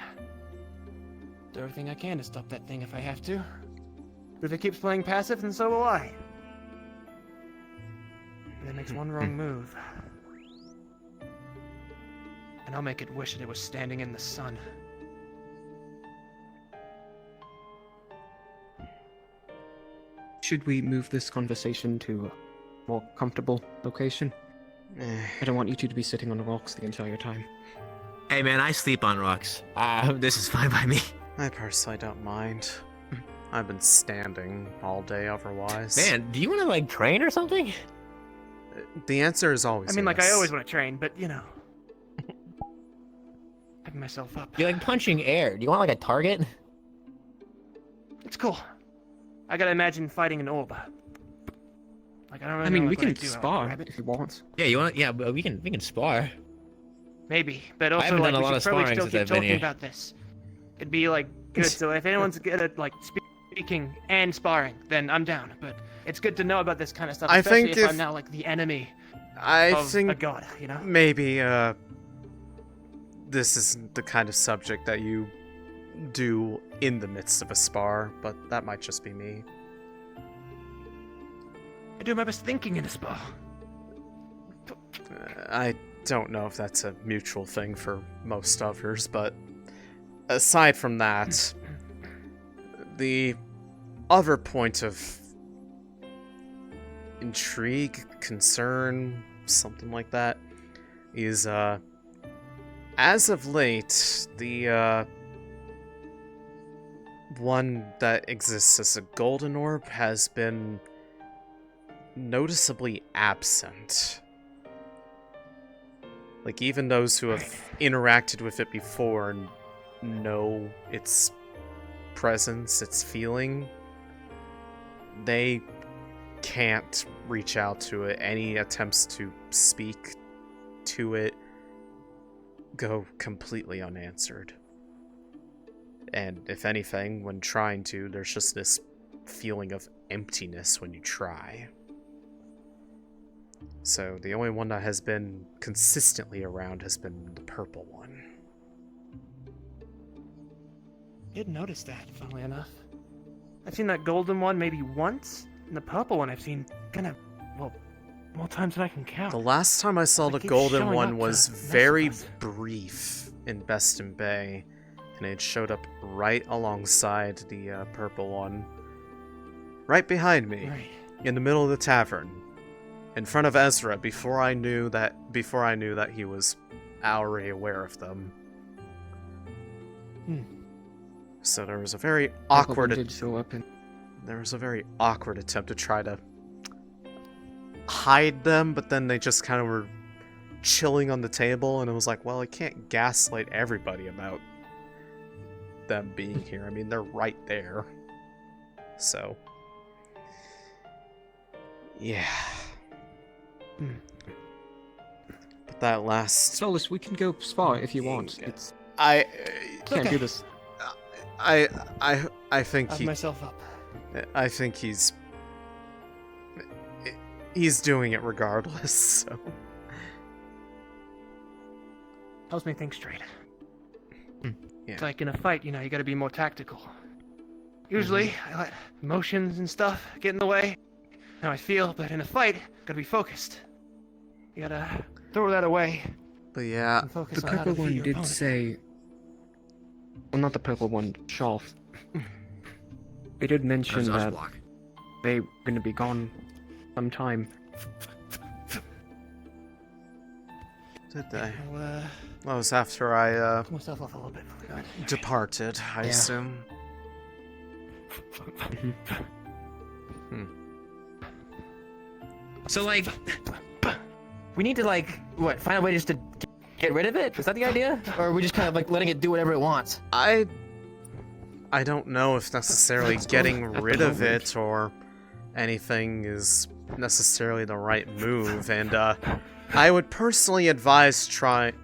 Do everything I can to stop that thing if I have to. But if it keeps playing passive, then so will I. If it makes one wrong move, and I'll make it wish that it was standing in the sun. Should we move this conversation to a more comfortable location? I don't want you two to be sitting on rocks the entire time. Hey man, I sleep on rocks. This is fine by me. I personally don't mind. I've been standing all day otherwise. Man, do you want to, like, train or something? The answer is always I mean, like, yes. I always want to train, but, you know. Picking myself up. You're like punching air. Do you want, like, a target? It's cool. I gotta imagine fighting an orb. Like, I don't really I mean, know, we like, what can I'd do. I'll spar grab it. if you want. Yeah, you want? Yeah, but we can spar. Maybe, but I also, haven't like, done a we lot should of probably sparring still since keep I've been talking here. about this. It'd be, like, good, so if anyone's good at, like, speaking and sparring, then I'm down. But it's good to know about this kind of stuff, I especially think if if- I'm now, like, the enemy I of think a god, you know? maybe this isn't the kind of subject that you do in the midst of a spar, but that might just be me. I do my best thinking in a spar. I don't know if that's a mutual thing for most others, but aside from that, the other point of intrigue, concern, something like that, is as of late, the one that exists as a golden orb has been noticeably absent. Like, even those who have interacted with it before know its presence, its feeling. They can't reach out to it. Any attempts to speak to it go completely unanswered. And if anything, when trying to, there's just this feeling of emptiness when you try. So the only one that has been consistently around has been the purple one. Didn't notice that, funnily enough. I've seen that golden one maybe once, and the purple one I've seen kind of, well, more times than I can count. The last time I saw the keeps golden showing one up was to mess very with us. brief in Beston Bay, and it showed up right alongside the purple one. Right behind me, in the middle of the tavern, in front of Ezra, before I knew that he was already aware of them. So there was a very awkward there was a very awkward attempt to try to hide them, but then they just kind of were chilling on the table, and it was like, well, I can't gaslight everybody about them being here. I mean, they're right there. So, yeah. But that last... Solus, we can go spot if you want. It's... I can't do this. I think I've myself up. I think he's doing it regardless, so... Helps me think straight. Yeah. It's like in a fight, you know, you gotta be more tactical. Usually, I let emotions and stuff get in the way. How I feel, but in a fight, gotta be focused. You gotta throw that away. But yeah, and focus The on how to purple defeat one your did opponent. say... Well, not the purple one, Sharf. They did mention that they're gonna be gone sometime. Did they? Well, That was after I pull myself off a little bit. departed, I Yeah. assume. So, like, we need to, like, what, find a way just to get rid of it? Is that the idea? Or are we just kind of, like, letting it do whatever it wants? I don't know if necessarily getting rid of it or anything is necessarily the right move, and I would personally advise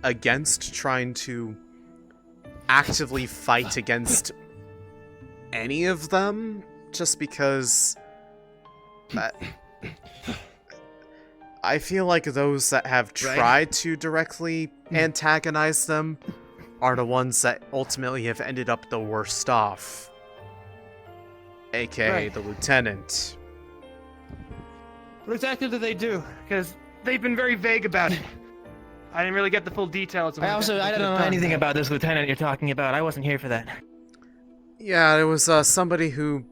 against trying to actively fight against any of them, just because I feel like those that have tried to directly antagonize them are the ones that ultimately have ended up the worst off. AKA the lieutenant. What exactly do they do? Because they've been very vague about it. I didn't really get the full details. Of I don't know anything about this lieutenant you're talking about. I wasn't here for that. Yeah, it was somebody who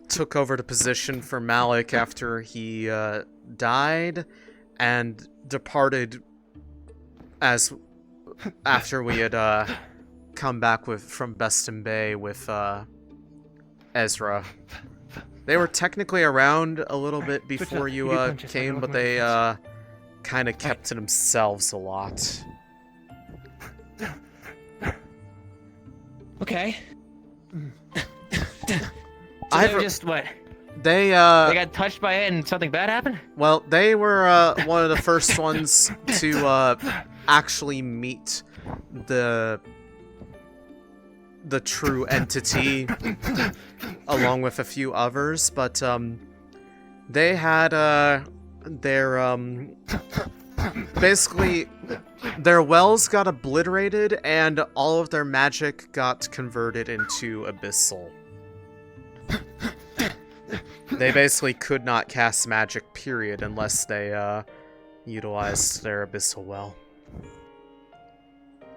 took over the position for Malik after he died and departed after we had come back from Beston Bay with Ezra. They were technically around a little bit before you came, but they kind of kept to themselves a lot. Okay. I've So just what? They got touched by it and something bad happened? Well, they were one of the first ones to actually meet the true entity, along with a few others, but they had their basically their wells got obliterated and all of their magic got converted into abyssal. They basically could not cast magic, period, unless they utilized their abyssal well.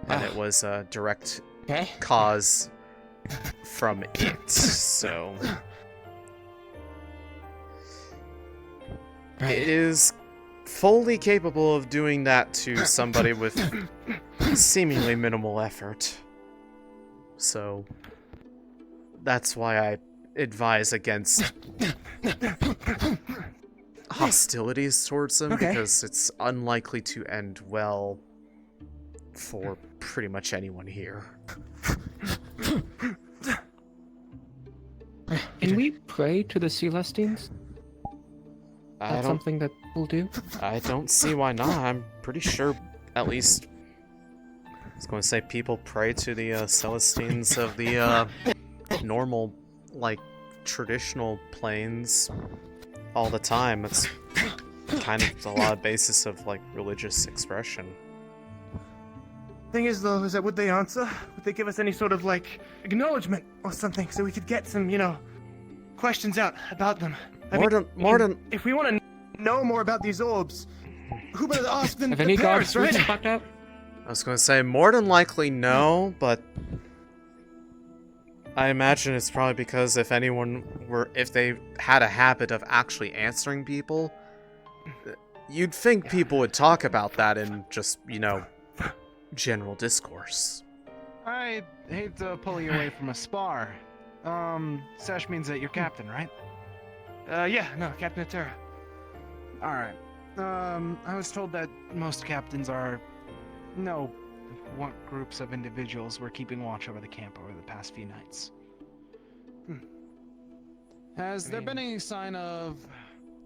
And it was a direct cause from it, so... It is fully capable of doing that to somebody with seemingly minimal effort. So, that's why I advise against hostilities towards them, because it's unlikely to end well for pretty much anyone here. Can we pray to the Celestines? That's something that we'll do? I don't see why not. I'm pretty sure at least was going to say, people pray to the Celestines of the normal, like, traditional planes all the time. It's kind of a lot of basis of, like, religious expression. Thing is, though, is that would they answer? Would they give us any sort of, like, acknowledgement or something so we could get some, questions out about them? If we want to know more about these orbs, who better to ask than the parents, right? Fucked up? I was going to say, more than likely no, but I imagine it's probably because if they had a habit of actually answering people, you'd think people would talk about that in just, general discourse. I hate to pull you away from a spar. Sash means that you're captain, right? Captain Atera. Alright. I was told that most captains are... what groups of individuals were keeping watch over the camp over the past few nights. Has there been any sign of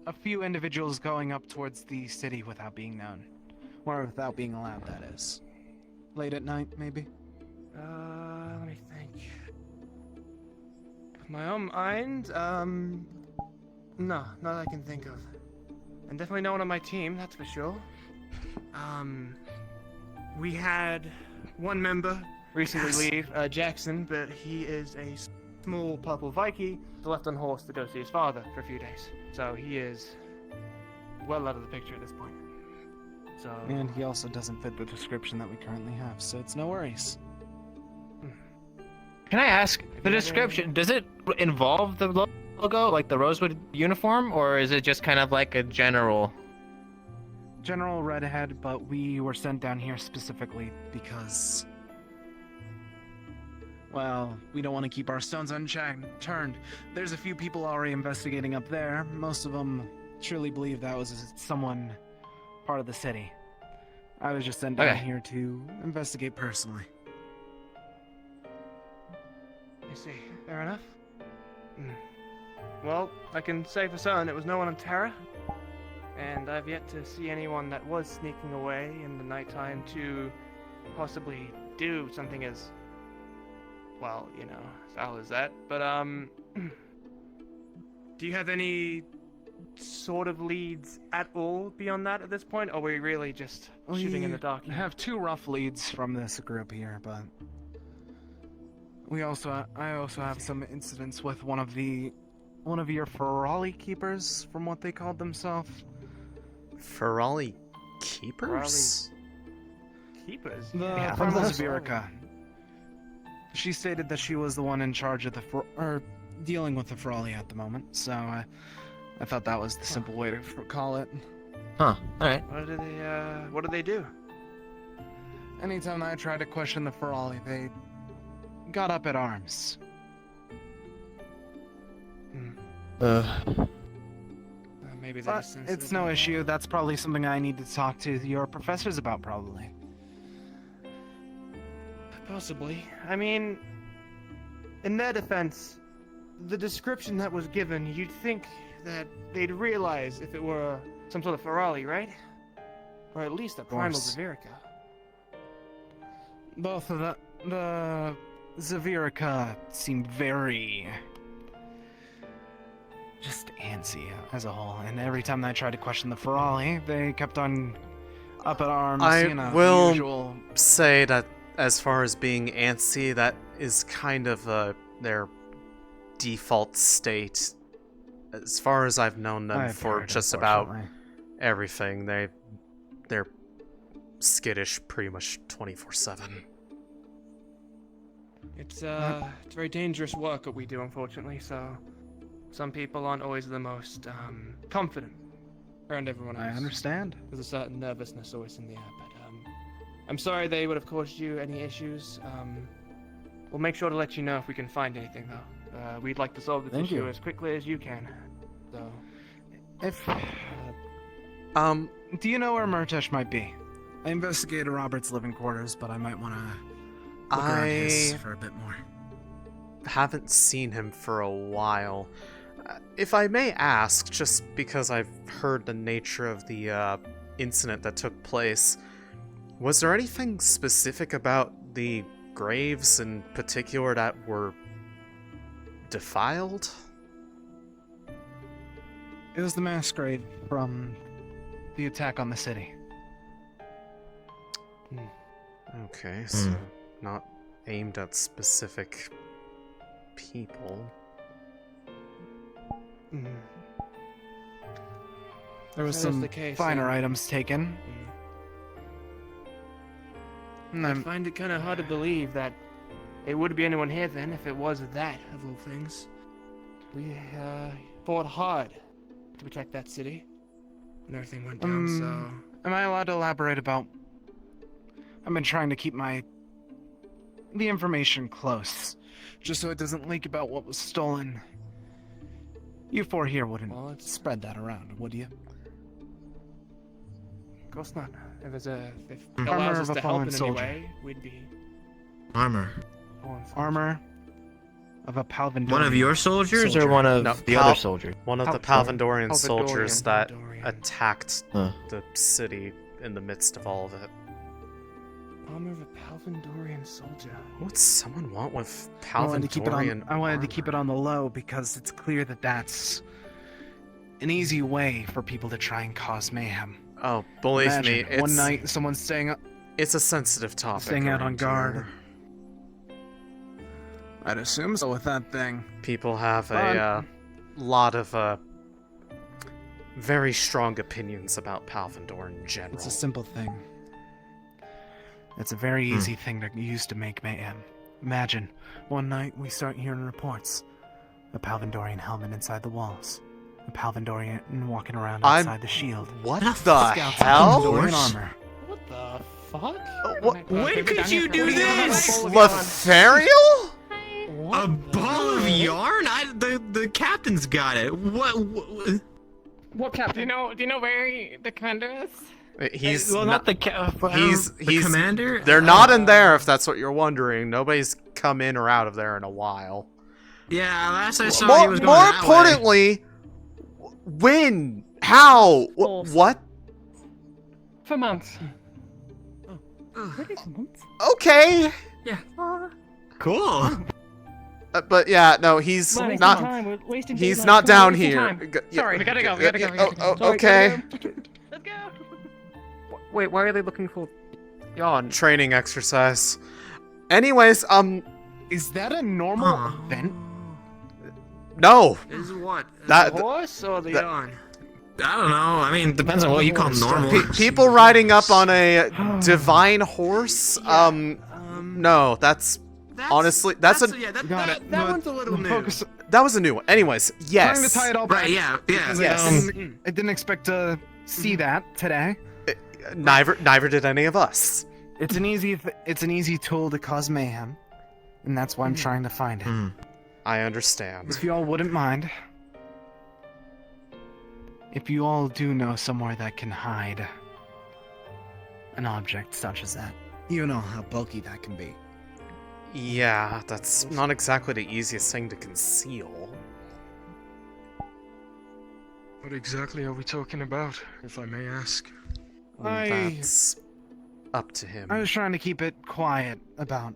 a few individuals going up towards the city without being known? Or without being allowed, that is. Late at night, maybe? Let me think. My own mind, no, not that I can think of. And definitely no one on my team, that's for sure. We had one member recently leave, Jackson, but he is a small purple Viking left on horse to go see his father for a few days. So he is well out of the picture at this point. So... And he also doesn't fit the description that we currently have, so it's no worries. Can I ask, the description, does it involve the logo, like the Rosewood uniform, or is it just kind of like a general... General redhead, but we were sent down here specifically because... Well, we don't want to keep our stones unturned. There's a few people already investigating up there. Most of them truly believe that was someone part of the city. I was just sent down here to investigate personally. I see. Fair enough. Well, I can say for certain it was no one on Terra. And I've yet to see anyone that was sneaking away in the nighttime to possibly do something as, well, foul as that. But, do you have any sort of leads at all beyond that at this point, or are we really just shooting in the dark? We have two rough leads from this group here, but I also have some incidents with one of your Ferrari keepers, from what they called themselves. Ferrari keepers? Keepers? From the Zvirica. She stated that she was the one in charge of dealing with the Ferrari at the moment, so I thought that was the simple way to call it. Huh, alright. What do they do? Anytime I tried to question the Ferrari, they got up at arms. Maybe that's it's no issue. That's probably something I need to talk to your professors about, probably. Possibly. I mean, in their defense, the description that was given, you'd think that they'd realize if it were some sort of Ferrari, right? Or at least a primal Zvirica. Both of the Zvirica seemed very just antsy as a whole, and every time I tried to question the Ferrari, they kept on up at arms. I will say that as far as being antsy, that is kind of their default state. As far as I've known them for just about everything, they're skittish pretty much 24/7. It's very dangerous work what we do, unfortunately, so some people aren't always the most confident around everyone else. I understand. There's a certain nervousness always in the air, but I'm sorry they would have caused you any issues. We'll make sure to let you know if we can find anything, though. We'd like to solve this issue as quickly as you can. So, do you know where Murtesh might be? I investigated Robert's living quarters, but I might want to look around his for a bit more. Haven't seen him for a while. If I may ask, just because I've heard the nature of the incident that took place, Was there anything specific about the graves in particular that were defiled? It was the mass grave from the attack on the city. Okay, so not aimed at specific people. There was some finer items taken. I find it kind of hard to believe that it would be anyone here then if it was that, of all things. We fought hard to protect that city, and everything went down, so... Am I allowed to elaborate about... I've been trying to keep the information close, just so it doesn't leak about what was stolen. You four here wouldn't spread that around, would you? Of course not. If it Armor allows of us a to help fallen in any soldier. way, we'd be... Armor. Armor of a Palvindorian. One of your soldiers or one of the other soldiers? One of the Palvindorian soldiers that attacked the city in the midst of all of it. Armor of a Palvindorian soldier. What would someone want with I wanted Palvindorian to keep it on the low because it's clear that that's an easy way for people to try and cause mayhem. Oh, believe me, it's... one night someone's staying... It's a sensitive topic. Staying out on around guard. here. I'd assume so with that thing. People have a lot of very strong opinions about Palvindor in general. It's a simple thing. It's a very easy thing to use to make mayhem. Imagine, one night we start hearing reports. A Palvindorian helmet inside the walls. A Palvindorian walking around outside the shield. What the hell? Palvindorian armor. What the fuck? When could you do this? Lothario? A ball of yarn? The captain's got it. What captain? Do you know where the commander is? He's not the he's the commander. They're not in there, if that's what you're wondering. Nobody's come in or out of there in a while. Yeah, last I saw he was going more that importantly, when? How? What? For months. Okay. Yeah. Cool. But yeah, no, he's Wasting not. time. We're wasting He's time. not down Wasting here. time. Sorry, we gotta go. We gotta go. Oh, okay. Let's go. Wait, why are they looking for yawn? Training exercise. Anyways, Is that a normal event? no. Is what? That- the horse or the yarn? I don't know. I mean, depends on what you call normal. People riding up on a divine horse. No, that's honestly that one's a little new. That was a new one. Anyways, yes. Trying to tie it all back. Right? Yeah. Yes. I didn't expect to see that today. Neither did any of us. It's an easy tool to cause mayhem, and that's why I'm trying to find it. I understand. If you all wouldn't mind, if you all do know somewhere that can hide an object such as that, you know how bulky that can be. Yeah, that's not exactly the easiest thing to conceal. What exactly are we talking about, if I may ask? That's up to him. I was trying to keep it quiet about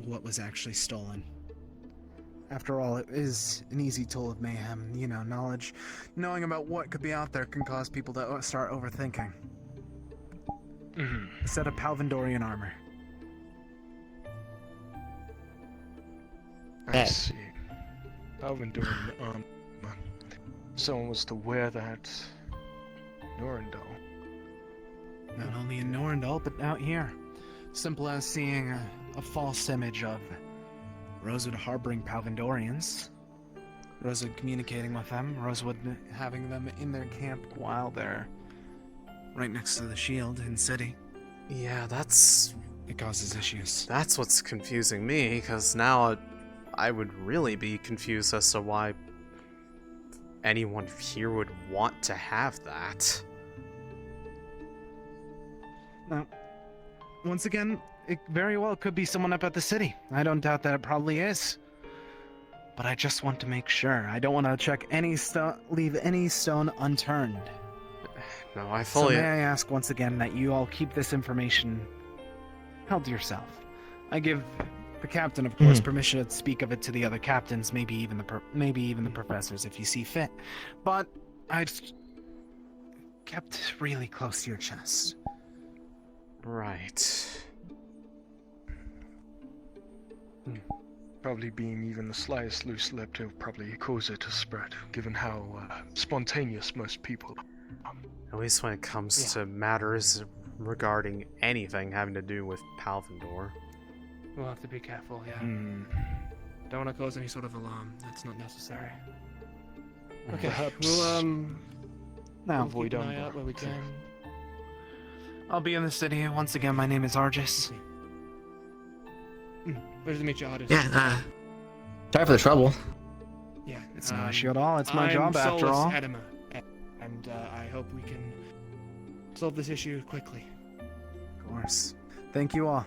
what was actually stolen. After all, it is an easy tool of mayhem. You know, knowing about what could be out there can cause people to start overthinking. A set of Palvindorian armor. I see. Palvindorian someone was to wear that Norandel. Not only in Norandel, but out here. Simple as seeing a false image of Rosewood harboring Palvindorians. Rosewood communicating with them. Rosewood having them in their camp while they're right next to the shield in city. Yeah, it causes issues. That's what's confusing me, because now I would really be confused as to why anyone here would want to have that. Now, once again, it very well could be someone up at the city. I don't doubt that it probably is. But I just want to make sure. I don't want to check leave any stone unturned. No, I fully... So may I ask once again that you all keep this information held to yourself? I give the captain, of course, permission to speak of it to the other captains, maybe even the professors if you see fit. But I just kept really close to your chest. Right. Probably being even the slightest loose lipped will probably cause it to spread, given how spontaneous most people are. At least when it comes to matters regarding anything having to do with Palvindor. We'll have to be careful, yeah. Don't want to cause any sort of alarm. That's not necessary. Okay, we'll now we'll keep an eye out where we can. I'll be in the city. Once again, my name is Argis. Pleasure to meet you, Argis. Yeah, sorry for the trouble. Yeah, It's no issue at all. It's my job after Solus all. Edema, and I hope we can solve this issue quickly. Of course. Thank you all.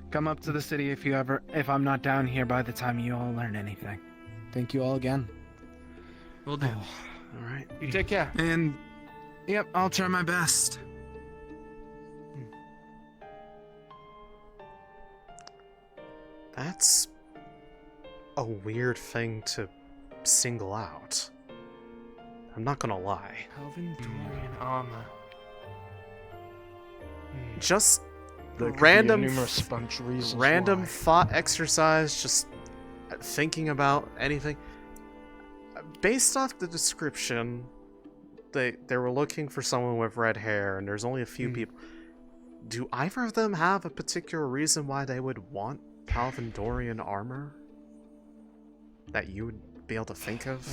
Come up to the city if I'm not down here by the time you all learn anything. Thank you all again. Will do. All right. You take care. And, yep, I'll try my best. That's a weird thing to single out. I'm not gonna lie. Palvindorian armor. Just There could be random, a numerous bunch of reasons random why. thought exercise, just thinking about anything. Based off the description, they were looking for someone with red hair, and there's only a few people. Do either of them have a particular reason why they would want Palvindorian armor that you would be able to think of?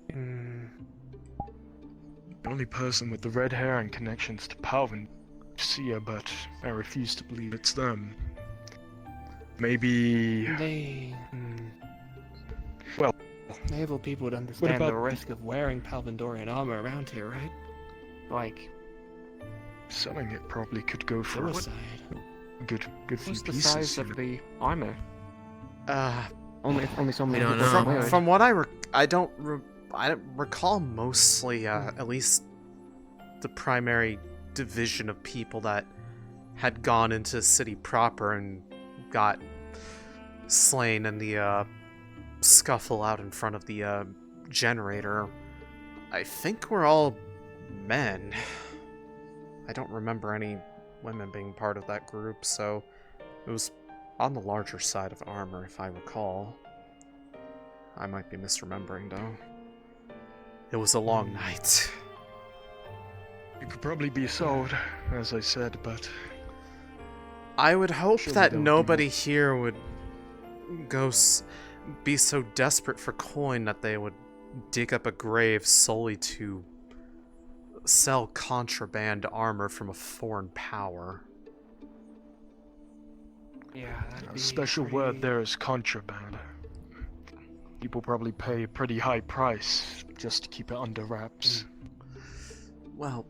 The only person with the red hair and connections to Palvin Sia, but I refuse to believe it's them. Maybe... They... Well... Naval people would understand about- the risk of wearing Palvindorian armor around here, right? Like... Selling it probably could go for suicide. a good few What's the pieces. size of the armor? Only so many people can wear it. From what I don't recall mostly, at least the primary division of people that had gone into the city proper and got slain in the scuffle out in front of the generator. I think we're all men. I don't remember any women being part of that group, so it was on the larger side of armor, if I recall. I might be misremembering, though. It was a long night. It could probably be sold, as I said, but... I would hope Surely that don't nobody here would be so desperate for coin that they would dig up a grave solely to sell contraband armor from a foreign power. Yeah, that'd be special word there is contraband. People probably pay a pretty high price just to keep it under wraps. Well,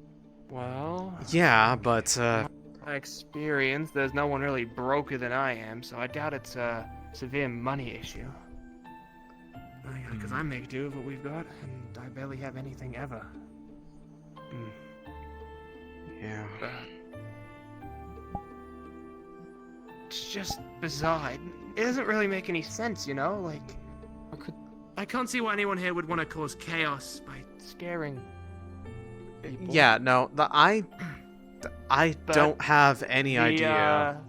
yeah, but my experience, there's no one really broker than I am, so I doubt it's a severe money issue. Because I make do with what we've got, and I barely have anything ever. Yeah. It's just bizarre. It doesn't really make any sense, you know? Like, I can't see why anyone here would want to cause chaos by scaring people. Yeah, no, I don't have any idea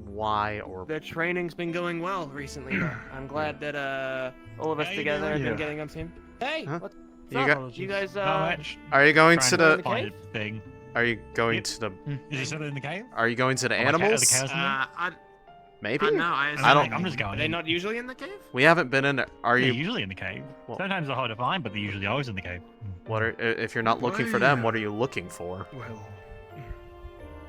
why or... The training's been going well recently, though. I'm glad that all of us together have been getting up soon. Hey, what's up? You guys, Are you going to the... thing? Are you going to the... Is he still in the cave? Are you going to the Oh, animals? the chaos Maybe? No, I don't. I'm just going. Are they not usually in the cave? We haven't been in there. Are They're you... usually in the cave. Sometimes they're hard to find, but they're usually always in the cave. What are... If you're not looking for them, what are you looking for?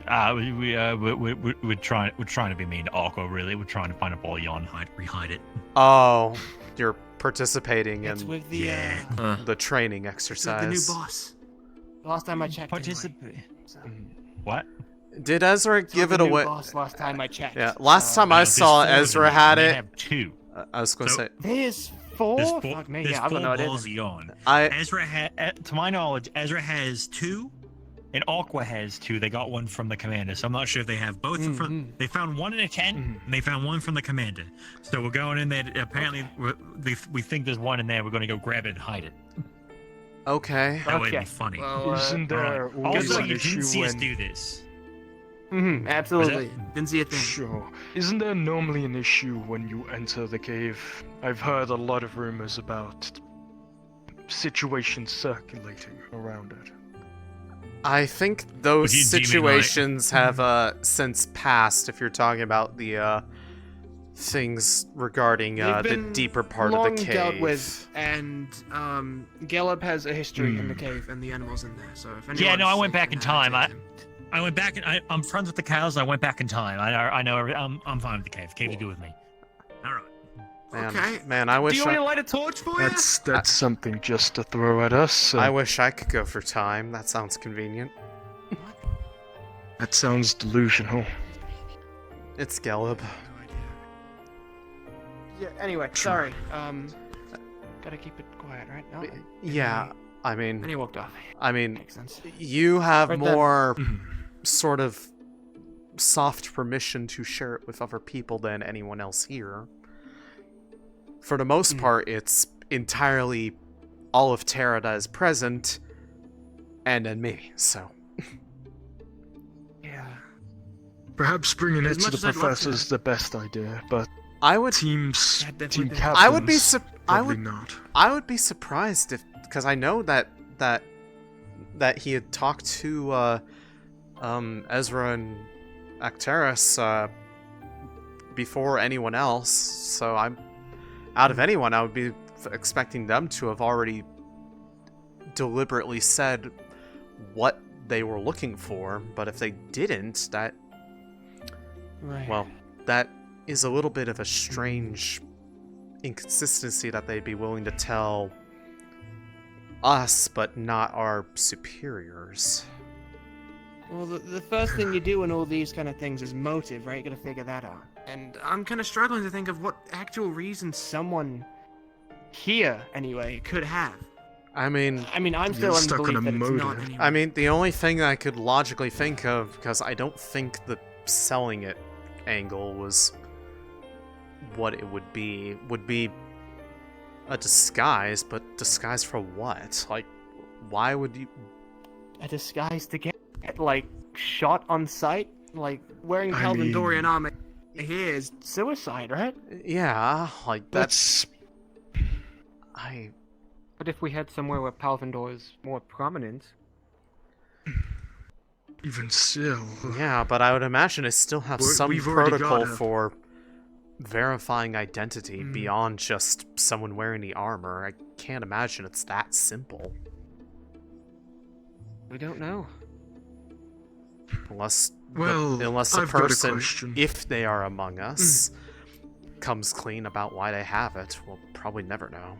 We're trying to be mean to Aqua, really. We're trying to find a body on, rehide it. Oh, you're participating in with the, the training It's exercise. with the new boss. Last time I checked. What? Did Ezra give it away? Last time I checked. Yeah, last time I saw Ezra had it. Have two. I was going to say. There's 4? Fuck me, There's yeah, I've got no idea. ballsy on. I to my knowledge, Ezra has 2, and Aqua has 2. They got one from the commander, so I'm not sure if they have both. They found one in a tent, and they found one from the commander. So we're going in there. Apparently, we think there's one in there. We're going to go grab it and hide it. Okay. That would be funny. Well, isn't there Also, an you issue didn't see us when- do this. Absolutely. Didn't see a thing. Sure. Isn't there normally an issue when you enter the cave? I've heard a lot of rumors about situations circulating around it. I think those Do you mean, situations have since passed. If you're talking about the things regarding the deeper part of the cave. Dealt with, and Gallup has a history in the cave and the animals in there. So if Yeah, no, I went back in time. I went back, and I'm friends with the cows. I went back in time. I know. I'm fine with the cave. Cave, you good with me? All right. Man, I wish. Do you want me to light a torch for you? That's something just to throw at us. I wish I could go for time. That sounds convenient. That sounds delusional. It's Gallup. Yeah. Anyway, sorry. Gotta keep it quiet, right? No. Yeah, I mean. And he walked off. I mean, Makes sense. you have Right then. more sort of soft permission to share it with other people than anyone else here. For the most part, it's entirely all of Terra that is present, and then me, so. Yeah. Perhaps bringing As it to much the as I'd love to. professor's the best idea, but I would team definitely. captains. I would be probably not. I would be surprised if, because I know that he had talked to Ezra and Acteris before anyone else, so I'm out of anyone I would be expecting them to have already deliberately said what they were looking for, but if they didn't, that well, that is a little bit of a strange inconsistency that they'd be willing to tell us, but not our superiors. Well, the first thing you do in all these kind of things is motive, right? You gotta figure that out. And I'm kind of struggling to think of what actual reason someone here, anyway, could have. I mean, I'm still in the belief that it's not anyway. I mean, the only thing I could logically think of, because I don't think the selling it angle was what it would be a disguise, but disguise for what? Like, why would you... A disguise to get, like, shot on sight? Like, wearing Palvandorian armor here is suicide, right? Yeah, like, that's... But if we had somewhere where Palvandor is more prominent... Even still... Yeah, but I would imagine it still have some we've already protocol got a- for verifying identity beyond just someone wearing the armor. I can't imagine it's that simple. We don't know. Unless Well, unless a I've got a person, question. if they are among us, comes clean about why they have it, we'll probably never know.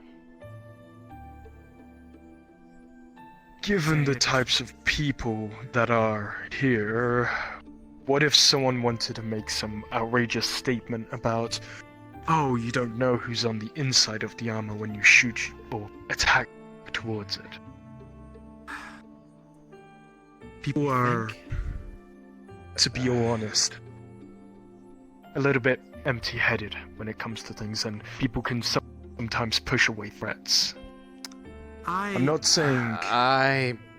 Given the types of people that are here, what if someone wanted to make some outrageous statement about, oh, you don't know who's on the inside of the armor when you shoot or attack towards it? People are, to be all honest, a little bit empty-headed when it comes to things, and people can sometimes push away threats. I'm not saying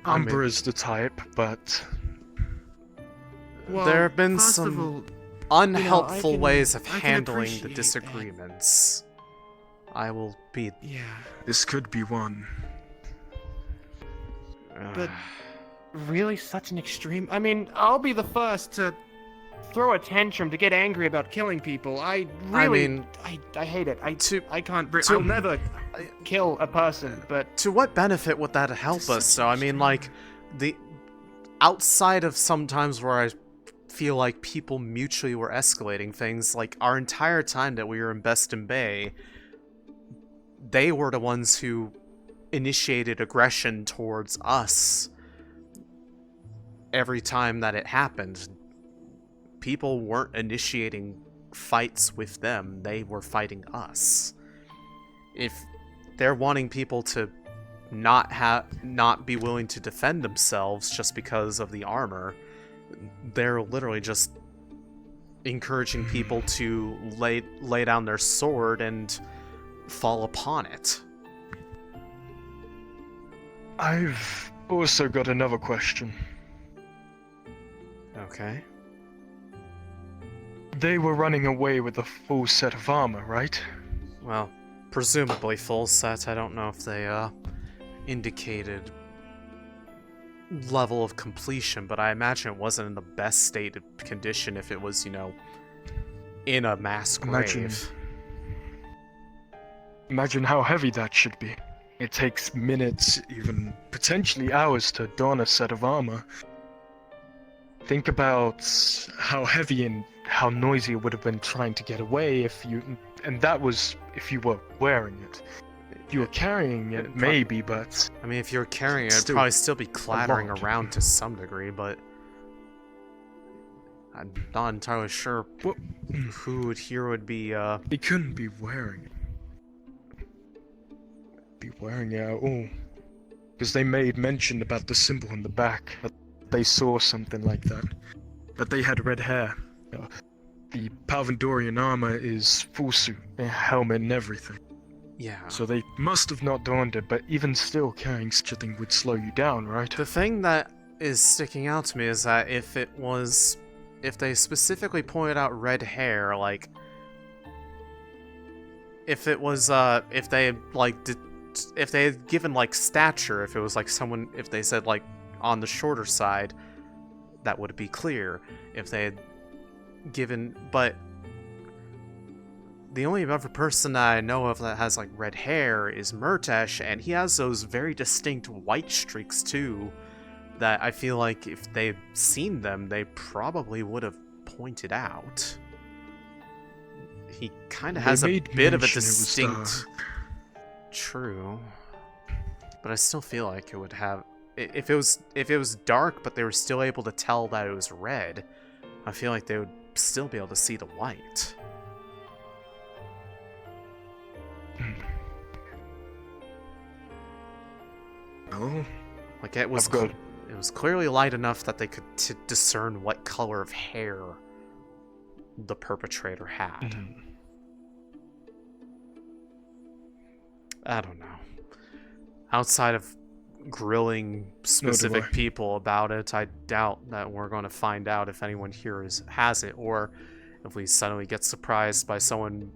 Umber is the type, but... Well, there have been first of some all, unhelpful ways of I can handling the appreciate that. disagreements. I will be... Yeah. This could be one. But really, such an extreme... I mean, I'll be the first to throw a tantrum to get angry about killing people. I really... mean... I hate it. I can't... I'll never kill a person, but... To what benefit would that help us? So, I mean, like, the... Outside of sometimes where I feel like people mutually were escalating things, like, our entire time that we were in Beston Bay, they were the ones who initiated aggression towards us every time that it happened. People weren't initiating fights with them, they were fighting us. If they're wanting people to not be willing to defend themselves just because of the armor. They're literally just encouraging people to lay down their sword and fall upon it. I've also got another question. Okay. They were running away with a full set of armor, right? Well, presumably full set. I don't know if they indicated level of completion, but I imagine it wasn't in the best state of condition if it was, you know, in a mass grave. Imagine how heavy that should be. It takes minutes, even potentially hours, to don a set of armor. Think about how heavy and how noisy it would have been trying to get away if you... And that was if you were wearing it. If you were carrying it, maybe, but... I mean, if you were carrying it, it'd probably still be clattering around to some degree, but... I'm not entirely sure who here would be, They couldn't be wearing it. At all. Because they made mention about the symbol in the back. That they saw something like that. That they had red hair. The Palvandorian armor is full suit, a helmet and everything. Yeah. So they must have not donned it, but even still carrying such a thing would slow you down, right? The thing that is sticking out to me is that if they specifically pointed out red hair, like... If it was, if they had given, like, stature, if it was, like, someone, if they said, like, on the shorter side, that would be clear. If they had given, but the only other person that I know of that has, like, red hair is Murtesh, and he has those very distinct white streaks, too, that I feel like if they'd seen them, they probably would have pointed out. He kind of has a bit of a distinct... True, but I still feel like it would have, if it was dark but they were still able to tell that it was red, I feel like they would still be able to see the white. Oh, like it was clearly light enough that they could discern what color of hair the perpetrator had. I don't know. Outside of grilling specific people about it, I doubt that we're going to find out if anyone here has it, or if we suddenly get surprised by someone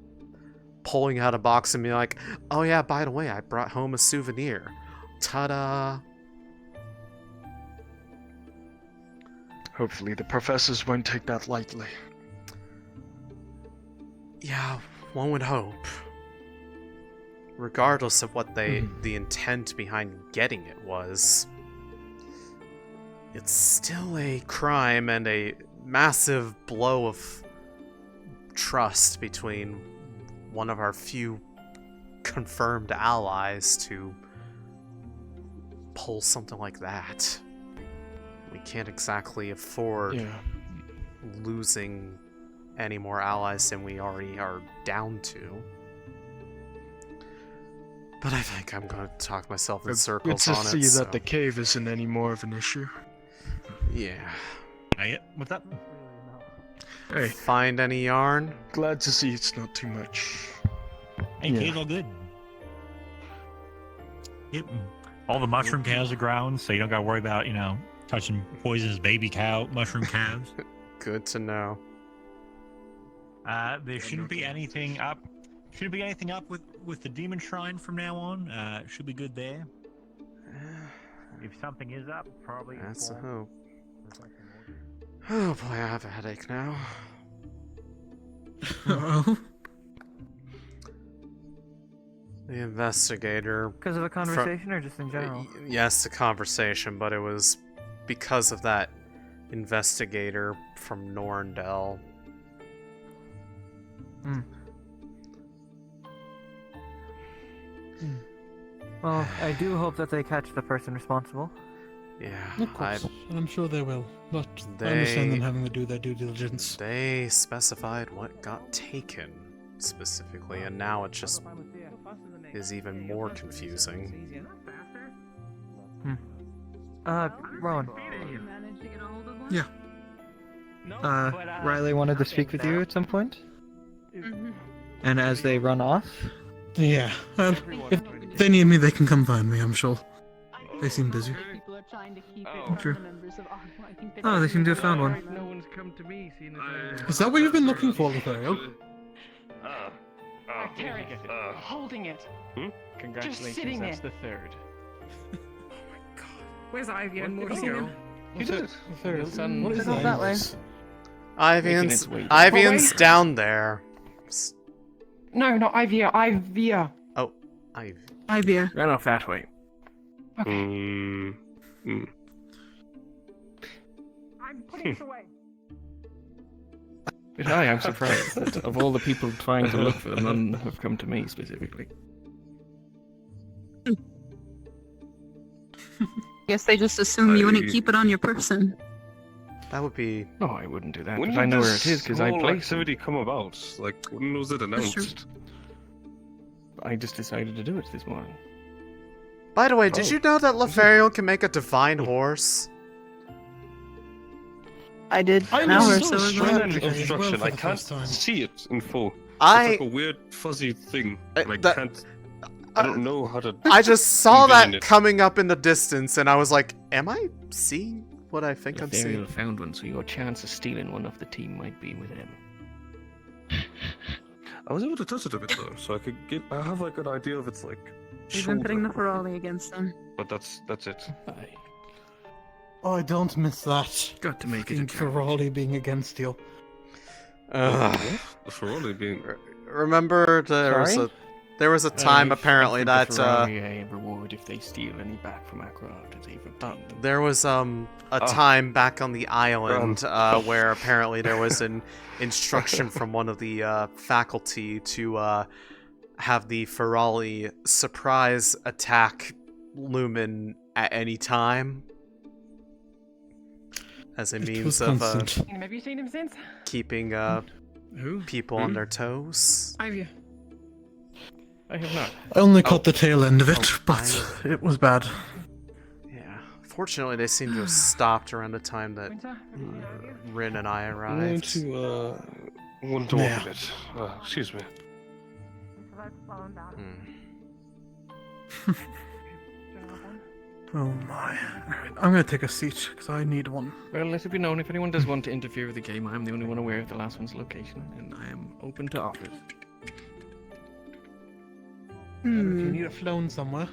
pulling out a box and being like, oh yeah, by the way, I brought home a souvenir. Ta-da! Hopefully the professors won't take that lightly. Yeah, one would hope. Regardless of what the intent behind getting it was, it's still a crime and a massive blow of trust between one of our few confirmed allies to pull something like that. We can't exactly afford losing any more allies than we already are down to. But I think I'm going to talk myself in circles on it. Good to see that the cave isn't any more of an issue. Yeah. Hey, what's up? Hey. Find any yarn? Glad to see it's not too much. Hey, cave's all good. Yep. All the mushroom cows are ground, so you don't got to worry about, you know, touching poisonous baby cow, mushroom calves. Good to know. There shouldn't be anything up. Should be anything up with the demon shrine from now on. Should be good there. If something is up, probably. That's a hope. Oh boy, I have a headache now. Uh-oh. The investigator. Because of a conversation or just in general? Yes, the conversation, but it was because of that investigator from Norndel. Well, I do hope that they catch the person responsible. Yeah, of course. And I'm sure they will. But I understand them having to do their due diligence. They specified what got taken specifically, and now it's just is even more confusing. Ron. Yeah. Riley wanted to speak with you at some point? And as they run off? Yeah. If they need me, they can come find me, I'm sure. They seem busy. True. Oh, they seem to have found one. No one's come to me, seeing Is that what you've been looking for, Lothario? Holding it. Congratulations, Just sitting that's there. the third. Where's Ivy? What I'm more more do you know? Who's it? What is that way? Ivian's down there. No, not Ivia. Ivia. Oh, Ivy. Ivy. Ran off that way. I'm putting it away. But I'm surprised that of all the people trying to look for them, none have come to me specifically. Guess they just assume you wouldn't keep it on your person. That would be. No, I wouldn't do that. When But I did know where this it is because I whole placed it. activity come about? Like, when was it announced? I just decided to do it this morning. By the way, did you know that Lothario can make a divine horse? I did I an hour or was so so ago. strange construction. I can't see it in full. It's I- like a weird fuzzy thing. And I can't. I don't know how to. I just saw that envision it. coming up in the distance, and I was like, "Am I seeing what I think I'm seeing?" Ethereal found one, so your chance of stealing one off the team might be with him. I was able to touch it a bit though, so I could get. I have like an idea of its like. We've been putting the Ferrari against them. But that's it. Oh, I don't miss that. Got to make it Fucking Ferrari being against you. Ugh. The Ferrari being. Remember, there was a time apparently that a reward if they steal any back from our craft as they've obtained them. there was a time back on the island where apparently there was an instruction from one of the faculty to have the Ferrari surprise attack Lumen at any time as a means of Have you seen him since? keeping people on their toes. Ivy. I have not. I only caught the tail end of it, but it was bad. Yeah. Fortunately, they seem to have stopped around the time that Rin and I I'm arrived. going to walk a bit. Excuse me. Oh my. I'm gonna take a seat, because I need one. Well, let it be known if anyone does want to interfere with the game, I am the only one aware of the last one's location, and I am open to offers. If you need it flown somewhere.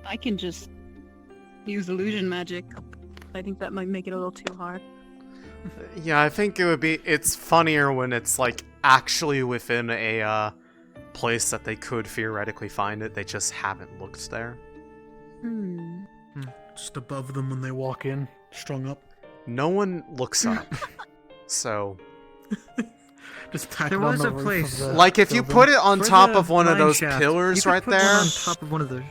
I can just use illusion magic. I think that might make it a little too hard. Yeah, I think it's funnier when it's like actually within a place that they could theoretically find it, they just haven't looked there. Just above them when they walk in, strung up. No one looks up. So just tack There it on was the a roof place. of the like if you building. put it on For top the of one of mine those shaft, pillars you could right put there. one on top of one of those.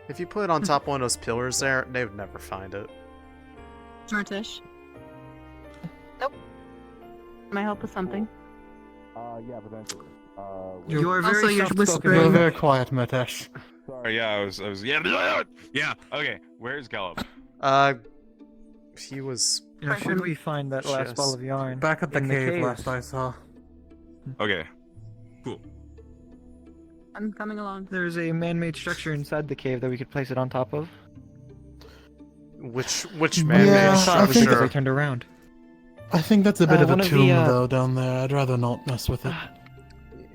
If you put it on top of one of those pillars there, they would never find it. Martish. Nope. Can I help with something? Yeah, potentially. You are Also, very you're soft-spoken. whispering. You're very quiet, Matesh. Sorry, yeah, I was, yeah. Okay, where's Gallop? He was. Where should we find that last ball of yarn? Back at the In cave caves. last I saw. Okay, cool. I'm coming along. There's a man-made structure inside the cave that we could place it on top of. Which Yeah, man I Shot think- because I turned around. I think that's a bit of a one of the, tomb, though, down there. I'd rather not mess with it.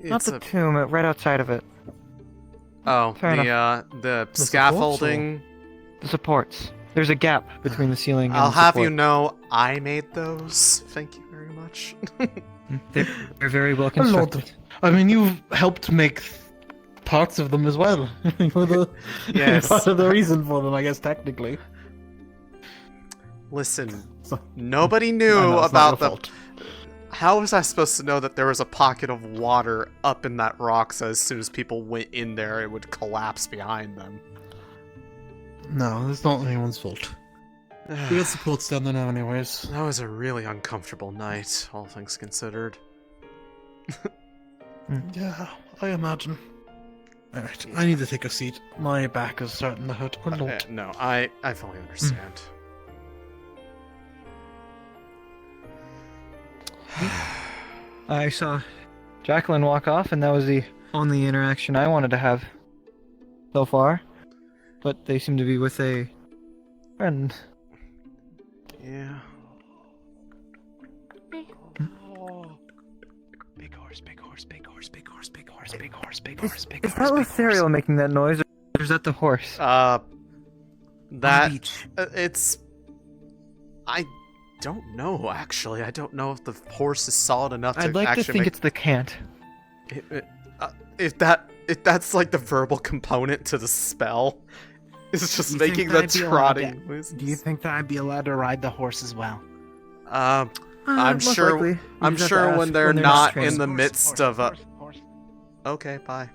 Not the tomb, right outside of it. Oh, Fair the scaffolding. The supports. There's a gap between the ceiling and I'll the have you support. know, I made those. Thank you very much. They're very well A lot. constructed. I mean, you've helped make parts of them as well. You're the, Yes. part of the reason for them, I guess, technically. Listen, nobody knew I know, it's not about your the. fault. How was I supposed to know that there was a pocket of water up in that rock, so as soon as people went in there, it would collapse behind them? No, it's not anyone's fault. We got supports down there now anyways. That was a really uncomfortable night, all things considered. Yeah, I imagine. Alright, I need to take a seat. My back is starting to hurt a lot. No, I fully understand. I saw Jacqueline walk off, and that was the only interaction I wanted to have so far. But they seem to be with a friend. Yeah. Big horse, big horse, big horse, big horse, big horse, big horse, big horse, big horse. Is that Lothario making that noise, or is that the horse? It's... I don't know, actually. I don't know if the horse is solid enough to I'd like to actually think make... it's the cant. If that's like the verbal component to the spell, it's just making the trotting noises. Do you think that I'd be allowed to ride the horse as well? I'm sure. I'm sure when they're not in the midst of a. Okay, bye.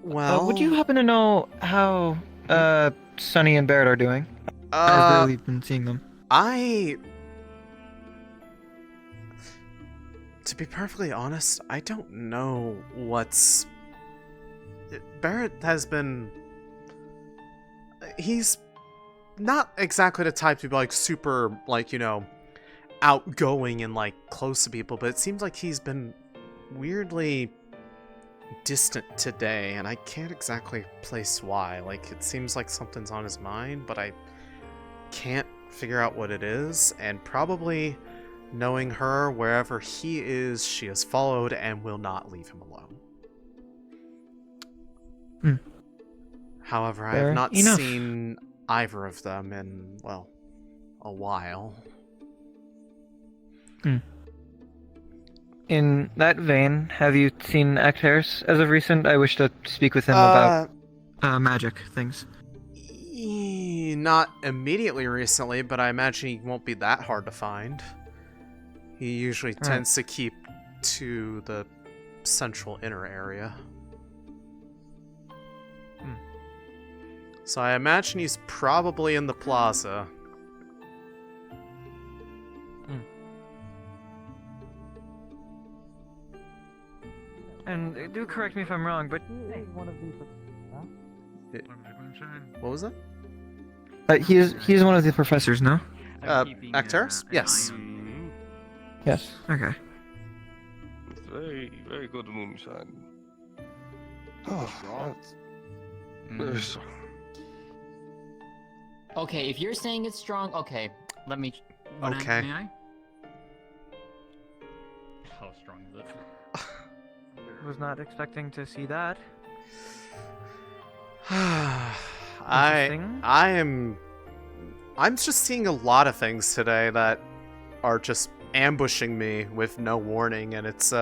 Well, would you happen to know how Sunny and Barrett are doing? I've really been seeing them. To be perfectly honest, I don't know what's... Barrett has been... He's not exactly the type to be, like, super, like, you know, outgoing and, like, close to people, but it seems like he's been weirdly distant today, and I can't exactly place why. Like, it seems like something's on his mind, but I can't figure out what it is, and probably... Knowing her, wherever he is, she has followed and will not leave him alone. However, I have not seen either of them in, well, a while. In that vein, have you seen Actaris as of recent? I wish to speak with him about magic things. Not immediately recently, but I imagine he won't be that hard to find. He usually tends to keep to the central inner area. So I imagine he's probably in the plaza. And do correct me if I'm wrong, but what was that? He is one of the professors, no? Actaris? Yes. Yes. Okay. It's very, very good moonshine. Oh, very strong. Okay, if you're saying it's strong, okay, let me. Okay. May I? How strong is it? Was not expecting to see that. I'm just seeing a lot of things today that are just ambushing me with no warning, and it's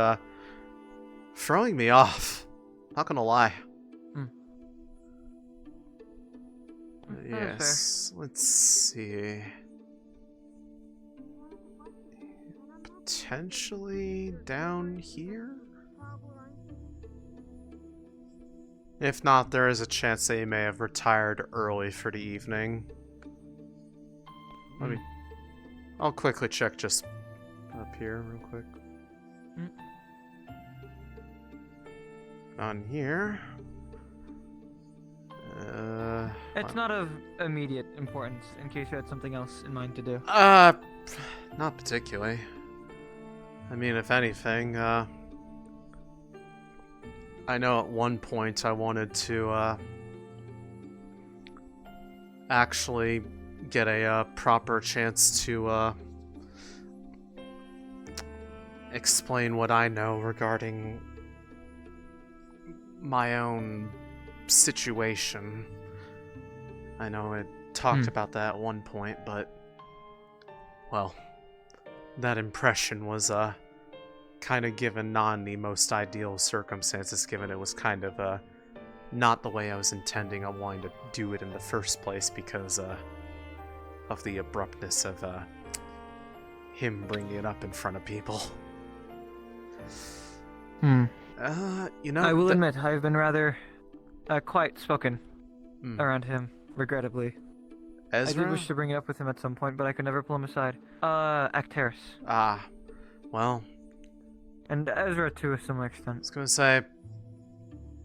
throwing me off. Not gonna lie. Yes, let's see. Potentially down here? If not, there is a chance they may have retired early for the evening. I'll quickly check just up here real quick. On here. It's not of immediate importance, in case you had something else in mind to do. Not particularly. I mean, if anything, I know at one point I wanted to, actually get a, proper chance to, explain what I know regarding my own situation. I know I talked about that at one point, but, well, that impression was, kind of given not in the most ideal circumstances, given it was kind of, not the way I was intending on wanting to do it in the first place because, of the abruptness of, him bringing it up in front of people. You know, I will admit, I've been rather quiet-spoken around him, regrettably. Ezra? I did wish to bring it up with him at some point, but I could never pull him aside. Actaris. Well, And Ezra to some extent. I was gonna say,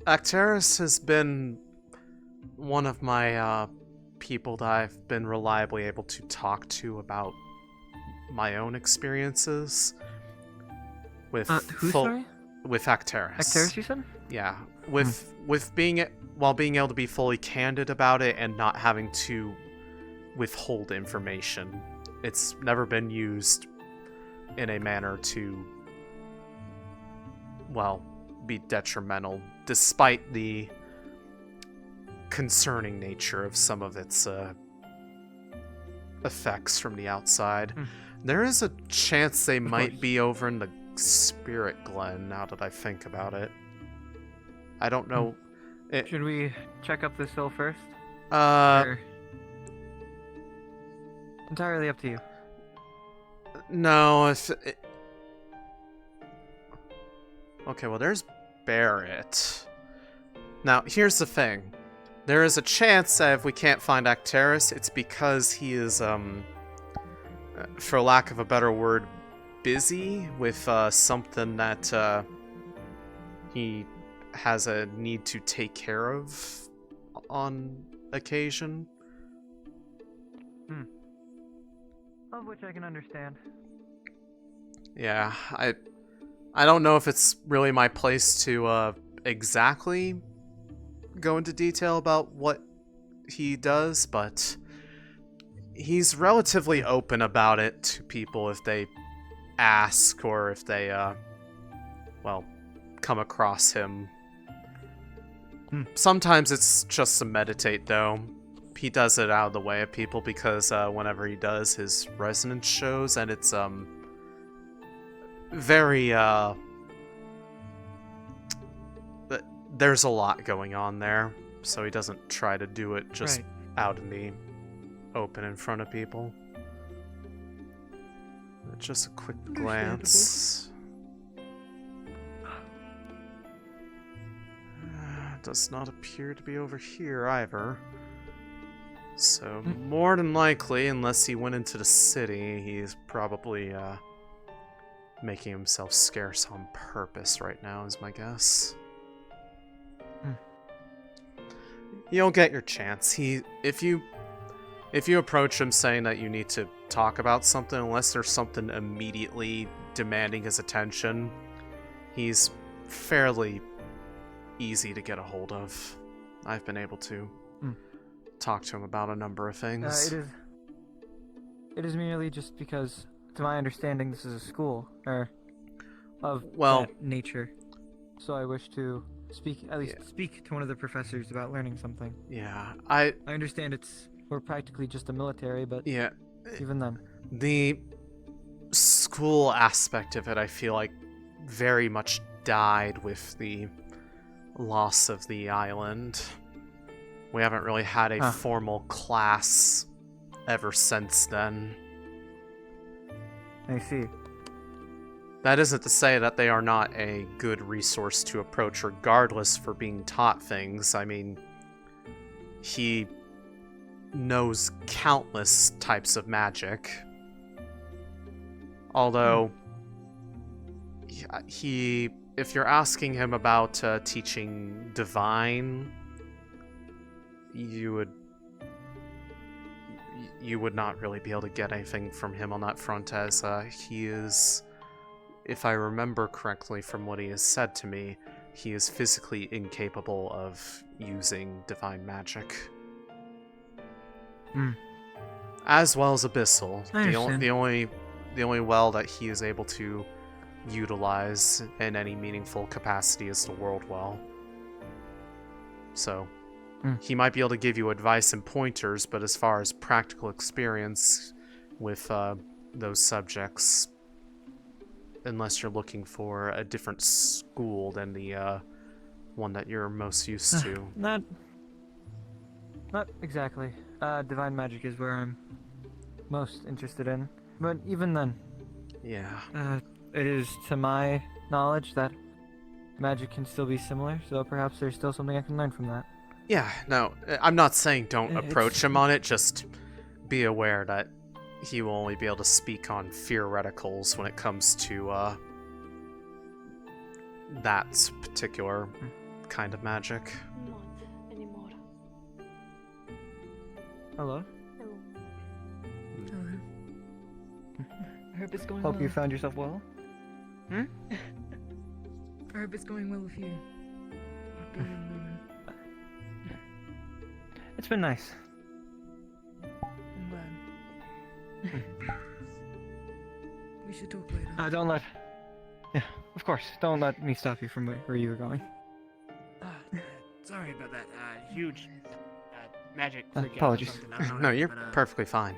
Acteris has been one of my people that I've been reliably able to talk to about my own experiences with sorry? With Acteris. Acteris, you said? Yeah, with being able to be fully candid about it and not having to withhold information. It's never been used in a manner to, well, be detrimental, despite the concerning nature of some of its effects from the outside. There is a chance they might be over in the Spirit Glen, now that I think about it. I don't know. Should we check up this hill first? Entirely up to you. No, okay, well, there's Barrett. Now, here's the thing. There is a chance that if we can't find Acteris, it's because he is, for lack of a better word, busy with something that he has a need to take care of on occasion. Of which I can understand. Yeah, I don't know if it's really my place to exactly go into detail about what he does, but he's relatively open about it to people if they ask or if they, well, come across him. Sometimes it's just to meditate, though. He does it out of the way of people because whenever he does, his resonance shows, and it's very there's a lot going on there, so he doesn't try to do it just out in the open in front of people. Just a quick glance. Does not appear to be over here either. So, more than likely, unless he went into the city, he's probably making himself scarce on purpose right now, is my guess. You'll get your chance. If you approach him saying that you need to talk about something, unless there's something immediately demanding his attention, he's fairly easy to get a hold of. I've been able to talk to him about a number of things. It is merely just because, to my understanding, this is a school of that nature. So I wish to speak to one of the professors about learning something. Yeah, I understand we're practically just a military, but even then, the school aspect of it, I feel like, very much died with the loss of the island. We haven't really had a formal class ever since then. I see. That isn't to say that they are not a good resource to approach regardless for being taught things. I mean, he knows countless types of magic. Although, if you're asking him about teaching divine, you would not really be able to get anything from him on that front, as he is, if I remember correctly from what he has said to me, he is physically incapable of using divine magic. As well as abyssal. The only well that he is able to utilize in any meaningful capacity is the world well. So he might be able to give you advice and pointers, but as far as practical experience with those subjects, unless you're looking for a different school than the one that you're most used to. Not exactly. Divine magic is where I'm most interested in. But even then, it is to my knowledge that magic can still be similar, so perhaps there's still something I can learn from that. Yeah, no, I'm not saying don't approach him on it, just be aware that he will only be able to speak on theoreticals when it comes to that particular kind of magic. Hello? I hope it's going Hope well. you found yourself well. I hope it's going well with you. It's been nice. I'm glad. We should talk later. Don't let... Yeah, of course. Don't let me stop you from where you were going. Sorry about that huge magic freak out or Apologies. something. I don't know No, what you're happened, perfectly fine.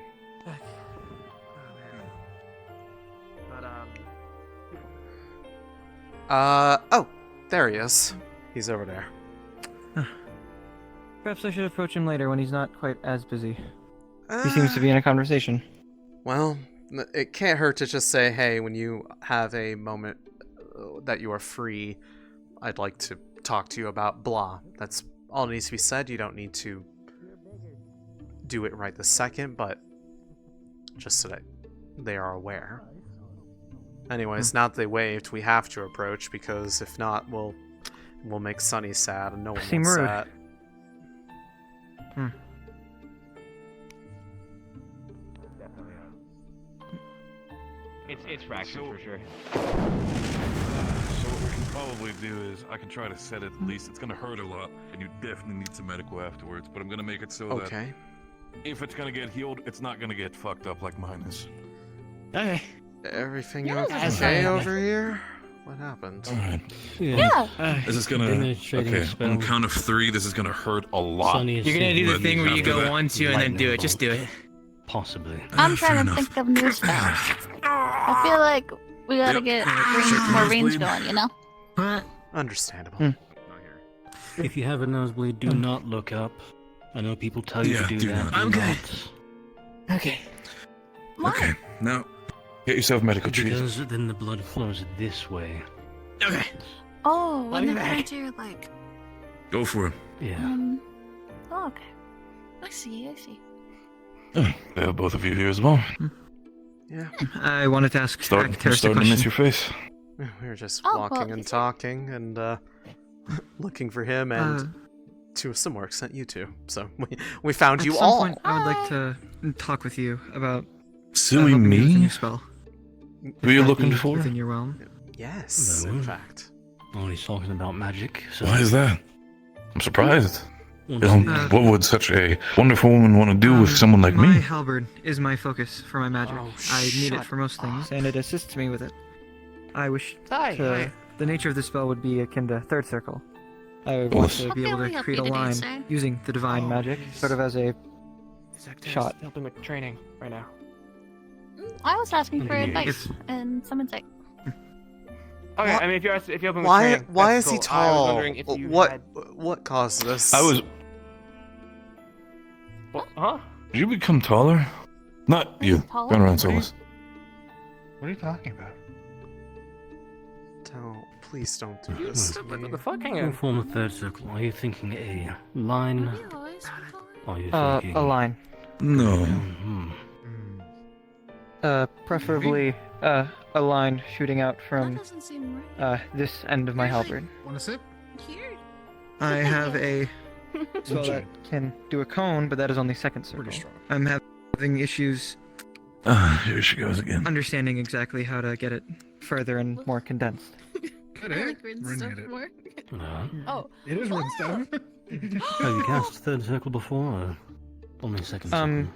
Oh, there he is. He's over there. Perhaps I should approach him later when he's not quite as busy. He seems to be in a conversation. Well, it can't hurt to just say, hey, when you have a moment that you are free, I'd like to talk to you about blah. That's all that needs to be said. You don't need to do it right this second, but just so that they are aware. Anyways, now that they waved, we have to approach, because if not, we'll make Sunny sad, and no one Seem wants rude. that. It's fractured for sure. So what we can probably do is I can try to set it at least. It's gonna hurt a lot, and you definitely need some medical afterwards. But I'm gonna make it so Okay. that if it's gonna get healed, it's not gonna get fucked up like mine is. Okay. Everything Yeah, okay that's fine. over here? What happened? Alright. Yeah. This is gonna... Demonstrating Okay, spell. on count of 3, this is gonna hurt a lot. Sunny is You're gonna do the thing where you After go that. 1, 2, and then do it. Just do it. Possibly. I'm fair trying to enough. think of new spells. I feel like we gotta get more range going, you know? Understandable. If you have a nosebleed, do not look up. I know people tell you Yeah, to do do that. not. do I'm good. not. Okay. Okay, now get yourself medical treatment. Because then the blood flows this way. Okay. Oh, I'll when be the back. frontier, like, Go for it. Yeah. oh, okay. I see. They have both of you here as well. Yeah. I wanted to ask Starting Terrace a to miss question. your face. We were just Oh, walking well, and talking and looking for him, and to a similar extent, you two. So we found At you some all. point, I would like to talk with you about Silly helping you with a me? new spell. Who are you If that looking be for? Within your realm. Yes, No. in fact. Oh, he's talking about magic. So Why is that? I'm surprised. Uh, What would such a wonderful woman want to do with someone like My me? halberd is my focus for my magic. Oh, I need it shut for most things, and it assists me with it. I wish Hi. the nature of the spell would be akin to third circle. I would Well, want this- to be What able can we to help create you a today, line sir? using the divine magic, sort of as a shot. Helping with training right now. I was asking for Indeed. advice and some insight. Okay, What- I mean, if you're helping with Why? training, Why that's is he cool. I was tall? wondering if you What? had... What caused this? I was. What? Huh? Did you become taller? Not you. Taller? Turn around, Solas. What are you talking about? Please don't do You this. stupid, what the fuck? Hang You'll on. form a third circle. Are you thinking a line? Are you thinking A line. No. Hmm. Preferably a line shooting out from That doesn't seem right. this end of my halberd. Want a sip? Here. I have a spell that can do a cone, but that is only second circle. Pretty strong. I'm having issues Here she goes again. understanding exactly how to get it further and more condensed. Good, I eh? like green Rin stuff hit it. more. Uh, Oh. It is rin stuff. have you cast third circle before? Or only second circle? Only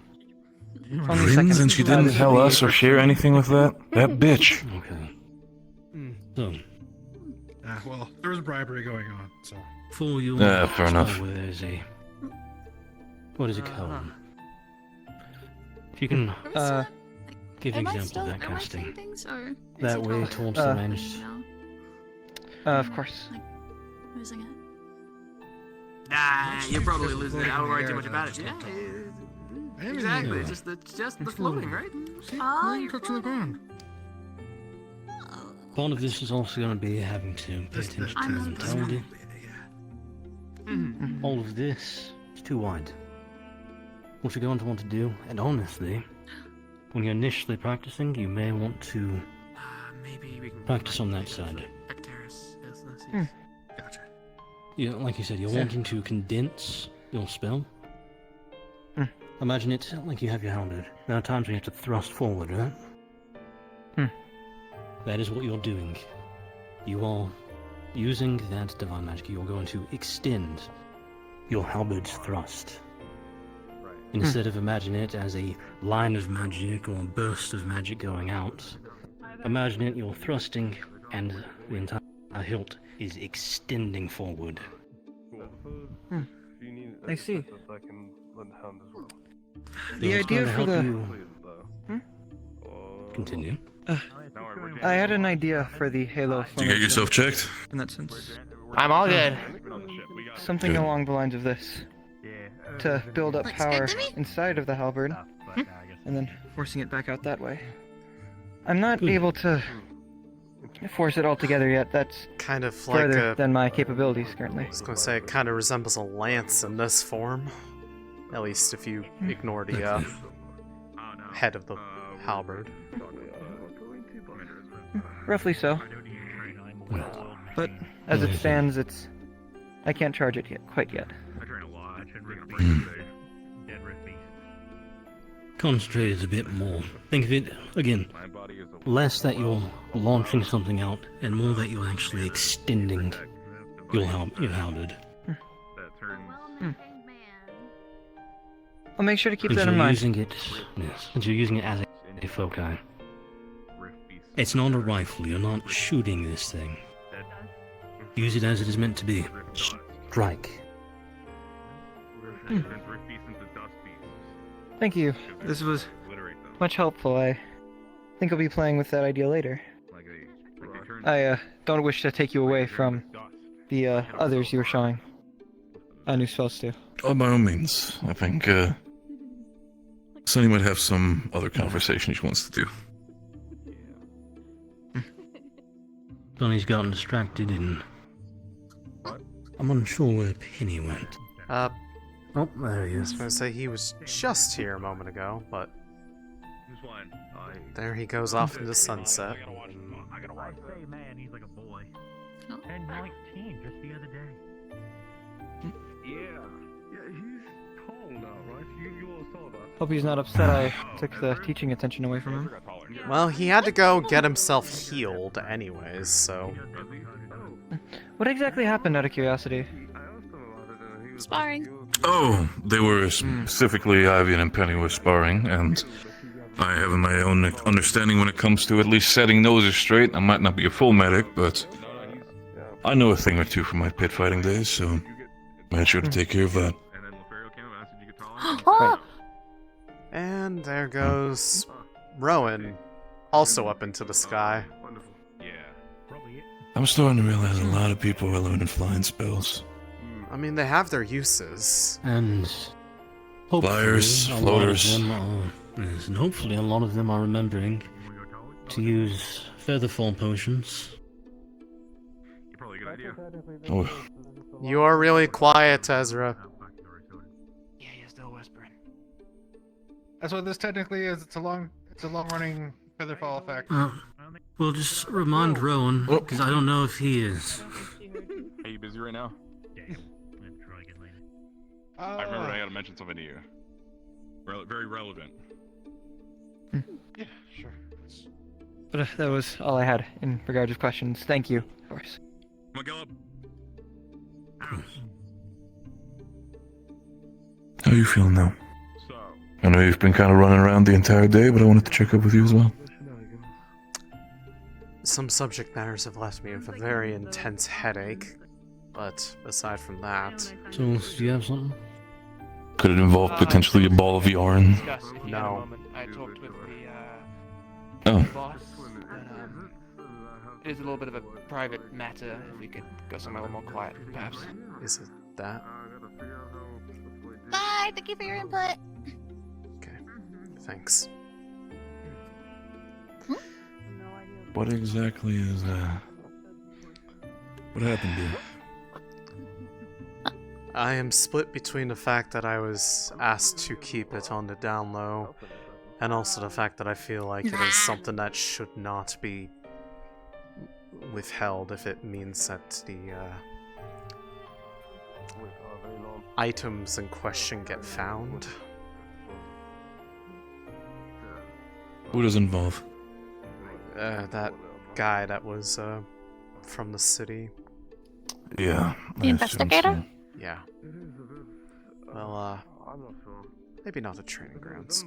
Rins, second. and she didn't tell us or share anything with that bitch. Okay. So, Well, there was bribery going on, so. for you, Fair enough. where there's a what is it called? If you can give an Am I example still of that am I casting saying things or is that he way taller? towards the range. Of course. Losing it. Nah, you're probably losing it. I don't worry too much about it. Yeah, exactly. Yeah. It's just the floating, right? Oh, you touching the ground. Part of this is also going to be having to pay attention to I'm the not mentality. Mm-hmm. All of this is too wide. What you're going to want to do, and honestly, when you're initially practicing, you may want to Maybe we can practice on that side. Terrace as the Gotcha. Yeah, like you said, you're wanting to condense your spell. Imagine it like you have your halberd. There are times when you have to thrust forward, right? That is what you're doing. You are using that divine magic. You're going to extend your halberd's thrust. Instead of imagine it as a line of magic or a burst of magic going out, imagine it you're thrusting and the entire hilt is extending forward. I see. The idea for the... Continue. I had an idea for the halo. Did you get yourself checked? In that sense. I'm all good. Something along the lines of this. To build up power inside of the halberd, and then forcing it back out that way. I'm not able to force it all together yet. That's kind of further like than my capabilities currently. I was going to say it kind of resembles a lance in this form. At least if you ignore the head of the halberd. Roughly so. But as it stands, I can't charge it quite yet. Concentrate it a bit more. Think of it, again, less that you're launching something out, and more that you're actually extending your halberd. I'll make sure to keep And that in you're mind. using it, yes, and you're using it as a foci. It's not a rifle, you're not shooting this thing. Use it as it is meant to be. Strike. Thank you. This was much helpful. I think I'll be playing with that idea later. I don't wish to take you away from the others you were showing new spells to. Oh, by all means. I think Sonny might have some other conversation she wants to do. Sonny's gotten distracted and I'm unsure where Penny went. Oh, there he I was is. going to say he was just here a moment ago, but there he goes off into sunset. Say, man, he's like a boy. 10-19 just the other day. Yeah, he's tall now, right? You all saw that. Hope he's not upset I took the teaching attention away from him. Well, he had to go get himself healed anyways, so... What exactly happened, out of curiosity? Sparring. Oh, they were specifically Ivy and Penny were sparring, and I have my own understanding when it comes to at least setting noses straight. I might not be a full medic, but I know a thing or two from my pit fighting days, so I made sure to take care of that. And there goes Rowan, also up into the sky. I'm starting to realize a lot of people are learning flying spells. I mean, they have their uses. And hopefully Flyers, a lot of floaters. them yes, and hopefully a lot of them are remembering to use featherfall potions. Oh. You are really quiet, Ezra. Yeah, you're still whispering. That's what this technically is. It's a long-running featherfall effect. We'll just remind Rowan, because I don't know if he is. Are you busy right now? I remember I gotta mention something to you. Very relevant. Yeah, sure. But that was all I had in regard to questions. Thank you, of course. Come on, Gallop. How are you feeling now? I know you've been kind of running around the entire day, but I wanted to check up with you as well. Some subject matters have left me with a very intense headache, but aside from that... So, do you have something? Could it involve potentially a ball of yarn? No. I talked with Oh. the boss, and it is a little bit of a private matter. If we could go somewhere a little more quiet, perhaps. Is it that? Bye. Thank you for your input. Thanks. What exactly is what happened to you? I am split between the fact that I was asked to keep it on the down low, and also the fact that I feel like it is something that should not be withheld if it means that the items in question get found. Who does it involve? That guy that was from the city. Yeah. The investigator? Yeah. Well, maybe not the training grounds.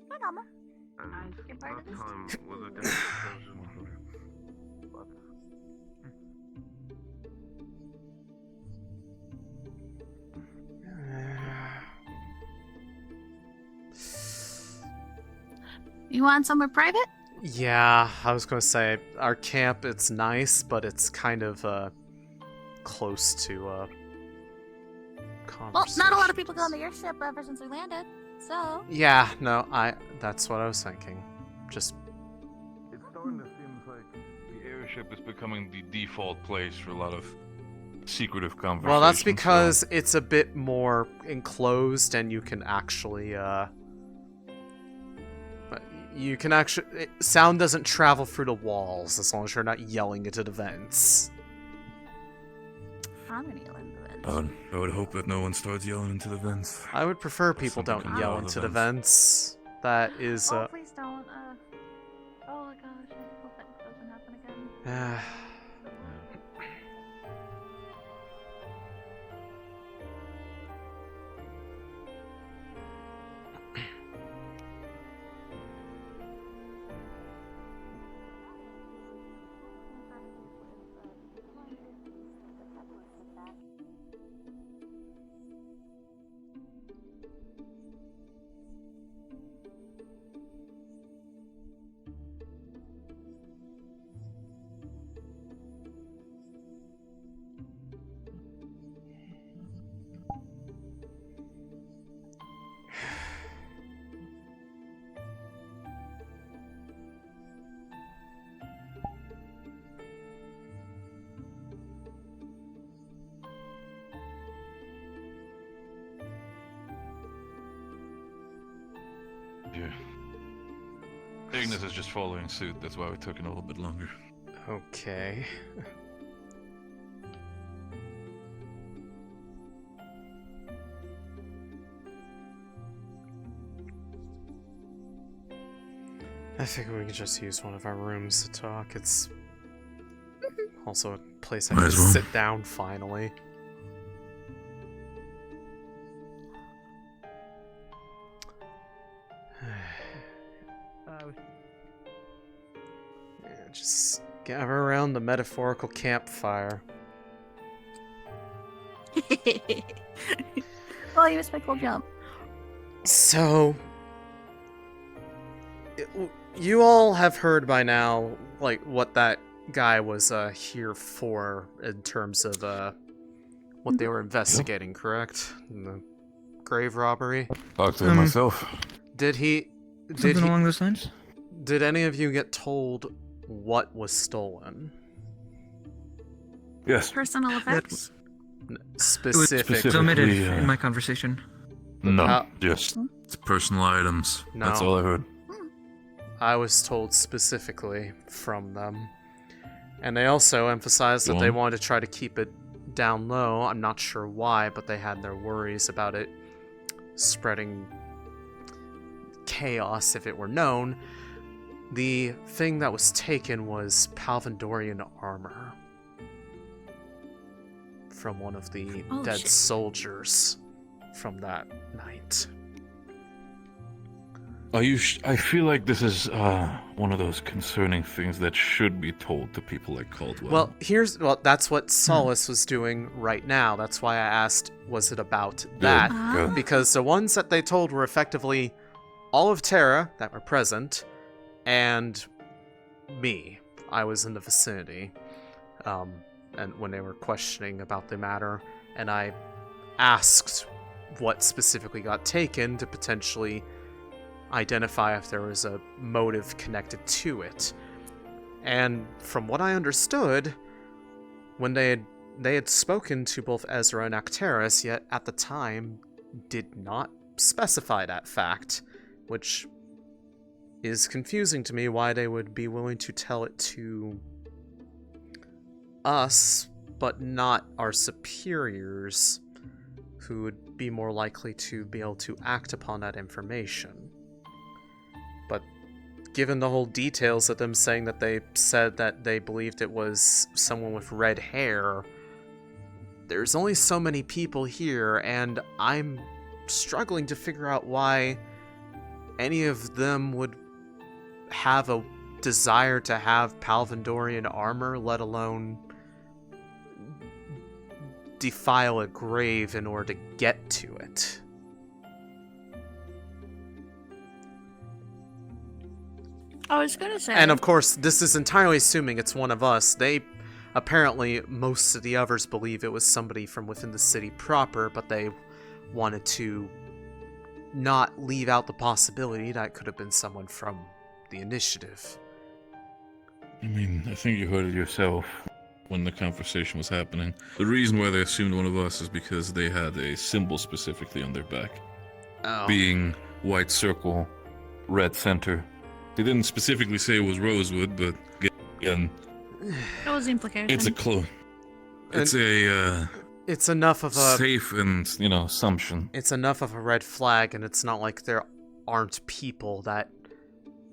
Hi, Mama. You're part of this. You want somewhere private? Yeah, I was gonna say, our camp, it's nice, but it's kind of, close to, Well, conversation. not a lot of people go on the airship ever since we landed, so... Yeah, no, that's what I was thinking. Just... It's starting to seem like the airship is becoming the default place for a lot of secretive conversations. Well, that's because it's a bit more enclosed and you can actually, sound doesn't travel through the walls as long as you're not yelling into the vents. I'm gonna yell into the vents. I would hope that no one starts yelling into the vents. I would prefer people don't yell into the vents. That is, Oh, please don't, oh my gosh, I hope that doesn't happen again. Yeah. Ignis is just following suit, that's why we're taking a little bit longer. Okay. I figure we can just use one of our rooms to talk. It's also a place I can sit down finally. Just gather around the metaphorical campfire. Oh, you missed my cool jump. So, you all have heard by now, like, what that guy was here for in terms of what they were investigating, correct? In the grave robbery? Talked to him myself. Did he... Something along those lines? Did any of you get told what was stolen? Yes. Personal effects? Specifically. It was omitted in my conversation. No, just personal items. No. That's all I heard. I was told specifically from them. And they also emphasized that they wanted to try to keep it down low. I'm not sure why, but they had their worries about it spreading chaos if it were known. The thing that was taken was Palvandorian armor from one of the dead soldiers from that night. I feel like this is one of those concerning things that should be told to people like Caldwell. Well, that's what Solace was doing right now. That's why I asked, was it about that? Good. Because the ones that they told were effectively all of Terra that were present, and me. I was in the vicinity, and when they were questioning about the matter, and I asked what specifically got taken to potentially identify if there was a motive connected to it. And from what I understood, when they had spoken to both Ezra and Acteris, yet at the time did not specify that fact, which is confusing to me why they would be willing to tell it to us, but not our superiors, who would be more likely to be able to act upon that information. But given the whole details of them saying that they said that they believed it was someone with red hair, there's only so many people here, and I'm struggling to figure out why any of them would have a desire to have Palvandorian armor, let alone defile a grave in order to get to it. I was gonna say... And of course, this is entirely assuming it's one of us. Apparently, most of the others believe it was somebody from within the city proper, but they wanted to not leave out the possibility that it could have been someone from the initiative. I mean, I think you heard it yourself when the conversation was happening. The reason why they assumed one of us is because they had a symbol specifically on their back. Oh. Being white circle, red center. They didn't specifically say it was Rosewood, but again, That was the implication. it's a clue. It's it's enough of a safe and, assumption. It's enough of a red flag, and it's not like there aren't people that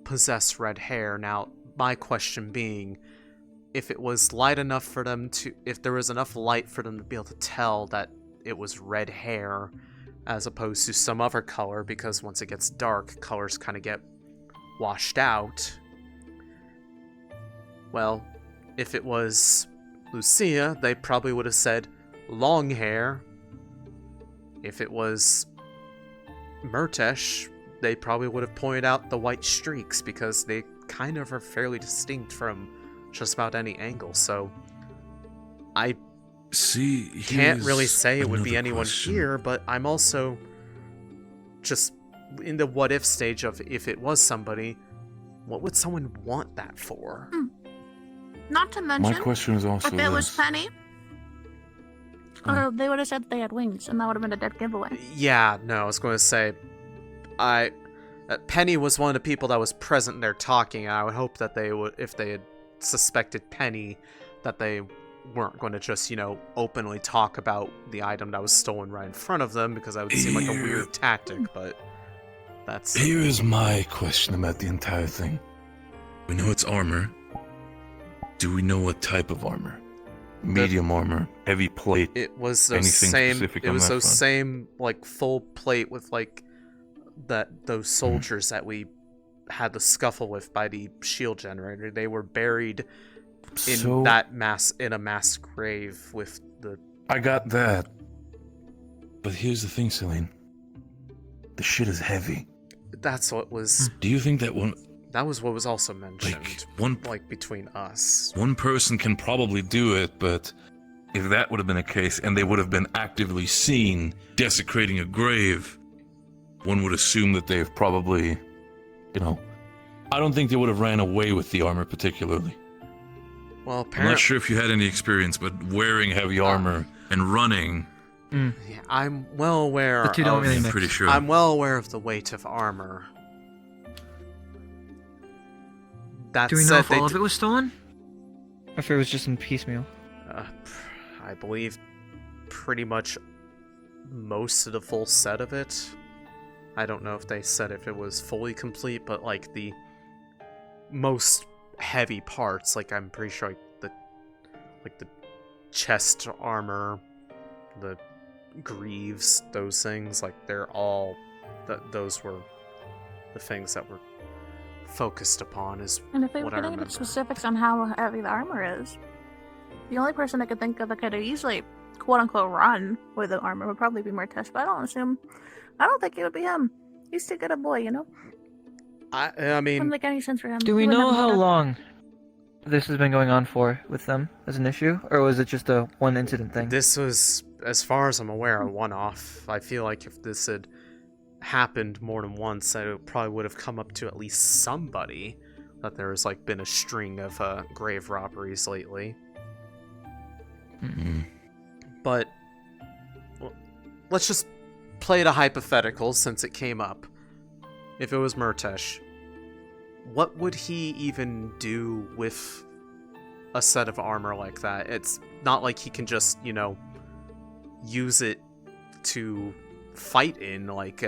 possess red hair. Now, my question being, if it was light enough for them to, if there was enough light for them to be able to tell that it was red hair, as opposed to some other color, because once it gets dark, colors kind of get washed out. Well, if it was Lucia, they probably would have said long hair. If it was Murtesh, they probably would have pointed out the white streaks, because they kind of are fairly distinct from just about any angle. So I can't really say it would be anyone here, but I'm also just in the what if stage of, if it was somebody, what would someone want that for? Not to mention, My question is also if it was this. Penny, or they would have said they had wings, and that would have been a dead giveaway. Yeah, no, I was going to say, Penny was one of the people that was present there talking, and I would hope that they would, if they had suspected Penny, that they weren't going to just, openly talk about the item that was stolen right in front of them, because that would seem like a weird tactic, but that's... Here is my question about the entire thing. We know it's armor. Do we know what type of armor? Medium armor, heavy plate. It was those same. It was those same full plate with those soldiers that we had the scuffle with by the shield generator. They were buried in a mass grave with the. I got that. But here's the thing, Céline. The shit is heavy. That's what was. Do you think that one? That was what was also mentioned. Between us. One person can probably do it, but if that would have been a case and they would have been actively seen desecrating a grave, one would assume that they've probably, I don't think they would have ran away with the armor particularly. Well, I'm not sure if you had any experience, but wearing heavy armor and running. Yeah, I'm well aware. The two don't really mix. Pretty sure. I'm well aware of the weight of armor. Do we know if all of it was stolen? Or if it was just in piecemeal? I believe pretty much most of the full set of it. I don't know if they said if it was fully complete, but the most heavy parts, I'm pretty sure the chest armor, the greaves, those things, they're all those were the things that were focused upon, is And if they were what I getting remember. into specifics on how heavy the armor is, the only person I could think of that could easily, quote unquote, run with the armor would probably be Murtesh, but I don't think it would be him. He's too good a boy, I mean, Wouldn't make any sense for him. Do we He wouldn't know have how enough- long this has been going on for with them as an issue? Or was it just a one incident thing? This was, as far as I'm aware, a one-off. I feel like if this had happened more than once, it probably would have come up to at least somebody that there's been a string of grave robberies lately. But let's just play the hypothetical since it came up. If it was Murtesh, what would he even do with a set of armor like that? It's not like he can just, use it to fight in, like,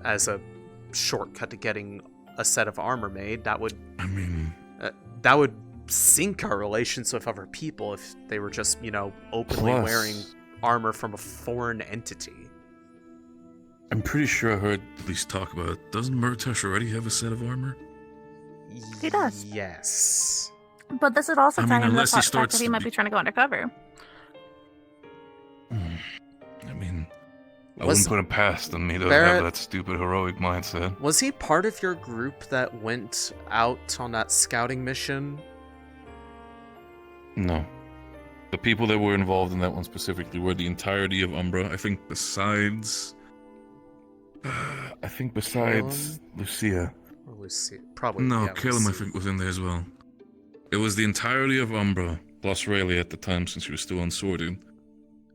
as a shortcut to getting a set of armor made. That would... that would sink our relations with other people if they were just, openly wearing armor from a foreign entity. I'm pretty sure I heard at least talk about it. Doesn't Murtash already have a set of armor? He does. Yes. But this would also tie into the unless he fact starts that he to might be trying to go undercover. I wouldn't put it past him. He doesn't have that stupid heroic mindset. Was he part of your group that went out on that scouting mission? No. The people that were involved in that one specifically were the entirety of Umbra. I think besides Lucia. Or Lucia. Probably. No, yeah, Caleb, Lucia. I think, was in there as well. It was the entirety of Umbra, plus Rayleigh at the time, since she was still unsorted.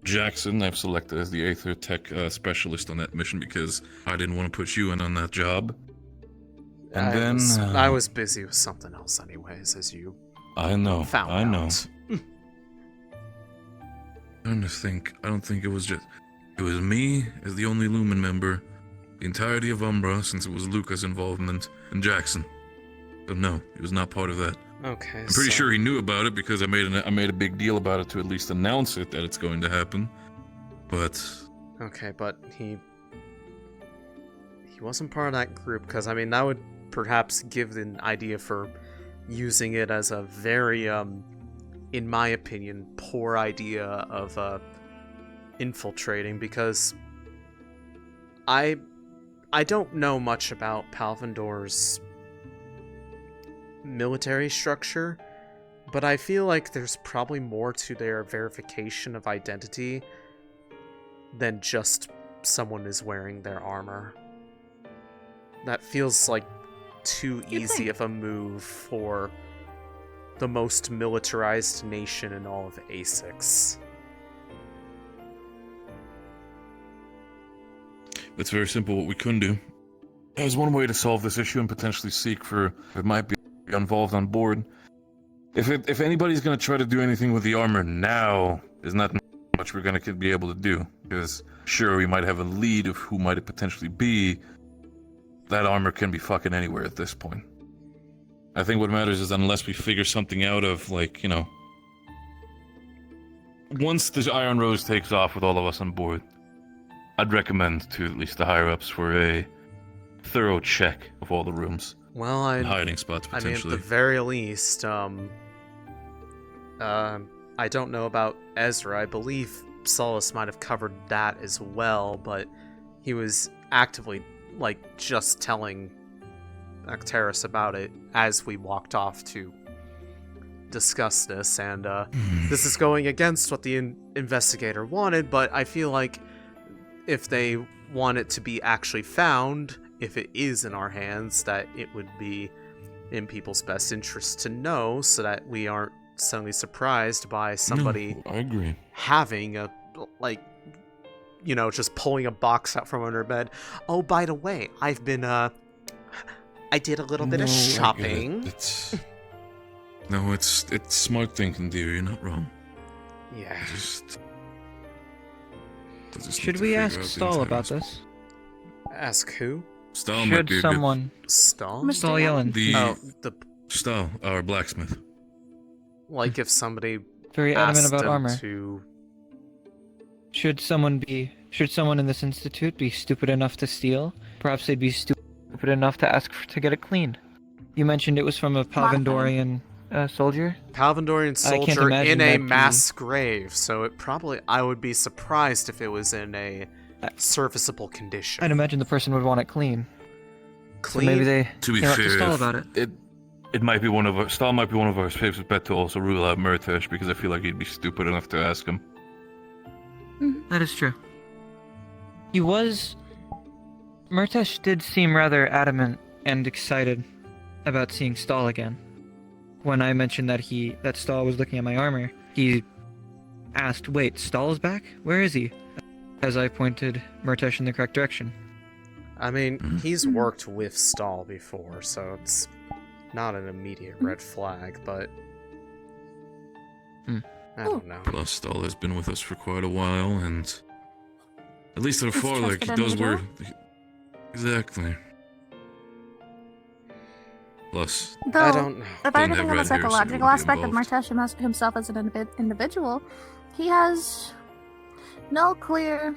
Jackson, I've selected as the Aether Tech specialist on that mission because I didn't want to put you in on that job. And I was busy with something else anyways, as you found out. I'm trying to think. I don't think it was just... It was me as the only Lumen member, the entirety of Umbra, since it was Luca's involvement, and Jackson. But no, he was not part of that. Okay, I'm pretty sure he knew about it because I made a big deal about it to at least announce it that it's going to happen. But... Okay, but he wasn't part of that group, because, I mean, that would perhaps give an idea for using it as a very, in my opinion, poor idea of, infiltrating, because I don't know much about Palvandor's military structure, but I feel like there's probably more to their verification of identity than just someone is wearing their armor. That feels like too easy of a move for the most militarized nation in all of Asix. it's very simple. What we can do. There's one way to solve this issue and potentially seek for if it might be involved on board. If anybody's going to try to do anything with the armor now, there's not much we're going to be able to do. Because sure, we might have a lead of who might it potentially be. That armor can be fucking anywhere at this point. I think what matters is unless we figure something out of, like, you know... Once the Iron Rose takes off with all of us on board, I'd recommend to at least the higher-ups for a thorough check of all the rooms. Well, and hiding spots, potentially. I mean, at the very least, I don't know about Ezra. I believe Solus might have covered that as well, but he was actively, like, just telling Acteris about it as we walked off to discuss this, and this is going against what the investigator wanted, but I feel like if they want it to be actually found, if it is in our hands, that it would be in people's best interest to know, so that we aren't suddenly surprised by somebody I agree. having a, like, you know, just pulling a box out from under bed. Oh, by the way, I've been, I did a little bit of shopping. No, it's smart thinking, dear. You're not wrong. Yeah. I just Should we ask Stahl about this? Ask who? Stahl might be Should someone... Stahl? Stahl Yellen. The Stahl, our blacksmith. Like if somebody Very adamant asked about him armor. to... Should someone in this institute be stupid enough to steal? Perhaps they'd be stupid enough to ask to get it cleaned. You mentioned it was from a Palvandorian soldier? Palvandorian I can't soldier imagine in a that mass grave, so it probably... I would be surprised if it was in a serviceable condition. I'd imagine the person would want it clean. Clean? So maybe they To be came up fair, to Stahl about it. It might be one of our... Stahl might be one of our safest bet to also rule out Murtash, because I feel like he'd be stupid enough to ask him. That is true. He was... Murtash did seem rather adamant and excited about seeing Stahl again. When I mentioned that Stahl was looking at my armor, he asked, "Wait, Stahl is back? Where is he?" As I pointed Murtash in the correct direction. I mean, he's worked with Stahl before, so it's not an immediate red flag, but I don't know. Plus, Stahl has been with us for quite a while, and at least so He's far, like, he trusted does individual. Exactly. Plus, Though, I don't know. if Didn't anything have on the red hair, so he psychological wouldn't be aspect of involved. Martesh himself as an individual, he has no clear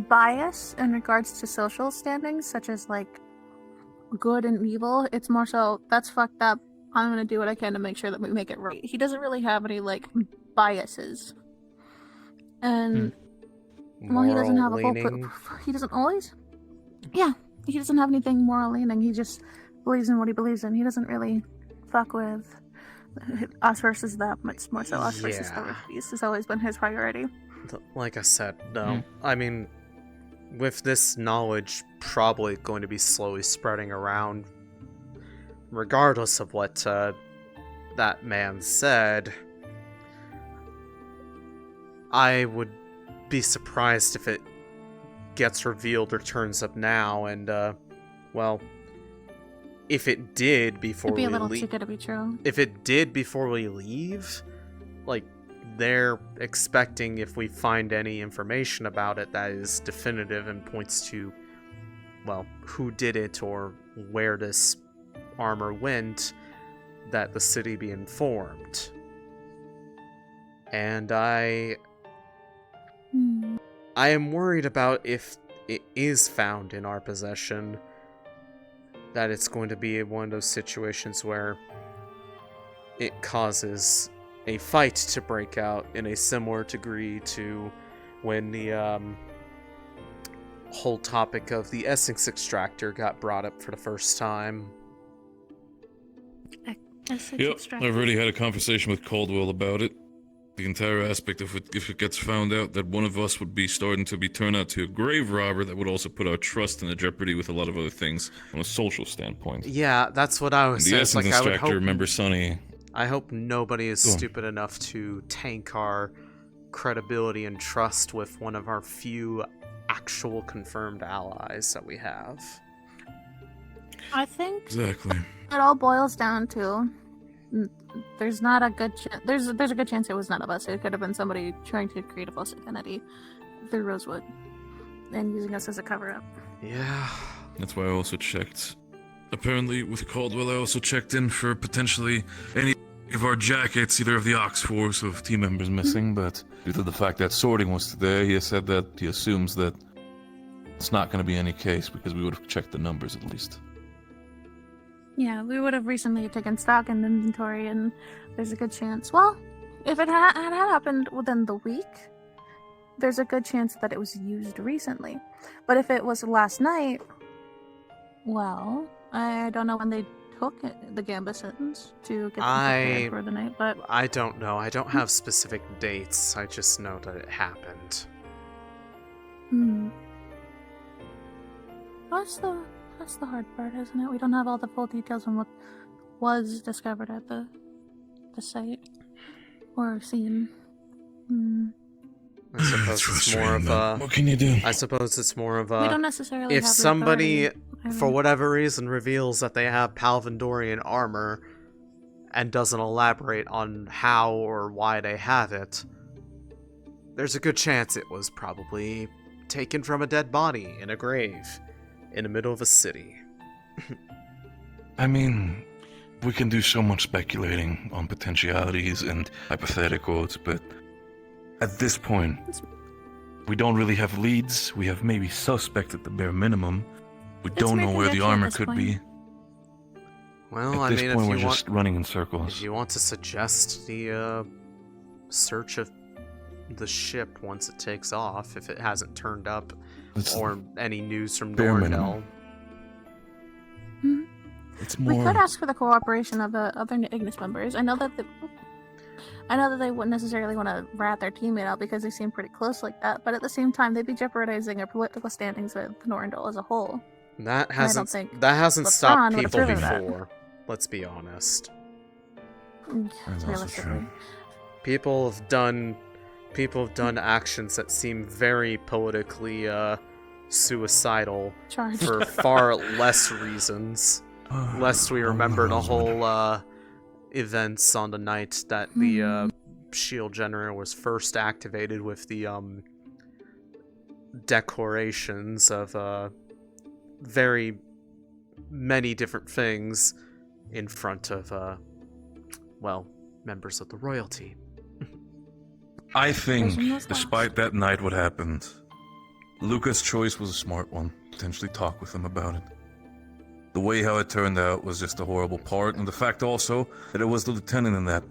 bias in regards to social standings, such as, like, good and evil. It's more so, that's fucked up. I'm gonna do what I can to make sure that we make it right. He doesn't really have any, like, biases. And, well, he doesn't have a full... Moral-leaning. He doesn't always... Yeah, he doesn't have anything moral leaning. He just believes in what he believes in. He doesn't really fuck with us versus them. It's more so us versus them. This has always been his priority. Like I said, no. I mean, with this knowledge probably going to be slowly spreading around, regardless of what that man said, I would be surprised if it gets revealed or turns up now, and, well, if it did before It'd be we a little leave... too good to be true. If it did before we leave, like, they're expecting if we find any information about it that is definitive and points to, well, who did it or where this armor went, that the city be informed. And I am worried about if it is found in our possession, that it's going to be one of those situations where it causes a fight to break out in a similar degree to when the whole topic of the Asix extractor got brought up for the first time. Yep, I've already had a conversation with Caldwell about it. The entire aspect of it, if it gets found out that one of us would be starting to be turned out to a grave robber, that would also put our trust in jeopardy with a lot of other things on a social standpoint. Yeah, that's what I was The saying. Essence Like, I would extractor, hope, remember Sonny? I hope nobody is Go on. stupid enough to tank our credibility and trust with one of our few actual confirmed allies that we have. I think Exactly. it all boils down to there's not a good there's a good chance it was none of us. It could have been somebody trying to create a false identity through Rosewood and using us as a cover-up. Yeah. That's why I also checked. Apparently, with Caldwell, I also checked in for potentially any of our jackets, either of the Ox Force or of team members missing, but due to the fact that sorting was today, he has said that he assumes that it's not going to be any case because we would have checked the numbers at least. Yeah, we would have recently taken stock in inventory, and there's a good chance. Well, if it had happened within the week, there's a good chance that it was used recently. But if it was last night, well, I don't know when they took the Gambusons to get them prepared for the night, but I don't know. I don't have specific dates. I just know that it happened. That's the hard part, isn't it? We don't have all the full details on what was discovered at the site or seen. I suppose it's more of a... What can you do? I suppose it's more of a... We don't necessarily if have the somebody, authority. for whatever reason, reveals that they have Palvandorian armor and doesn't elaborate on how or why they have it, there's a good chance it was probably taken from a dead body in a grave in the middle of a city. I mean, we can do so much speculating on potentialities and hypotheticals, but at this point, we don't really have leads. We have maybe suspects at the bare minimum. We don't know where the armor could be. Well, At this I mean, point, if we're you just running in circles. If you want to suggest the search of the ship once it takes off, if it hasn't turned up, or any news from bare Dorndell. minimum. It's We more. could ask for the cooperation of the other Ignis members. I know that they wouldn't necessarily want to rat their teammate out because they seem pretty close like that, but at the same time, they'd be jeopardizing our political standings with Norndell as a whole. That And I don't hasn't think stopped LeBron would people approve of that. before. Let's be honest. That's also Realistically. true. People have done actions that seem very politically suicidal Charged. for far less reasons. lest we remember the whole events on the night that the shield generator was first activated with the decorations of very many different things in front of well, members of the royalty. I think, despite that night what happened, Luca's choice was a smart one. Potentially talk with him about it. The way how it turned out was just a horrible part, and the fact also that it was the lieutenant in that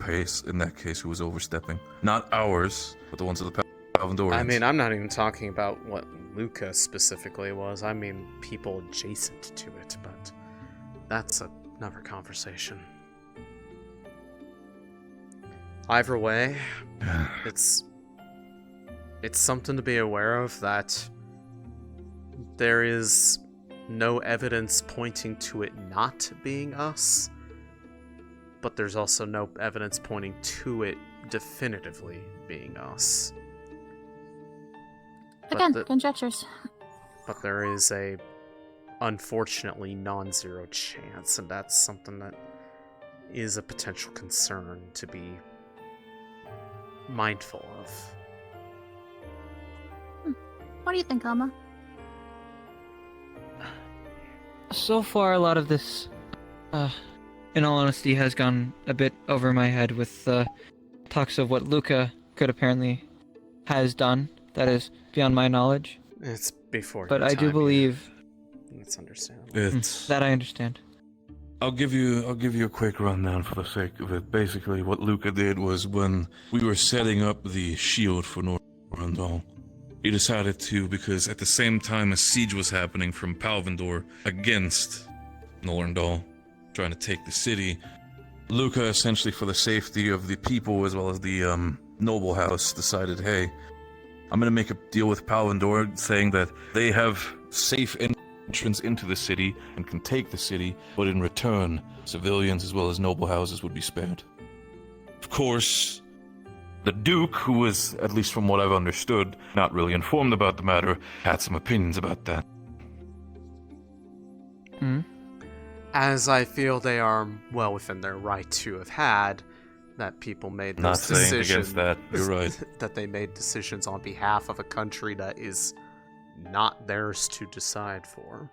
case who was overstepping. Not ours, but the ones of the Palvandorians. I mean, I'm not even talking about what Luca specifically was. I mean people adjacent to it, but that's another conversation. Either way, it's something to be aware of that there is no evidence pointing to it not being us, but there's also no evidence pointing to it definitively being us. Again, conjectures. But there is a, unfortunately, non-zero chance, and that's something that is a potential concern to be mindful of. What do you think, Alma? So far, a lot of this, in all honesty, has gone a bit over my head with talks of what Luca could apparently has done. That is beyond my knowledge. It's before. But I do believe. It's understandable. That I understand. I'll give you a quick rundown for the sake of it. Basically, what Luca did was when we were setting up the shield for Norandal, he decided to, because at the same time a siege was happening from Palvandor against Norandal, trying to take the city, Luca, essentially for the safety of the people as well as the noble house, decided, hey, I'm going to make a deal with Palvandor saying that they have safe entrance into the city and can take the city, but in return, civilians as well as noble houses would be spared. Of course, the Duke, who was, at least from what I've understood, not really informed about the matter, had some opinions about that. As I feel they are well within their right to have had, that people made those Not saying decisions. against that, you're right. That they made decisions on behalf of a country that is not theirs to decide for.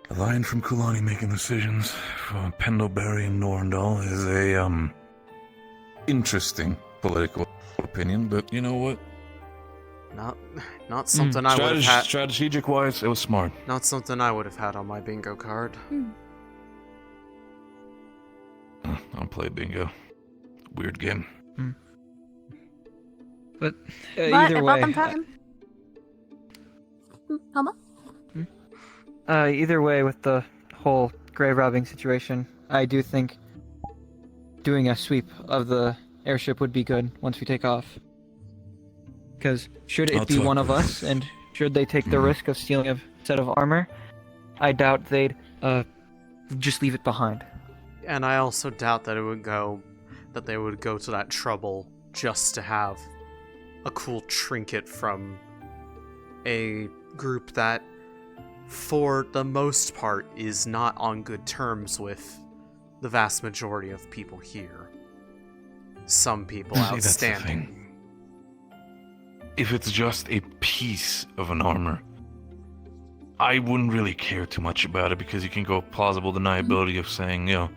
A line from Kulani making decisions for Pendlebury and Norandal is a, interesting political opinion, but you know what? Not something I would have had. Strategic-wise, it was smart. Not something I would have had on my bingo card. I don't play bingo. Weird game. But But either way, about them talking. Alma? Either way, with the whole grave robbing situation, I do think doing a sweep of the airship would be good once we take off. Because should it be one of us, and should they take the risk of stealing a set of armor, I doubt they'd just leave it behind. And I also doubt that they would go to that trouble just to have a cool trinket from a group that, for the most part, is not on good terms with the vast majority of people here. Some people outstanding. If it's just a piece of an armor, I wouldn't really care too much about it because you can go plausible deniability of saying, you know,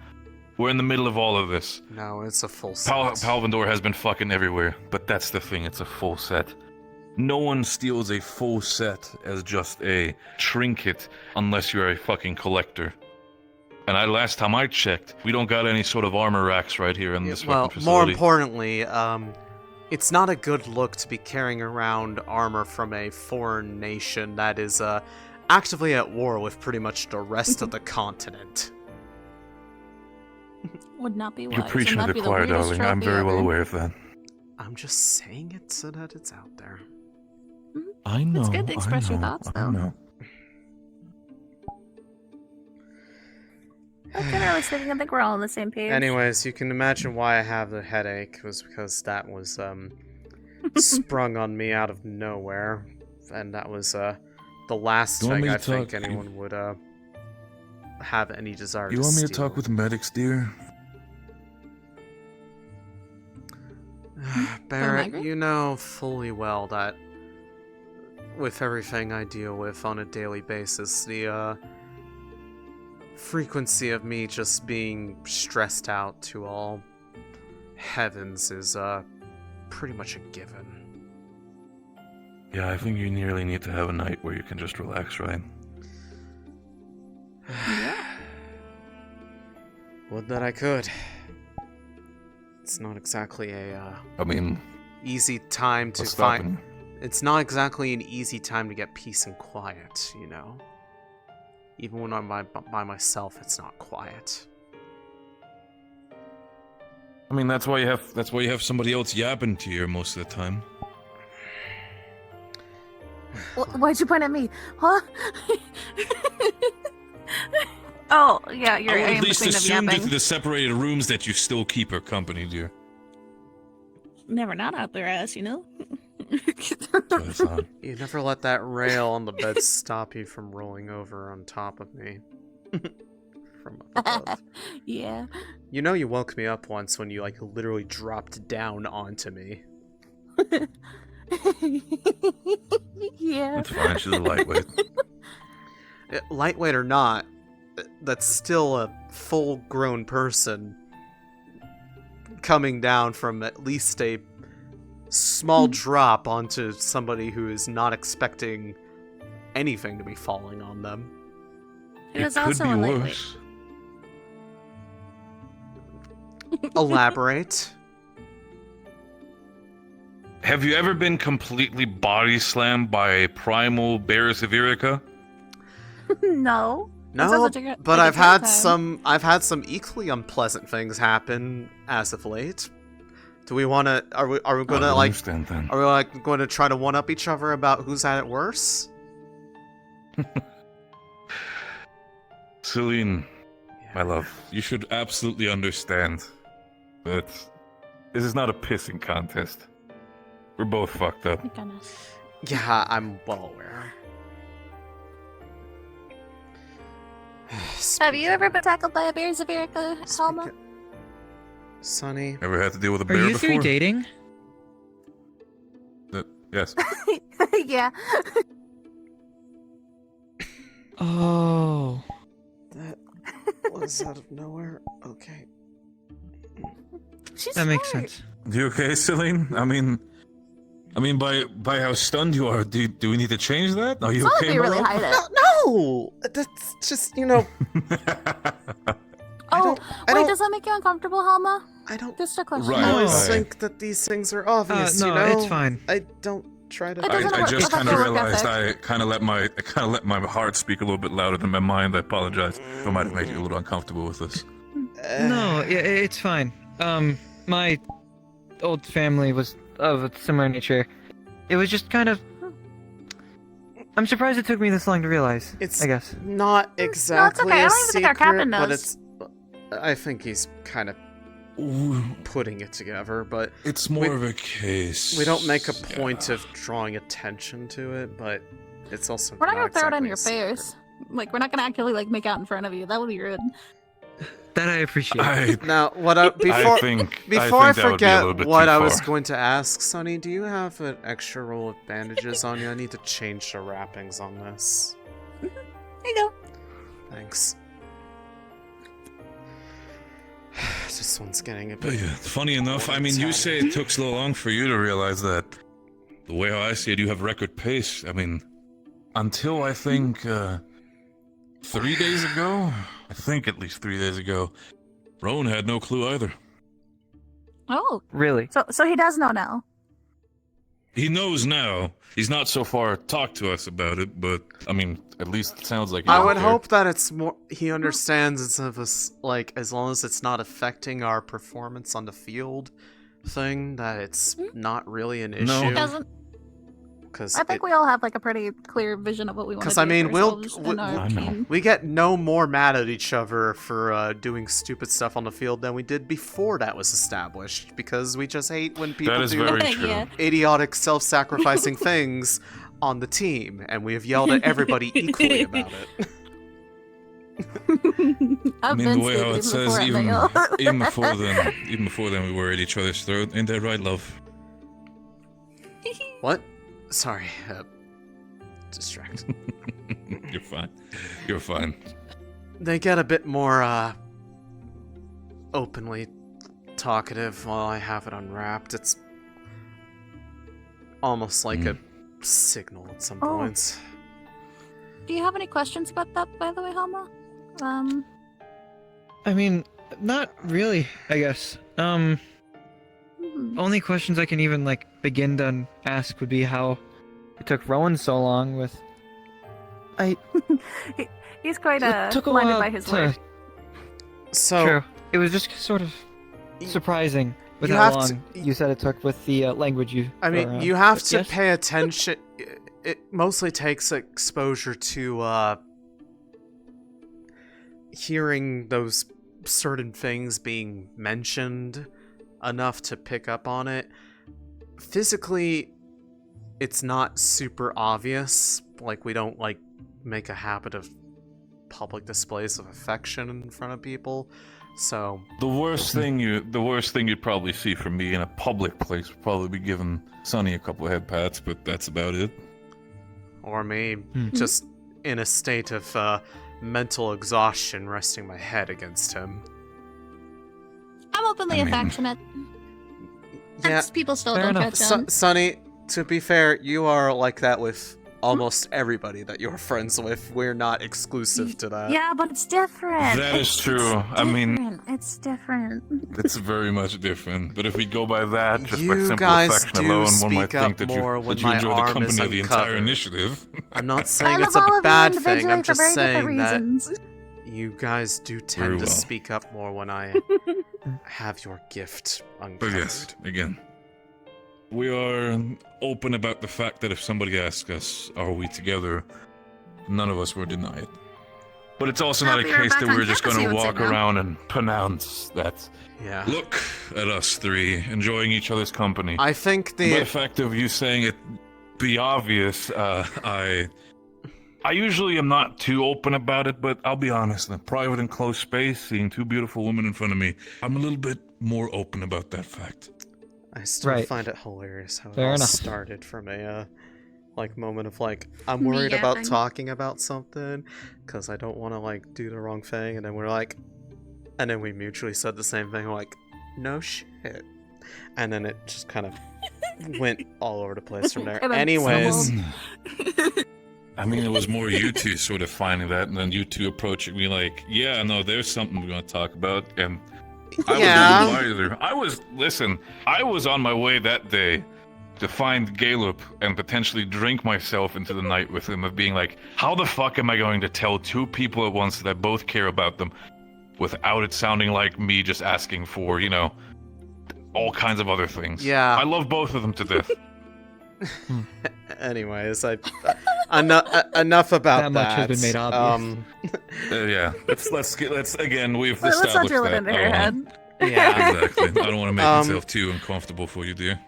we're in the middle of all of this. No, it's a full set. Palvandor has been fucking everywhere, but that's the thing, it's a full set. No one steals a full set as just a trinket unless you're a fucking collector. And last time I checked, we don't got any sort of armor racks right here in this fucking facility. More importantly, it's not a good look to be carrying around armor from a foreign nation that is actively at war with pretty much the rest of the continent. Would not be wise. You're preaching to the choir, darling. I'm very well aware of that. I'm just saying it so that it's out there. I know. It's good to express your thoughts, though. I know. But generally speaking, I think we're all on the same page. Anyways, you can imagine why I have the headache. It was because that was sprung on me out of nowhere. And that was the the last You want thing me I to think talk- anyone would have any desire You to want me to steal. talk with medics, dear? Barrett, you know fully well that with everything I deal with on a daily basis, the frequency of me just being stressed out to all heavens is pretty much a given. Yeah, I think you nearly need to have a night where you can just relax, right? Would that I could. It's not exactly a I mean, easy time to what's stopping find. It's not exactly an easy time to get peace and quiet, you know. Even when I'm by myself, it's not quiet. I mean, that's why you have somebody else yapping to you most of the time. Why'd you point at me? Huh? Oh, yeah, you're I would I at am least the queen of assume due yapping. to the separated rooms that you still keep her company, dear. Never not out their ass, you know? You never let that rail on the bed stop you from rolling over on top of me. From above. Yeah. You know you woke me up once when you, like, literally dropped down onto me. Yeah. That's fine, she's a lightweight. Lightweight or not, that's still a full-grown person coming down from at least a small drop onto somebody who is not expecting anything to be falling on them. It was also a lightweight. Elaborate. Have you ever been completely body slammed by a primal bear Severica? No. That No, sounds like a- but like a I've had time. some equally unpleasant things happen as of late. Do we want to? Are we going to like? understand then. Are we like going to try to one up each other about who's had it worse? Céline, my love, you should absolutely understand that this is not a pissing contest. We're both fucked up. Yeah, I'm well aware. Have you ever been tackled by a bear, Severica, Halma? Sonny. Ever had to deal with a Are bear you before? three dating? Yes. Yeah. Oh. That was out of nowhere. Okay. She's That makes smart. sense. You okay, Céline? I mean, by how stunned you are, do we need to change that? Are you It's not like okay, we my really love? hide it. No, that's just, you know. Oh, I wait, don't- does that make you uncomfortable, Halma? I don't. Just a question. I always Right. think that these things are obvious. no, you know, it's fine. I don't try to. I just kind of realized I kind of let my heart speak a little bit louder than my mind. I apologize. I might have made you a little uncomfortable with this. No, it's fine. My old family was of a similar nature. It was just kind of. I'm surprised it took me this long to realize. It's I guess. not exactly okay. I a don't even think our captain secret, but knows. I think he's kind of putting it together. But It's more of a case. we don't make a point of drawing attention to it, but it's also We're not gonna throw it in exactly your a face. Like, we're not gonna actually like make out in front of you. That would be rude. That I appreciate. Now, what I, before think before I, that would be a forget little bit what too I was far. going to ask, Sonny, do you have an extra roll of bandages on you? I need to change the wrappings on this. There you go. Thanks. This one's getting a But bit. yeah, funny enough, I mean, you say it took so long for you to realize that. The way how I see it, you have record pace. I mean, until I think 3 days ago, I think at least 3 days ago, Rowan had no clue either. Oh. Really? So he does know now. He knows now. He's not so far talked to us about it, but I mean, at least it sounds like he I don't would care. hope that it's more. He understands it's of us, like, as long as it's not affecting our performance on the field thing, that it's not really an issue. No. It doesn't. Because I think we all have like a pretty clear vision of what we want to do. I mean, in our team. we get no more mad at each other for doing stupid stuff on the field than we did before that was established. Because we just hate when people is do very true. Yeah. idiotic, self-sacrificing things on the team, and we have yelled at everybody equally about it. I mean, the way how it says, even before then, we were at each other's throat. Ain't that right, love? What? Sorry, distracted. You're fine. You're fine. They get a bit more, openly talkative while I have it unwrapped. It's almost like a signal at some points. Do you have any questions about that, by the way, Hama? I mean, not really, I guess. Only questions I can even, like, begin to ask would be how it took Rowan so long with... He's quite, It took a blinded while by his to- word. So... True. It was just sort of surprising with you how have long you said it took with the language you... I mean, you have to pay attention. It mostly takes exposure to, hearing those certain things being mentioned enough to pick up on it. Physically, it's not super obvious. Like, we don't, like, make a habit of public displays of affection in front of people. So the worst thing you'd probably see from me in a public place would probably be giving Sonny a couple of head pats, but that's about it. Or me just in a state of mental exhaustion, resting my head against him. I'm openly affectionate. Yeah, People still don't catch on. Sonny, to be fair, you are like that with almost everybody that you're friends with. We're not exclusive to that. Yeah, but it's different. That is true. I mean, it's different. it's very much different. But if we go by that, just by You simple guys affection do alone, one might speak up think that more you when enjoy my the arm is company of the entire uncovered. initiative. I'm not saying I it's a love all of bad you thing. I'm individually for just very saying different that reasons. you guys do Very tend to well. speak up more when I have your gift But uncovered. yes, again, we are open about the fact that if somebody asks us, are we together, none of us will deny it. But it's also not a If we were case back that on we're just campus, going you to would say walk no. around and pronounce that. Yeah. Look at us three, enjoying each other's company. I think By the fact of you saying it be obvious, I usually am not too open about it, but I'll be honest, in a private and close space, seeing two beautiful women in front of me, I'm a little bit more open about that fact. I still Right. find it hilarious how it Fair all enough. started from a like moment of like I'm Me worried about yapping. talking about something because I don't want to like do the wrong thing, and then we're like, and then we mutually said the same thing. We're like, no shit, and then it just kind of went all over the place from there. And then Anyways, I mean, it was more you two sort of finding that, and then you two approaching me like, yeah, no, there's something we're going to talk about, and I Yeah. wasn't either. I was on my way that day to find Gallup and potentially drink myself into the night with him of being like, how the fuck am I going to tell two people at once that I both care about them without it sounding like me just asking for, you know, all kinds of other things. Yeah. I love both of them to death. anyways, enough about That much has been made obvious. Yeah, let's again, we've Let's not established drill it that. into her head. Yeah. Exactly. I don't want to make myself too uncomfortable for you, dear.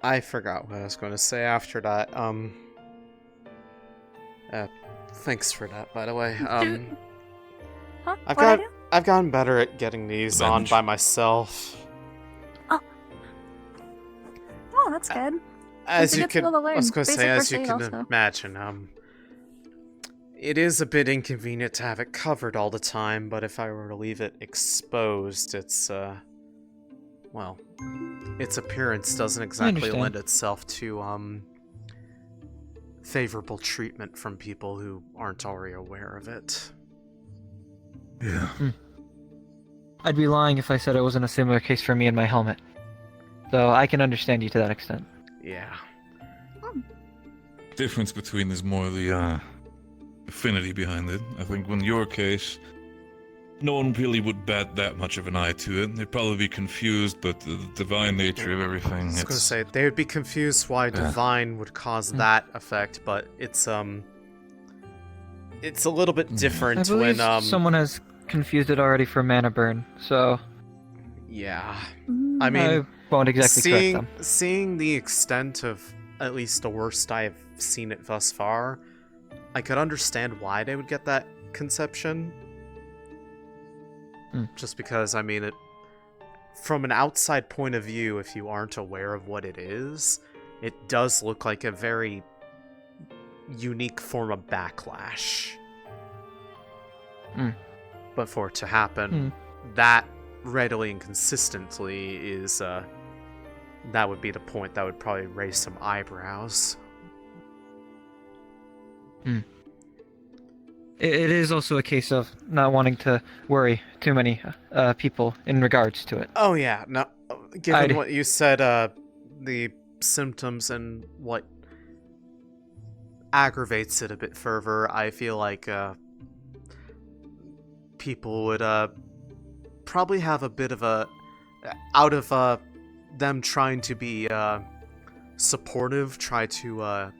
I forgot what I was going to say after that. Thanks for that, by the way. Huh? I've What'd I do? I've gotten better at getting these on by myself. Oh, that's good. As It's a you good can, skill to learn. I was going to Basic say, as first you aid can also. imagine, it is a bit inconvenient to have it covered all the time, but if I were to leave it exposed, it's, well, its appearance doesn't exactly understand. lend itself to, favorable treatment from people who aren't already aware of it. Yeah. I'd be lying if I said it wasn't a similar case for me and my helmet. So I can understand you to that extent. Yeah. Difference between is more the affinity behind it. I think in your case, no one really would bat that much of an eye to it. They'd probably be confused, but the divine nature of everything. I was going to it's- say, they would be confused why divine would cause that effect, but it's a little bit I different believe when, someone has confused it already for mana burn, so yeah. Mm. I mean, I won't exactly correct them. seeing the extent of at least the worst I've seen it thus far, I could understand why they would get that conception. Just because, I mean, from an outside point of view, if you aren't aware of what it is, it does look like a very unique form of backlash. But for it to happen that readily and consistently is, that would be the point that would probably raise some eyebrows. It is also a case of not wanting to worry too many people in regards to it. Oh yeah, no, given what you said, the symptoms and what aggravates it a bit further, I feel like people would probably have a bit of a, out of them trying to be supportive, try to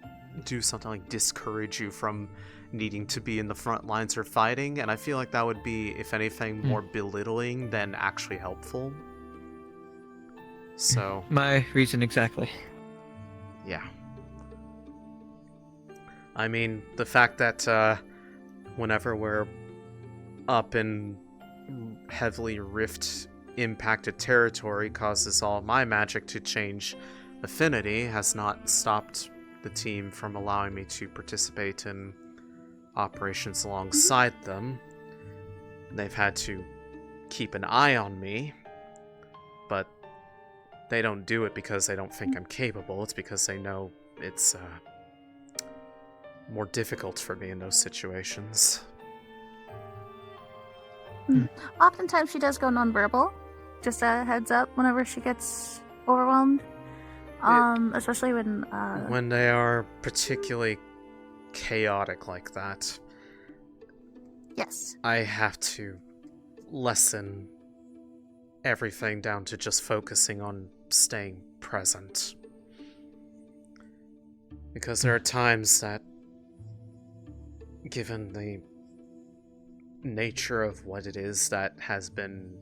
do something like discourage you from needing to be in the front lines or fighting, and I feel like that would be, if anything, more belittling than actually helpful. So my reason exactly. Yeah. I mean, the fact that whenever we're up in heavily rift impacted territory causes all my magic to change affinity has not stopped the team from allowing me to participate in operations alongside them. They've had to keep an eye on me, but they don't do it because they don't think I'm capable. It's because they know it's more difficult for me in those situations. Oftentimes she does go nonverbal. Just a heads up whenever she gets overwhelmed. Especially when they are particularly chaotic like that. Yes. I have to lessen everything down to just focusing on staying present. Because there are times that, given the nature of what it is that has been,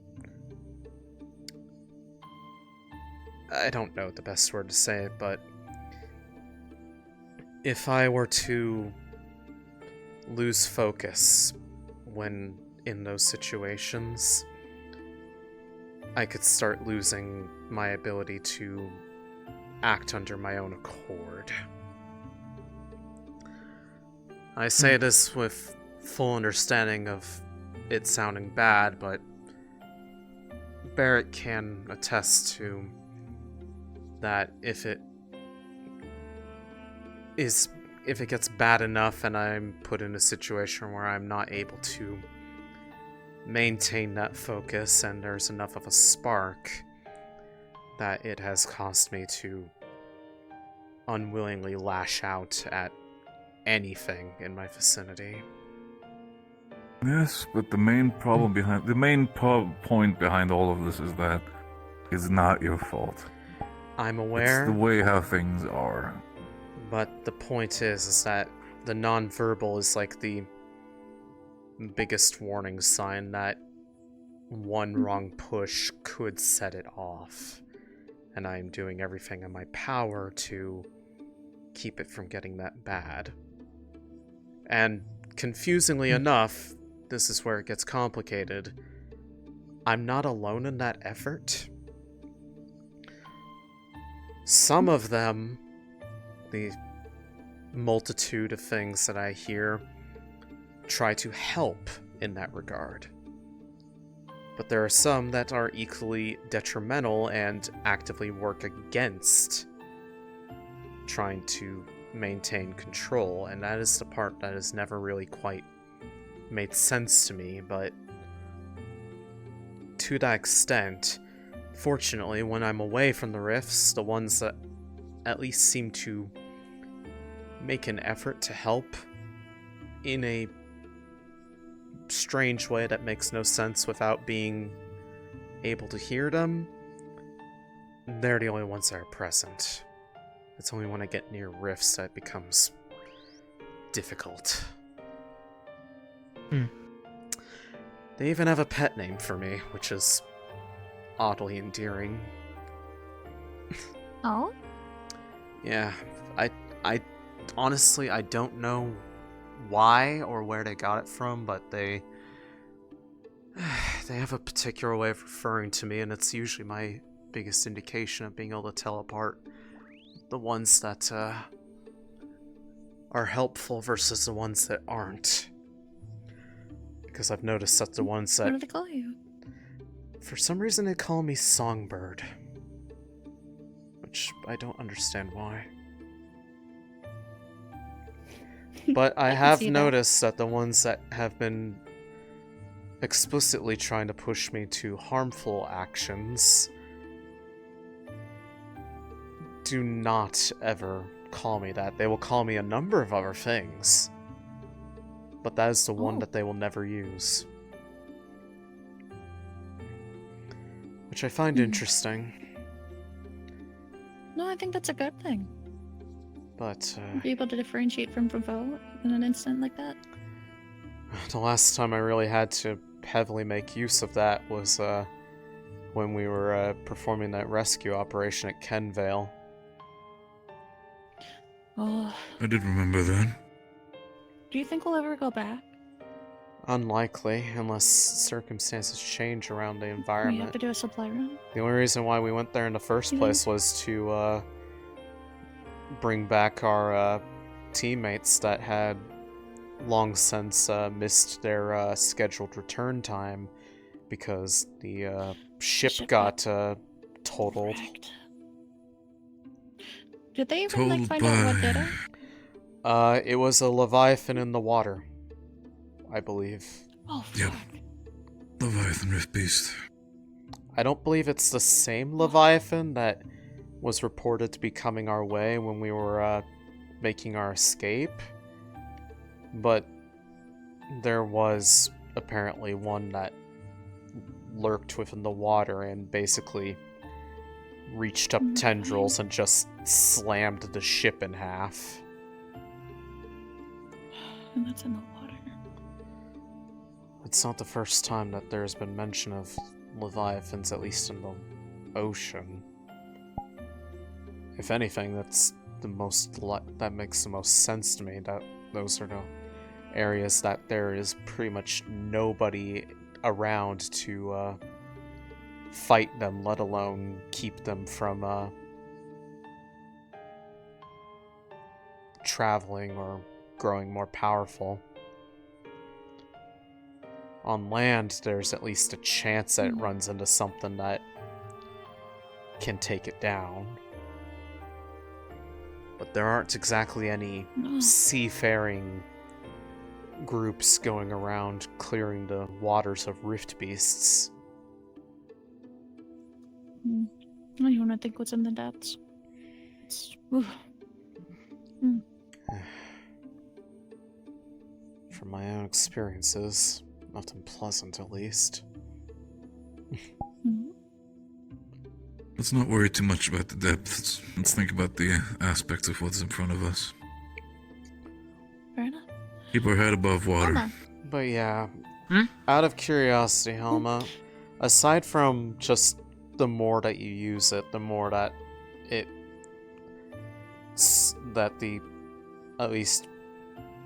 I don't know the best word to say it, but if I were to lose focus when in those situations, I could start losing my ability to act under my own accord. I say this with full understanding of it sounding bad, but Barrett can attest to that if it gets bad enough and I'm put in a situation where I'm not able to maintain that focus and there's enough of a spark, that it has caused me to unwillingly lash out at anything in my vicinity. Yes, but the main problem behind point behind all of this is that it's not your fault. I'm aware. It's the way how things are. But the point is that the nonverbal is like the biggest warning sign that one wrong push could set it off. And I'm doing everything in my power to keep it from getting that bad. And confusingly enough, this is where it gets complicated. I'm not alone in that effort. Some of them, the multitude of things that I hear, try to help in that regard. But there are some that are equally detrimental and actively work against trying to maintain control, and that is the part that has never really quite made sense to me, but to that extent, fortunately, when I'm away from the rifts, the ones that at least seem to make an effort to help in a strange way that makes no sense without being able to hear them, they're the only ones that are present. It's only when I get near rifts that it becomes difficult. They even have a pet name for me, which is oddly endearing. Oh? Yeah, I honestly, I don't know why or where they got it from, but they have a particular way of referring to me, and it's usually my biggest indication of being able to tell apart the ones that are helpful versus the ones that aren't. Because I've noticed that the ones that... What do they call you? For some reason they call me Songbird. Which I don't understand why. But I have noticed that the ones that have been explicitly trying to push me to harmful actions do not ever call me that. They will call me a number of other things, but that is the one that they will never use. Which I find interesting. No, I think that's a good thing. But, Be able to differentiate from Bravo in an instant like that. the last time I really had to heavily make use of that was when we were performing that rescue operation at Kenvale. Oh, I did remember that. do you think we'll ever go back? Unlikely, unless circumstances change around the We have environment. to do a supply run. The only reason why we went there in the first place was to bring back our teammates that had long since missed their scheduled return time because the ship got totaled. Did they even like find out what did it? It was a Leviathan in the water, I believe. Oh, Yep. Leviathan Rift Beast. I don't believe it's the same Leviathan that was reported to be coming our way when we were making our escape, but there was apparently one that lurked within the water and basically reached up tendrils and just slammed the ship in half. And that's in the water. It's not the first time that there's been mention of Leviathans, at least in the ocean. If anything, that's the most that makes the most sense to me. That those are the areas that there is pretty much nobody around to fight them, let alone keep them from traveling or growing more powerful. On land, there's at least a chance that it runs into something that can take it down. But there aren't exactly any seafaring groups going around clearing the waters of rift beasts. I don't even want to think what's in the depths. From my own experiences, nothing pleasant at least. Let's not worry too much about the depths. Let's think about the aspects of what's in front of us. Fair enough. Keep our head above water. But yeah, out of curiosity, Helma, aside from just the more that you use it, the more that the at least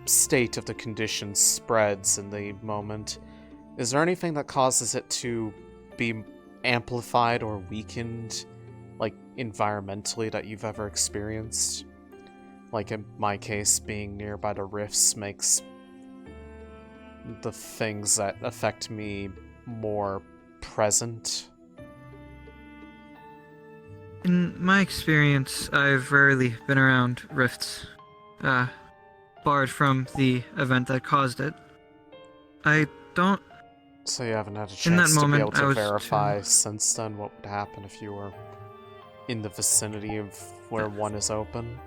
state of the condition spreads in the moment, is there anything that causes it to be amplified or weakened, like environmentally, that you've ever experienced? Like in my case, being nearby the rifts makes the things that affect me more present. In my experience, I've rarely been around rifts, barred from the event that caused it. I don't... So you haven't had a In that chance to be moment, able I to was verify since then what would happen if you were in the vicinity of where one is open?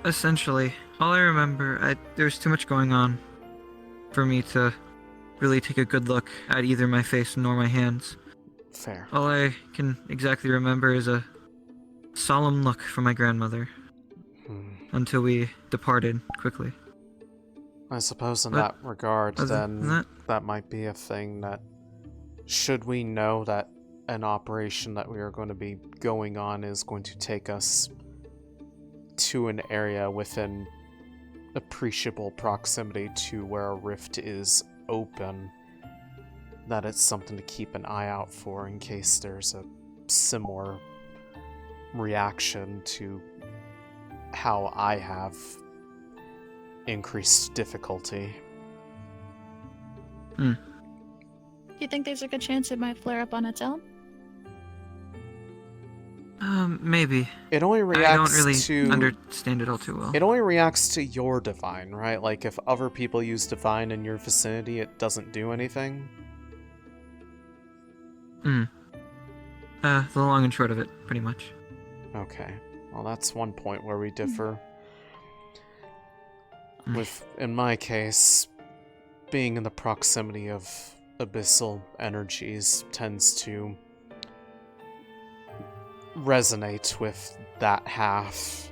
Essentially, all I remember, there's too much going on for me to really take a good look at either my face nor my hands. Fair. All I can exactly remember is a solemn look from my grandmother until we departed quickly. I suppose in But that regard, other then than that might be a thing that, should we know that an operation that we are going to be going on is going to take us to an area within appreciable proximity to where a rift is open, that it's something to keep an eye out for in case there's a similar reaction to how I have increased difficulty. Do you think there's a good chance it might flare up on its own? Maybe. It only I reacts don't really to... understand it all too well. It only reacts to your divine, right? Like, if other people use divine in your vicinity, it doesn't do anything? The long and short of it, pretty much. Okay. Well, that's one point where we differ. With, in my case, being in the proximity of abyssal energies tends to resonate with that half.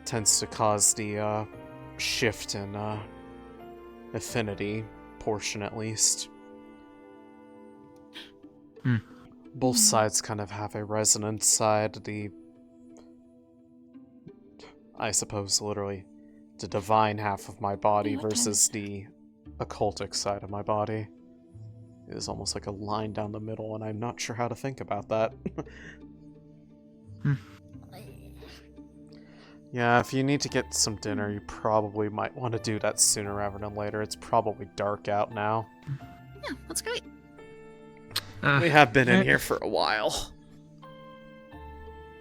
Tends to cause the shift in affinity portion, at least. Both sides kind of have a resonant side. I suppose, literally, the divine half of my body versus the occultic side of my body. It is almost like a line down the middle, and I'm not sure how to think about that. Yeah, if you need to get some dinner, you probably might want to do that sooner rather than later. It's probably dark out now. Yeah, that's great. We have been in here for a while.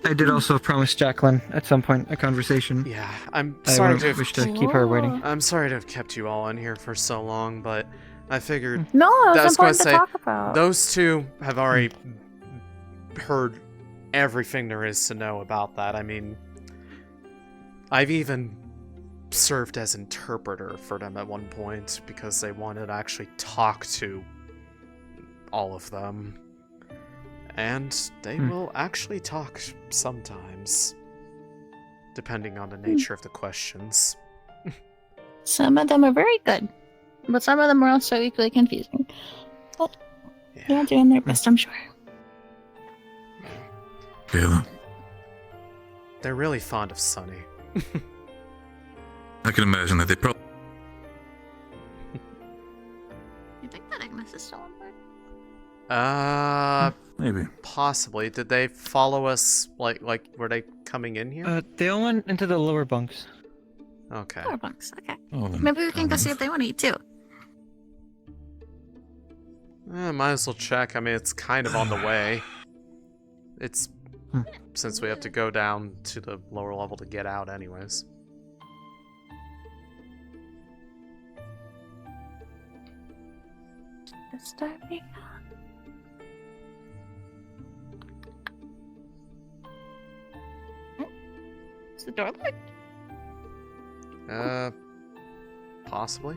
I did also promise Jacqueline at some point a conversation. Yeah, I'm I sorry wouldn't wish to keep her waiting. I'm sorry to have kept you all in here for so long, but I figured... No, I it's was going important to talk about. Those two have already heard everything there is to know about that. I mean, I've even served as interpreter for them at one point because they wanted to actually talk to all of them. And they will actually talk sometimes, depending on the nature of the questions. Some of them are very good, but some of them are also equally confusing. But they're doing their best, I'm sure. Kayla, They're really fond of Sunny. I can imagine that they probably... You think that Ignis is still on board? Maybe. Possibly. Did they follow us? Like, were they coming in here? They all went into the lower bunks. Okay. Lower bunks, okay. Oh, then Maybe we can go see if they want to eat too. Might as well check. I mean, it's kind of on the way. It's... Since we have to go down to the lower level to get out anyways. Disturbing. Is the door locked? Possibly.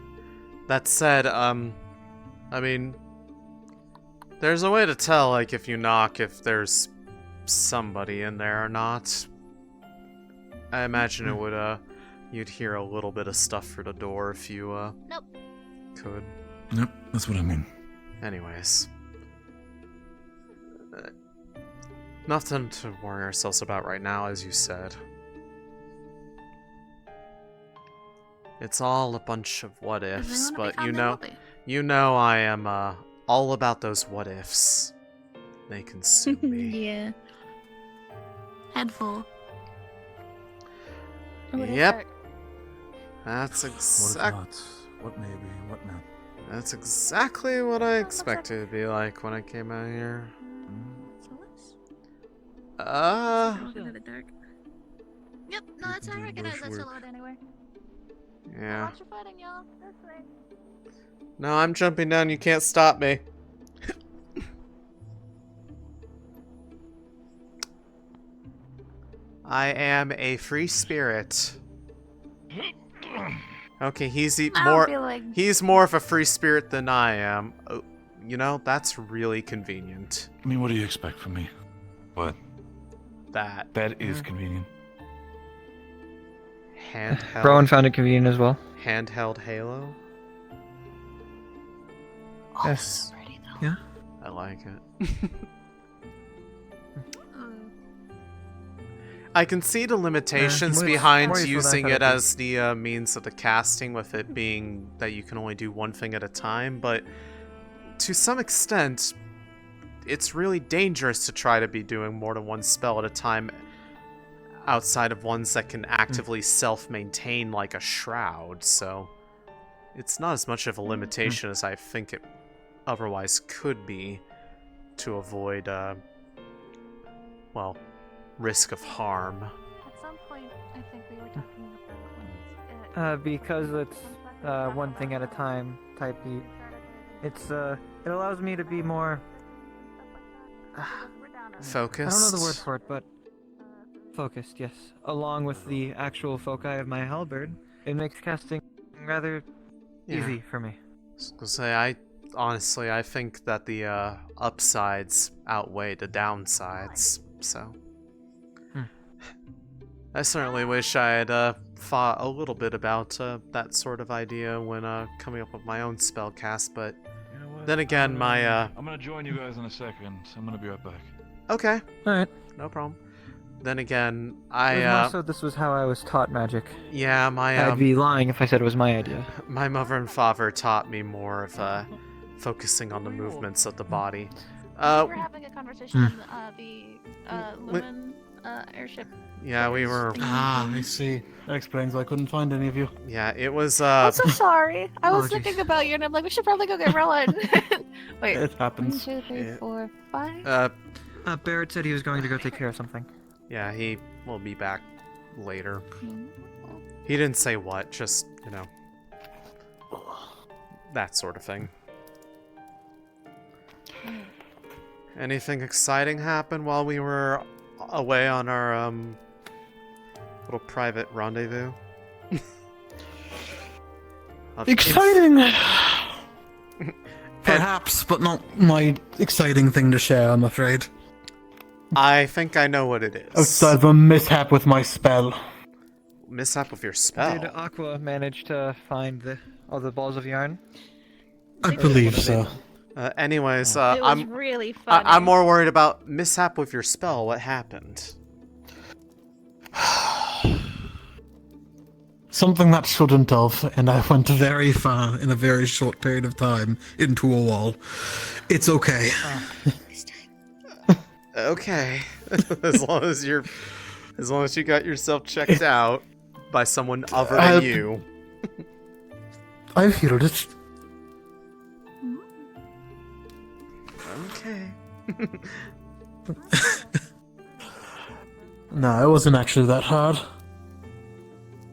That said, I mean, there's a way to tell, like, if you knock, if there's somebody in there or not. I imagine it would, you'd hear a little bit of stuff through the door if you, could. Yep, that's what I mean. Anyways. Nothing to worry ourselves about right now, as you said. It's all a bunch of what ifs, but you know I am all about those what ifs. They consume me. Yeah. Head full. Yep. That's What if exactly. not? What maybe? What not? That's exactly what I expected it to be like when I came out here. Yep, no, that's I recognize that's a load anyway. Yeah. Watch your fighting, y'all. That's right. No, I'm jumping down. You can't stop me. I am a free spirit. Okay, he's he's more of a free spirit than I am. Oh, you know, that's really convenient. I mean, what do you expect from me? What? That. That is convenient. Handheld. Rowan found it convenient as well. Handheld Halo. Yes. Yeah. I like it. I can see the limitations behind using it as the means of the casting, with it being that you can only do one thing at a time, but to some extent, it's really dangerous to try to be doing more than one spell at a time outside of ones that can actively self-maintain like a shroud, so it's not as much of a limitation as I think it otherwise could be to avoid, well, risk of harm. At some point, I think we were talking about Because it's one thing at a time type beat. It's it allows me to be more focused. I don't know the word for it, but focused, yes. Along with the actual foci of my halberd, it makes casting rather easy for me. I honestly, I think that the upsides outweigh the downsides, so. I certainly wish I had thought a little bit about that sort of idea when coming up with my own spell cast, but then again, I'm gonna join you guys in a second. I'm gonna be right back. Okay. Alright. No problem. Then again, Also, this was how I was taught magic. Yeah, I'd be lying if I said it was my idea. My mother and father taught me more of focusing on the movements of the body. we were having a conversation on the Lumen airship. Yeah, we were. Ah, I see. That explains why I couldn't find any of you. Yeah, it was. I'm so sorry. I was thinking about you, and I'm like, we should probably go get Rowan. Wait. It happens. 1, 2, 3, 4, 5. Barrett said he was going to go take care of something. Yeah, he will be back later. He didn't say what, just, you know, that sort of thing. Anything exciting happen while we were away on our little private rendezvous? Exciting! Perhaps, but not my exciting thing to share, I'm afraid. I think I know what it is. Outside of a mishap with my spell. Mishap with your spell? Did Aqua manage to find all the balls of yarn? I believe so. Anyways, it was I'm really funny. I'm more worried about mishap with your spell. What happened? Something that shouldn't have, and I went very far in a very short period of time into a wall. It's okay. Okay, as long as you got yourself checked out by someone other than you. I've healed it. Okay. No, it wasn't actually that hard.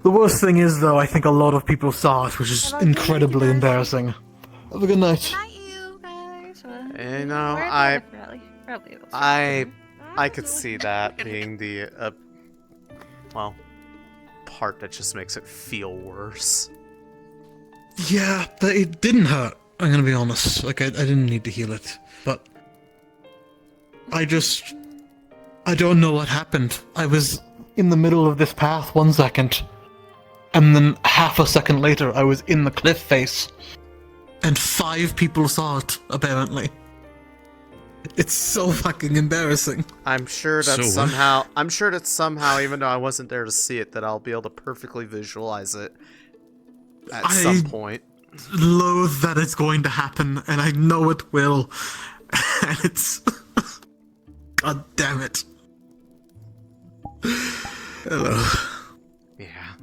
The worst thing is, though, I think a lot of people saw it, which is incredibly embarrassing. Have a good night. You know, I could see that being the well, part that just makes it feel worse. Yeah, but it didn't hurt. I'm gonna be honest. Like, I didn't need to heal it, but I don't know what happened. I was in the middle of this path 1 second, and then half a second later, I was in the cliff face, and 5 people saw it, apparently. It's so fucking embarrassing. I'm sure that somehow, even though I wasn't there to see it, that I'll be able to perfectly visualize it at some point. Loathe that it's going to happen, and I know it will. And it's... God damn it. Hello. Yeah.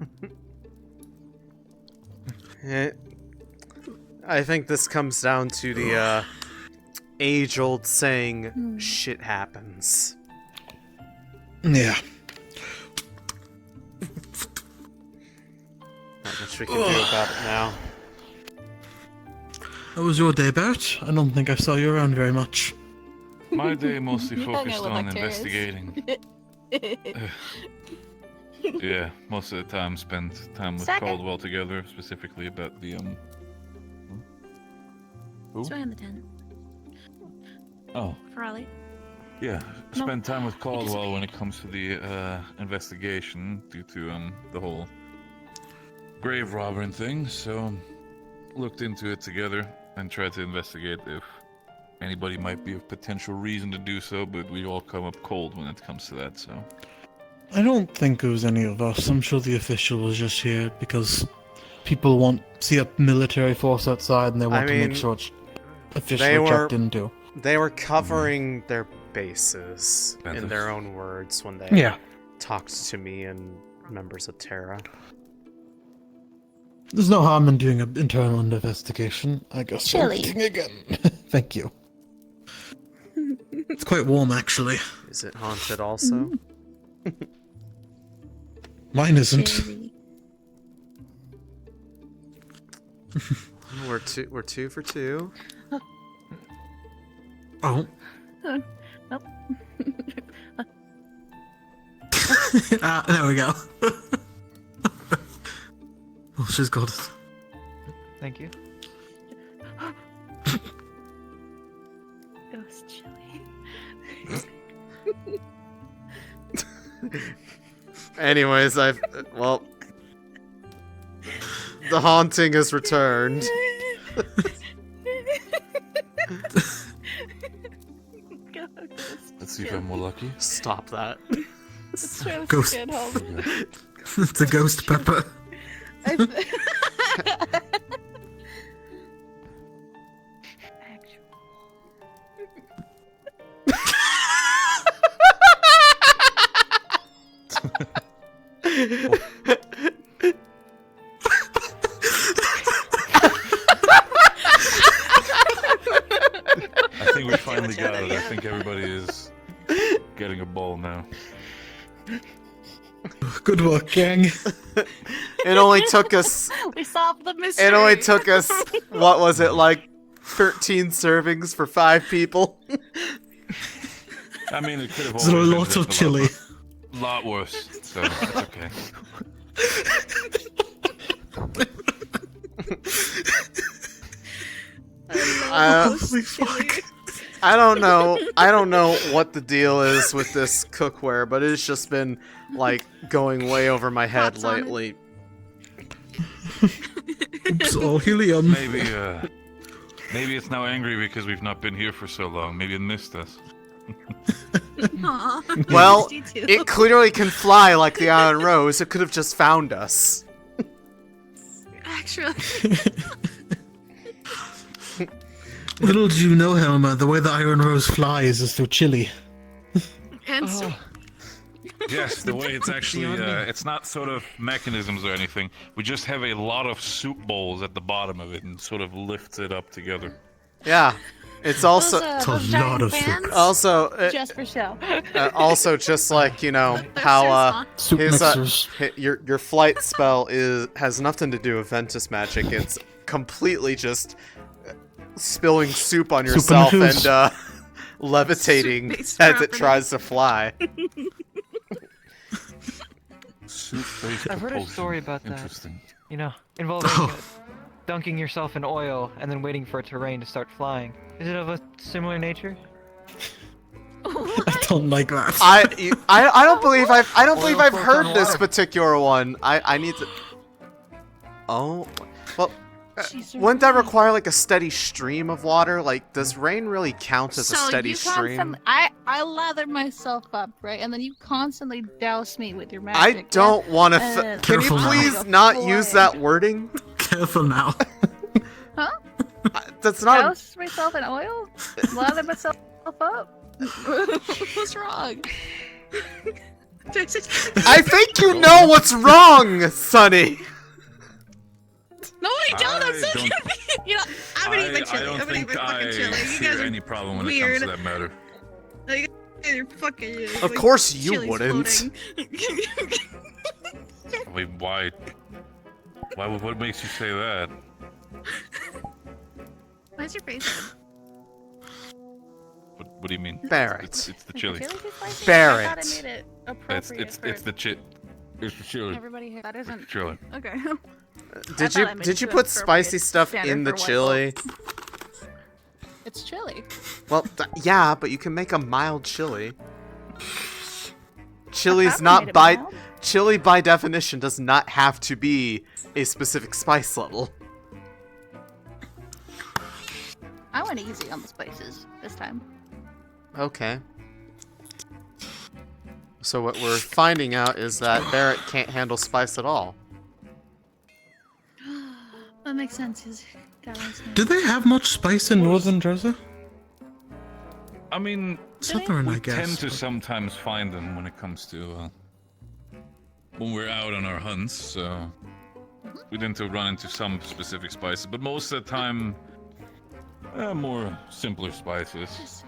I think this comes down to the age-old saying, shit happens. Yeah. Not much we can do about it now. How was your day, Bert? I don't think I saw you around very much. My day mostly You hung out focused with on Arcturus. investigating. Yeah, most of the time spent time with Second. Caldwell together, specifically about the Who? Join the 10. Oh. Farley. Yeah, No. spend time with Caldwell when it comes to the investigation due to the whole grave robbing thing. So looked into it together and tried to investigate if anybody might be a potential reason to do so, but we all come up cold when it comes to that, so. I don't think it was any of us. I'm sure the official was just here because people see a military force outside and they want to make sure it's officially checked into. They were covering their bases in their own words when they talked to me and members of Terra. There's no harm in doing an internal investigation. I guess. Chilly. Again. Thank you. It's quite warm, actually. Is it haunted also? Mine isn't. We're two for two. Oh. Nope. There we go. Oh, she's got it. Thank you. Ghost chili. Anyways, the haunting has returned. Let's see if I'm more lucky. Stop that. Ghost. It's a ghost pepper. I think we finally got it. I think everybody is getting a ball now. Good work, gang. It only took us. We solved the mystery. It only took us. What was it, like 13 servings for 5 people? I mean, it could have There's a always lot of chili. A lot worse, so it's okay. Holy fuck. I don't know what the deal is with this cookware, but it's just been like going way over my head lately. Oops, all helium. Maybe it's now angry because we've not been here for so long. Maybe it missed us. Well, it clearly can fly like the Iron Rose. It could have just found us. Actually. Little do you know, Helma, the way the Iron Rose flies is through chili. And so. Yes, the way it's actually, it's not sort of mechanisms or anything. We just have a lot of soup bowls at the bottom of it and sort of lifts it up together. Yeah. It's also those lot of fans? Also Just for show. Also just like, you know, how Soup mixers. Your flight spell has nothing to do with Ventus magic. It's completely just spilling soup on yourself and levitating as it tries to fly. I've heard a story about that. You know, involving dunking yourself in oil and then waiting for it to rain to start flying. Is it of a similar nature? I don't like that. I don't believe I've heard this particular one. I need to. Oh, well. Wouldn't that require like a steady stream of water? Like, does rain really count as a steady stream? I lather myself up, right, and then you constantly douse me with your magic. I don't want to. Can you please not use that wording? Careful now. Huh? That's not. Douse myself in oil? Lather myself up? What's wrong? I think you know what's wrong, Sonny. No, I don't. I'm so confused. You know, I'm gonna eat my chili. I don't I'm gonna eat think my fucking chili. You see guys are any problem when weird. it comes to that matter. Like, you're fucking. Of course you chili's wouldn't. floating. Wait, why? What makes you say that? Why's your face red? What do you mean? Barrett. It's the chili. Chili too spicy? Barrett. I thought I made it appropriate It's for the chili. It's the chili. everybody here. That isn't. Chili. Okay. Did you put spicy stuff in the chili? It's chili. Well, yeah, but you can make a mild chili. Chili's not chili by definition does not have to be a specific spice level. I went easy on the spices this time. Okay. So what we're finding out is that Barrett can't handle spice at all. That makes sense. Do they have much spice in northern Droza? I mean, Southern, we I guess. tend to sometimes find them when it comes to when we're out on our hunts. So we tend to run into some specific spices, but most of the time, more simpler spices.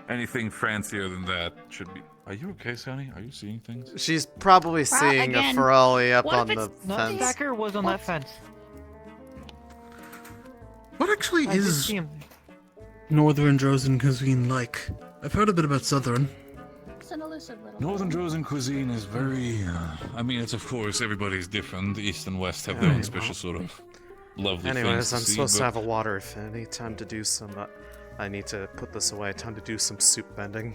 Anything fancier than that should be. Are you okay, Sonny? Are you seeing things? She's probably seeing a Ferrari up on the fence. Becker was on that fence. What actually I did is see him. northern Drozen cuisine like? I've heard a bit about southern. It's an elusive little. Northern Drozen cuisine is very. I mean, it's of course everybody's different. The east and west have their own special sort of lovely things. Anyways, I'm to see, supposed to but- have a water affinity. Time to do some. I need to put this away. Time to do some soup bending.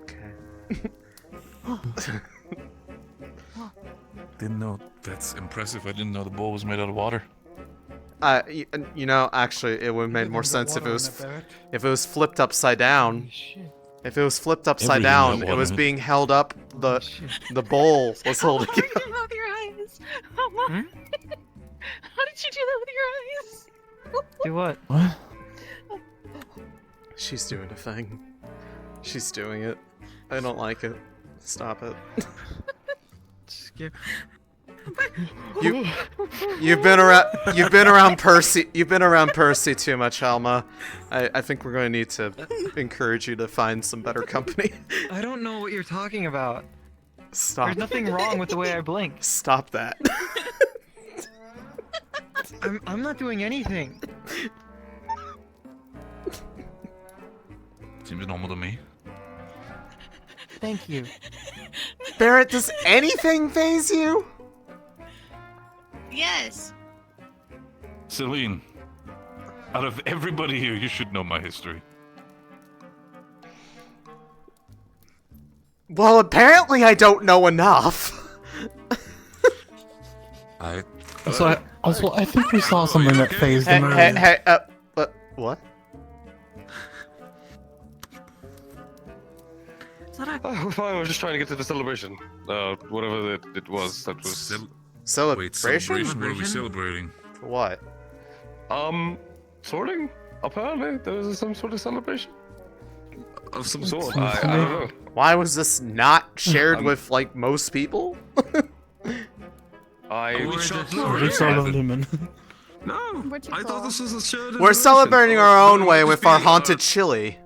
Okay. Didn't know. That's impressive. I didn't know the bowl was made out of water. You know, actually, it would have made more sense if it was flipped upside down. If it was flipped upside Everything down, got it was water. being held up. The bowl was holding it. How did you do that with your eyes? How did you do that with your eyes? Do what? What? She's doing a thing. She's doing it. I don't like it. Stop it. Skip. You've been around Percy. You've been around Percy too much, Alma. I think we're going to need to encourage you to find some better company. I don't know what you're talking about. Stop. There's nothing wrong with the way I blink. Stop that. I'm not doing anything. Seems normal to me. Thank you. Barrett, does anything faze you? Yes. Céline, out of everybody here, you should know my history. Well, apparently I don't know enough. Also, I think we saw something that phased him earlier. Hey, what? I was just trying to get to the celebration. Whatever it was, that was. Celebration? What are we celebrating? For what? Sorting? Apparently, there was some sort of celebration. Of some sort. I don't know. Why was this not shared with, like, most people? I No, I thought this was a shared. We're celebrating our own way with our haunted chili.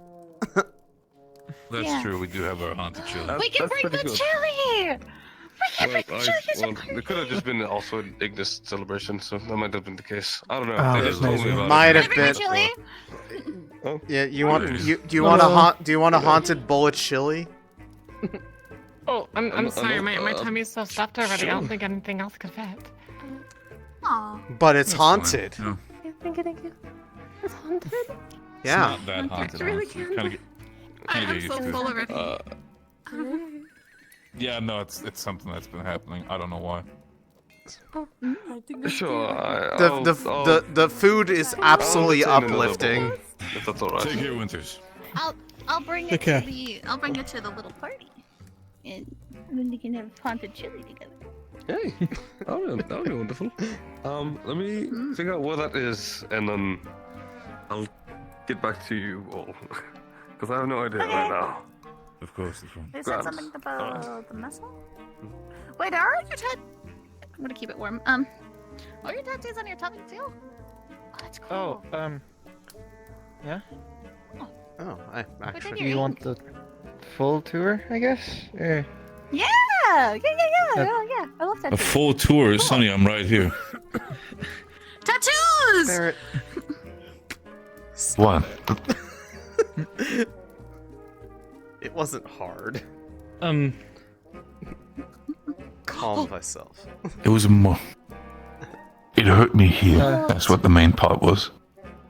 That's true, we do have our haunted chili. We can bring the chili! Well, it could have just been also an Ignis celebration, so that might have been the case. I don't know. Oh, They just told me about might it. have been. Chili? Yeah, do you want a haunted bullet chili? Oh, I'm sorry, my uh, tummy's so stuffed already. I don't sure. think anything else could fit. Aw. But it's haunted. Thank you. It's haunted? Yeah. It's not that haunted. It's really honestly. candy. Kinda I'm get so used to full it. already. Yeah, no, it's something that's been happening. I don't know why. Sure. The food is absolutely I'll obtain another uplifting. bowl, if that's alright. Take care, Winters. I'll bring it Take to care. I'll bring it to the little party, and then we can have haunted chili together. Hey, that would be wonderful. Let me figure out where that is, and then I'll get back to you all. Because I have no idea right now. Of course, it's fine. They said something about the missile. Wait, are your tattoos? I'm gonna keep it warm. Are your tattoos on your tummy too? Oh, that's cool. Oh, yeah. Oh, I actually. You want the full tour, I guess? Yeah, yeah. I love A tattoos. full tour, Sonny, I'm right here. Tattoos. Barrett. What? It wasn't hard. Calm myself. It was more. It hurt me here. That's what the main part was.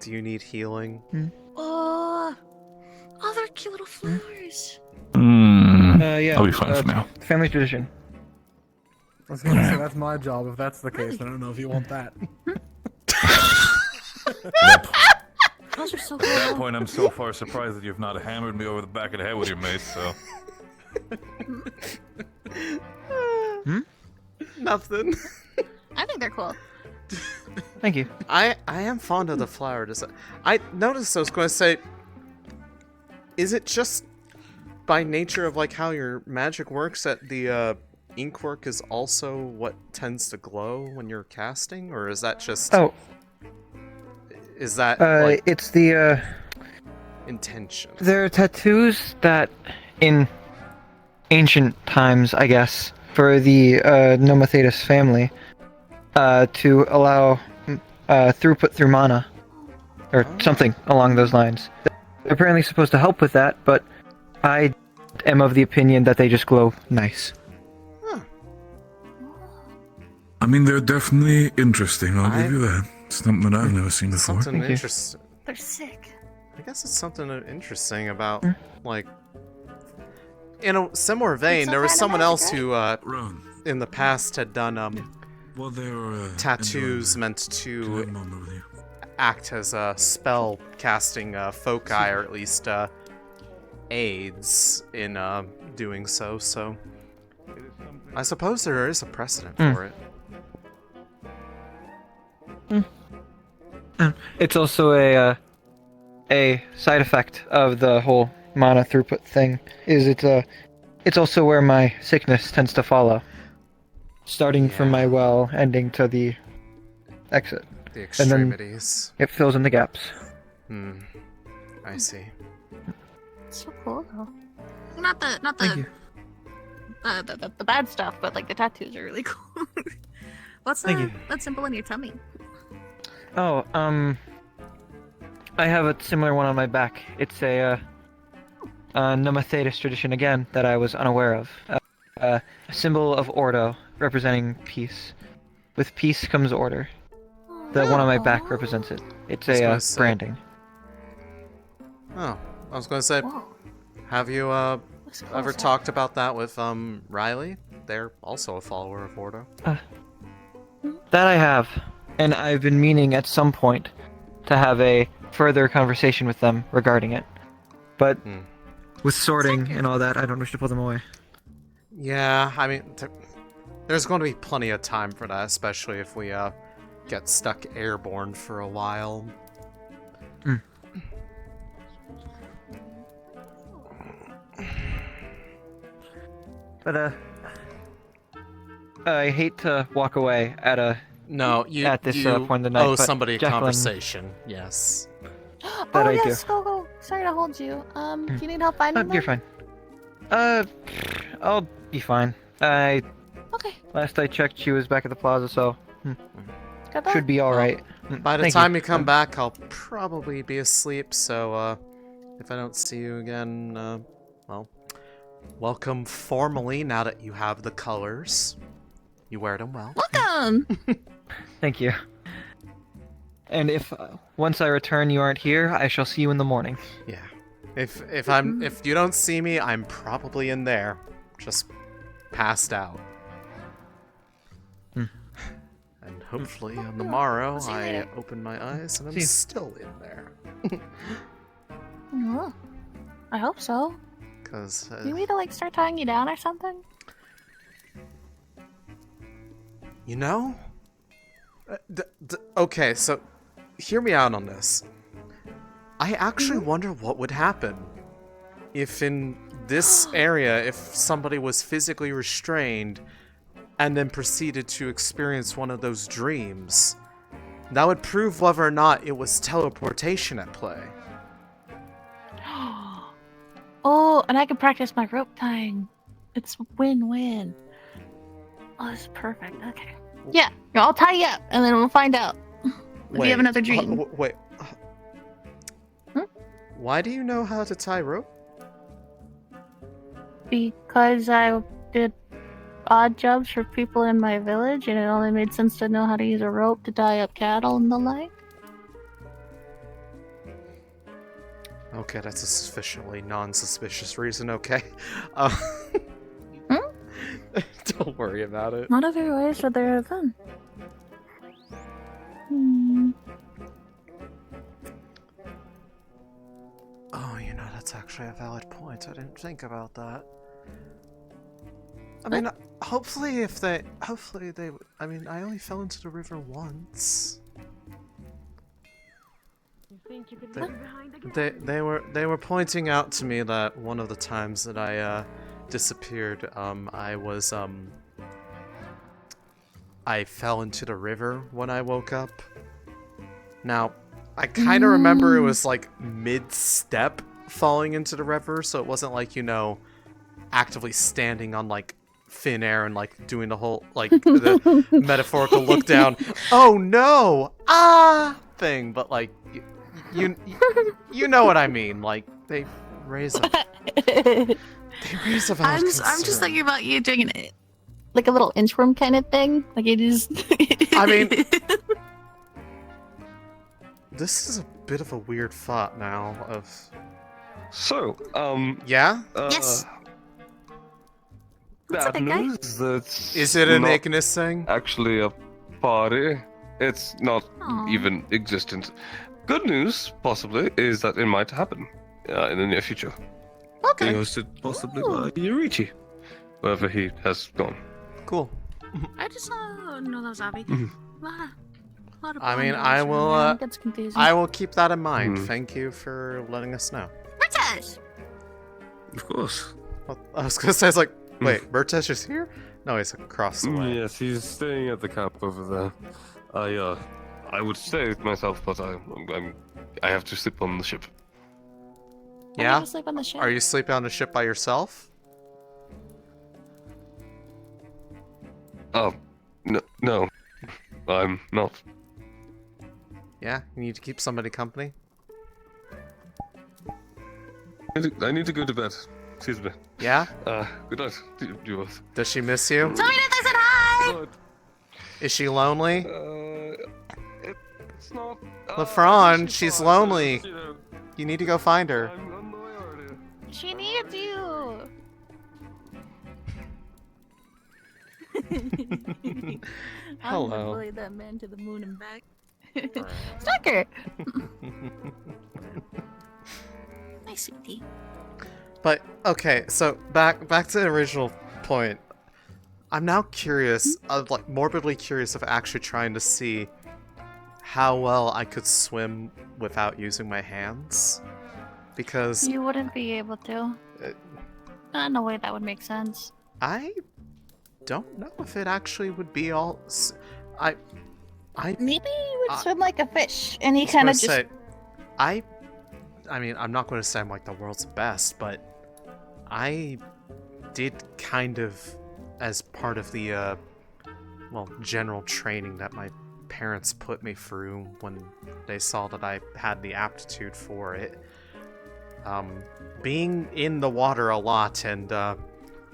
Do you need healing? Oh, they're cute little flowers. Yeah. I'll be fine for now. Family tradition. I was gonna say that's my job. If that's the case, I don't know if you want that. Those are so At that cool. point, I'm so far surprised that you've not hammered me over the back of the head with your mace, so... Nothing. I think they're cool. Thank you. I am fond of the flower design. I noticed I was going to say, is it just by nature of like how your magic works that the ink work is also what tends to glow when you're casting, or is that just? Oh. Is that like it's the intention? There are tattoos that, in ancient times, I guess, for the Nomathetis family, to allow throughput through mana, or something along those lines. They're apparently supposed to help with that, but I am of the opinion that they just glow nice. I mean, they're definitely interesting, I'll give you that. It's something I've never seen before. Something interesting. They're sick. I guess it's something interesting about like. In a similar vein, there was someone else who, in the past, had done well, they were tattoos meant to act as a spell casting foci, or at least aids in doing so. So, I suppose there is a precedent for it. It's also a side effect of the whole mana throughput thing. It's also where my sickness tends to follow, starting from my well, ending to the exit. The and then extremities. it fills in the gaps. I see. It's so cool though. Not the Thank you. the bad stuff, but like the tattoos are really cool. What's Thank you. that symbol in your tummy? Oh, I have a similar one on my back. It's a Nomathetis tradition again that I was unaware of. A symbol of Ordo, representing peace. With peace comes order. The one on my back represents it. It's a branding. Oh, I was going to say, have you ever talked about that with Riley? They're also a follower of Ordo. That I have, and I've been meaning at some point to have a further conversation with them regarding it. But with sorting and all that, I don't wish to pull them away. Yeah, I mean, there's going to be plenty of time for that, especially if we get stuck airborne for a while. But I hate to walk away at a at this point in the night. owe but somebody a Jacqueline, conversation. Yes. Oh I yes, do. go. Sorry to hold you. Do you need help finding them? You're fine. I'll be fine. Last I checked, she was back at the plaza, so should be all right. By the Thank time you come back, I'll probably be asleep. So if I don't see you again, well, welcome formally. Now that you have the colors, you wear them well. Welcome. Thank you. And if once I return, you aren't here, I shall see you in the morning. Yeah. If you don't see me, I'm probably in there, just passed out. And hopefully on the morrow, I open my eyes and I'm still in there. Oh, I hope so. Cause Do you need to like start tying you down or something? you know, okay, so hear me out on this. I actually wonder what would happen if in this area, if somebody was physically restrained and then proceeded to experience one of those dreams. That would prove whether or not it was teleportation at play. Oh, and I can practice my rope tying. It's win-win. Oh, this is perfect. Okay. Yeah, I'll tie you up, and then we'll find out if you have another dream. Wait. Why do you know how to tie rope? Because I did odd jobs for people in my village, and it only made sense to know how to use a rope to tie up cattle and the like. Okay, that's a sufficiently non-suspicious reason, okay. Don't worry about it. Not every way should there have been. that's actually a valid point. I didn't think about that. I mean, hopefully they, I mean, I only fell into the river once. You think you could leave behind again? They were pointing out to me that one of the times that I disappeared, I fell into the river when I woke up. Now, I kind of remember it was like mid-step falling into the river, so it wasn't like, you know, actively standing on like thin air and like doing the whole like the metaphorical look down, oh no, thing, but like you know what I mean, like they raise a valid I'm just thinking about you doing it like a little inchworm kind of thing, like it is. I mean, this is a bit of a weird thought now of. So, yeah? Yes. Bad news that is it an Ignis thing? Actually a party. It's not even existent. Good news, possibly, is that it might happen in the near future. Okay. Being hosted possibly by Yurichi, wherever he has gone. Cool. I just know those Abby. A lot of I mean, blunders, it gets confusing. I will keep that in mind. Thank you for letting us know. Bertesh! Of course. Well, I was gonna say, I was like, wait, Bertesh is here? No, he's across the way. Yes, he's staying at the camp over there. I would stay myself, but I have to sleep on the ship. Yeah? Sleep on the ship. Are you sleeping on the ship by yourself? Oh, no, I'm not. Yeah, you need to keep somebody company. I need to go to bed. Excuse me. Yeah? Good night, you both. Does she miss you? Tell me that they said hi! Is she lonely? It's not. LaFron, she's lonely. You need to go find her. She needs you! Hello. I'm gonna bully that man to the moon and back. Stalker! Nice, sweetie. But okay, so back to the original point. I'm now curious, like morbidly curious of actually trying to see how well I could swim without using my hands, because You wouldn't be able to. Not in a way that would make sense. I don't know if it actually would be all. Maybe you would swim like a fish, and he I was kind gonna of just. say, I mean, I'm not going to say I'm like the world's best, but I did kind of, as part of the, well, general training that my parents put me through when they saw that I had the aptitude for it, being in the water a lot and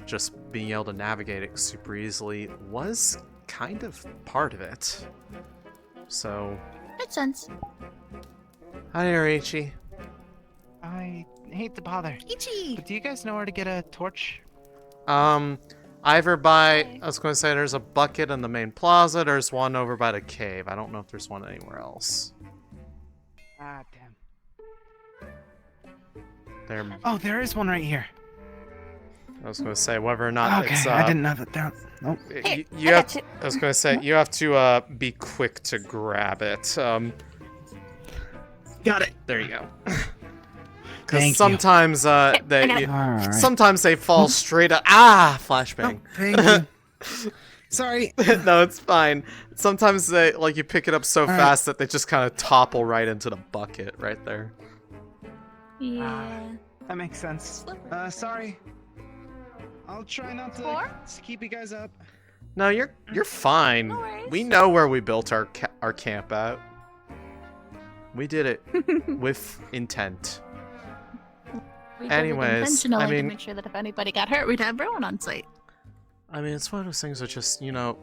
just being able to navigate it super easily was kind of part of it. So. Makes sense. Hi, Arichi. I hate to bother. Ichi! But do you guys know where to get a torch? Either by, I was going to say there's a bucket in the main plaza, there's one over by the cave. I don't know if there's one anywhere else. Ah, damn. There. Oh, there is one right here. I was going to say whether or not Okay, it's, I didn't know that there. Nope. You have. I was going to say you have to be quick to grab it. Got it. There you go. Thank Because sometimes Alright. sometimes they fall straight up. Ah, flashbang. Thank you. Sorry. No, it's fine. Sometimes they like you pick it up so Alright. fast that they just kind of topple right into the bucket right there. Yeah. That makes sense. Sorry. I'll try not to keep you guys up. No, you're fine. We know where we built our camp at. We did it with intent. We did it Anyways, intentionally I mean, to make sure that if anybody got hurt, we'd have everyone on site. I mean, it's one of those things that just, you know,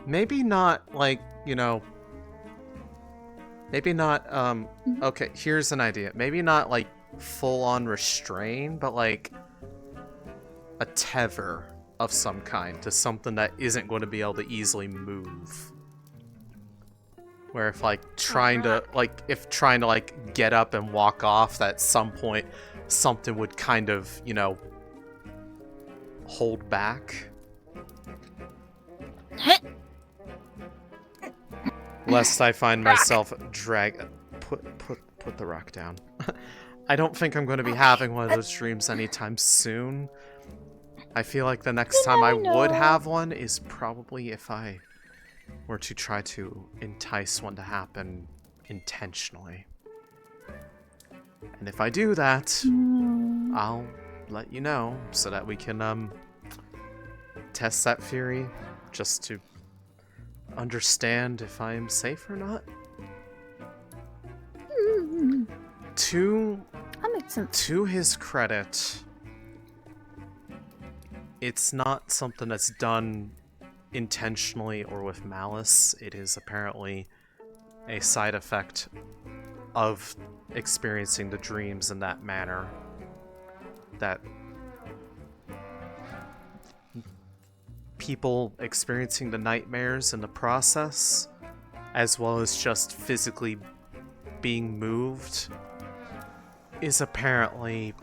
maybe not like, you know, maybe not, okay, here's an idea. Maybe not like full on restrain, but like a tether of some kind to something that isn't going to be able to easily move. Where if like trying to get up and walk off, that at some point something would kind of, you know, hold back. Lest I find myself put the rock down. I don't think I'm going to be having one of those dreams anytime soon. I feel like the next time I would have one is probably if I were to try to entice one to happen intentionally. And if I do that, I'll let you know so that we can test that theory just to understand if I am safe or not. That makes sense. To his credit, it's not something that's done intentionally or with malice. It is apparently a side effect of experiencing the dreams in that manner. That people experiencing the nightmares in the process, as well as just physically being moved, is apparently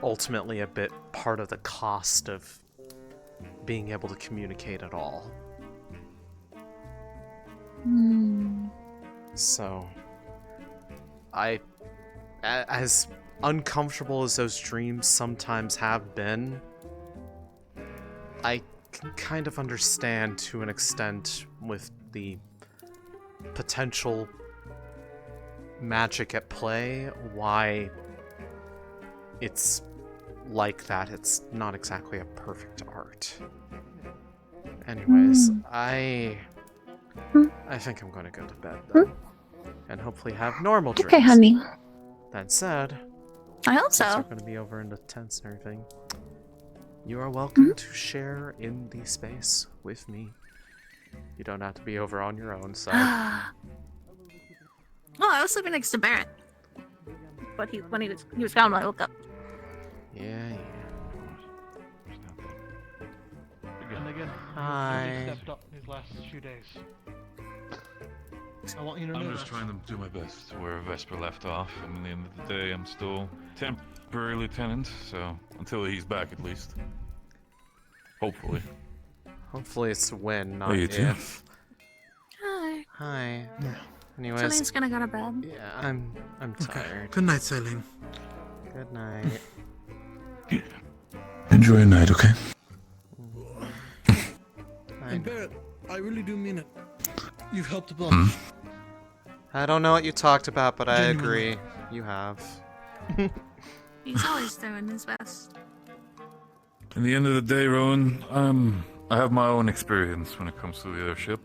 ultimately a bit part of the cost of being able to communicate at all. So, as uncomfortable as those dreams sometimes have been, I can kind of understand to an extent with the potential magic at play why it's like that. It's not exactly a perfect art. Anyways, I think I'm gonna go to bed though, and hopefully have normal dreams. Okay, honey. That said, I hope so. since we're gonna be over in the tents and everything, you are welcome to share in the space with me. You don't have to be over on your own side. Oh, I was sleeping next to Barrett, but he was gone when I woke up. Yeah. And again, Hi. he stepped up these last few days. I want you to know I'm just that. trying to do my best to where Vesper left off. I mean, at the end of the day, I'm still temporary lieutenant, so until he's back at least. Hopefully. Hopefully it's when, not Hey, you too. if. Hi. Hi. Anyways, Celine's gonna go to bed. yeah, I'm tired. Good night, Céline. Good night. Enjoy your night, okay? And Barrett, I really do mean it. You've helped a bunch. I don't know what you talked about, but I Genuinely. agree. You have. He's always doing his best. In the end of the day, Rowan, I have my own experience when it comes to the airship.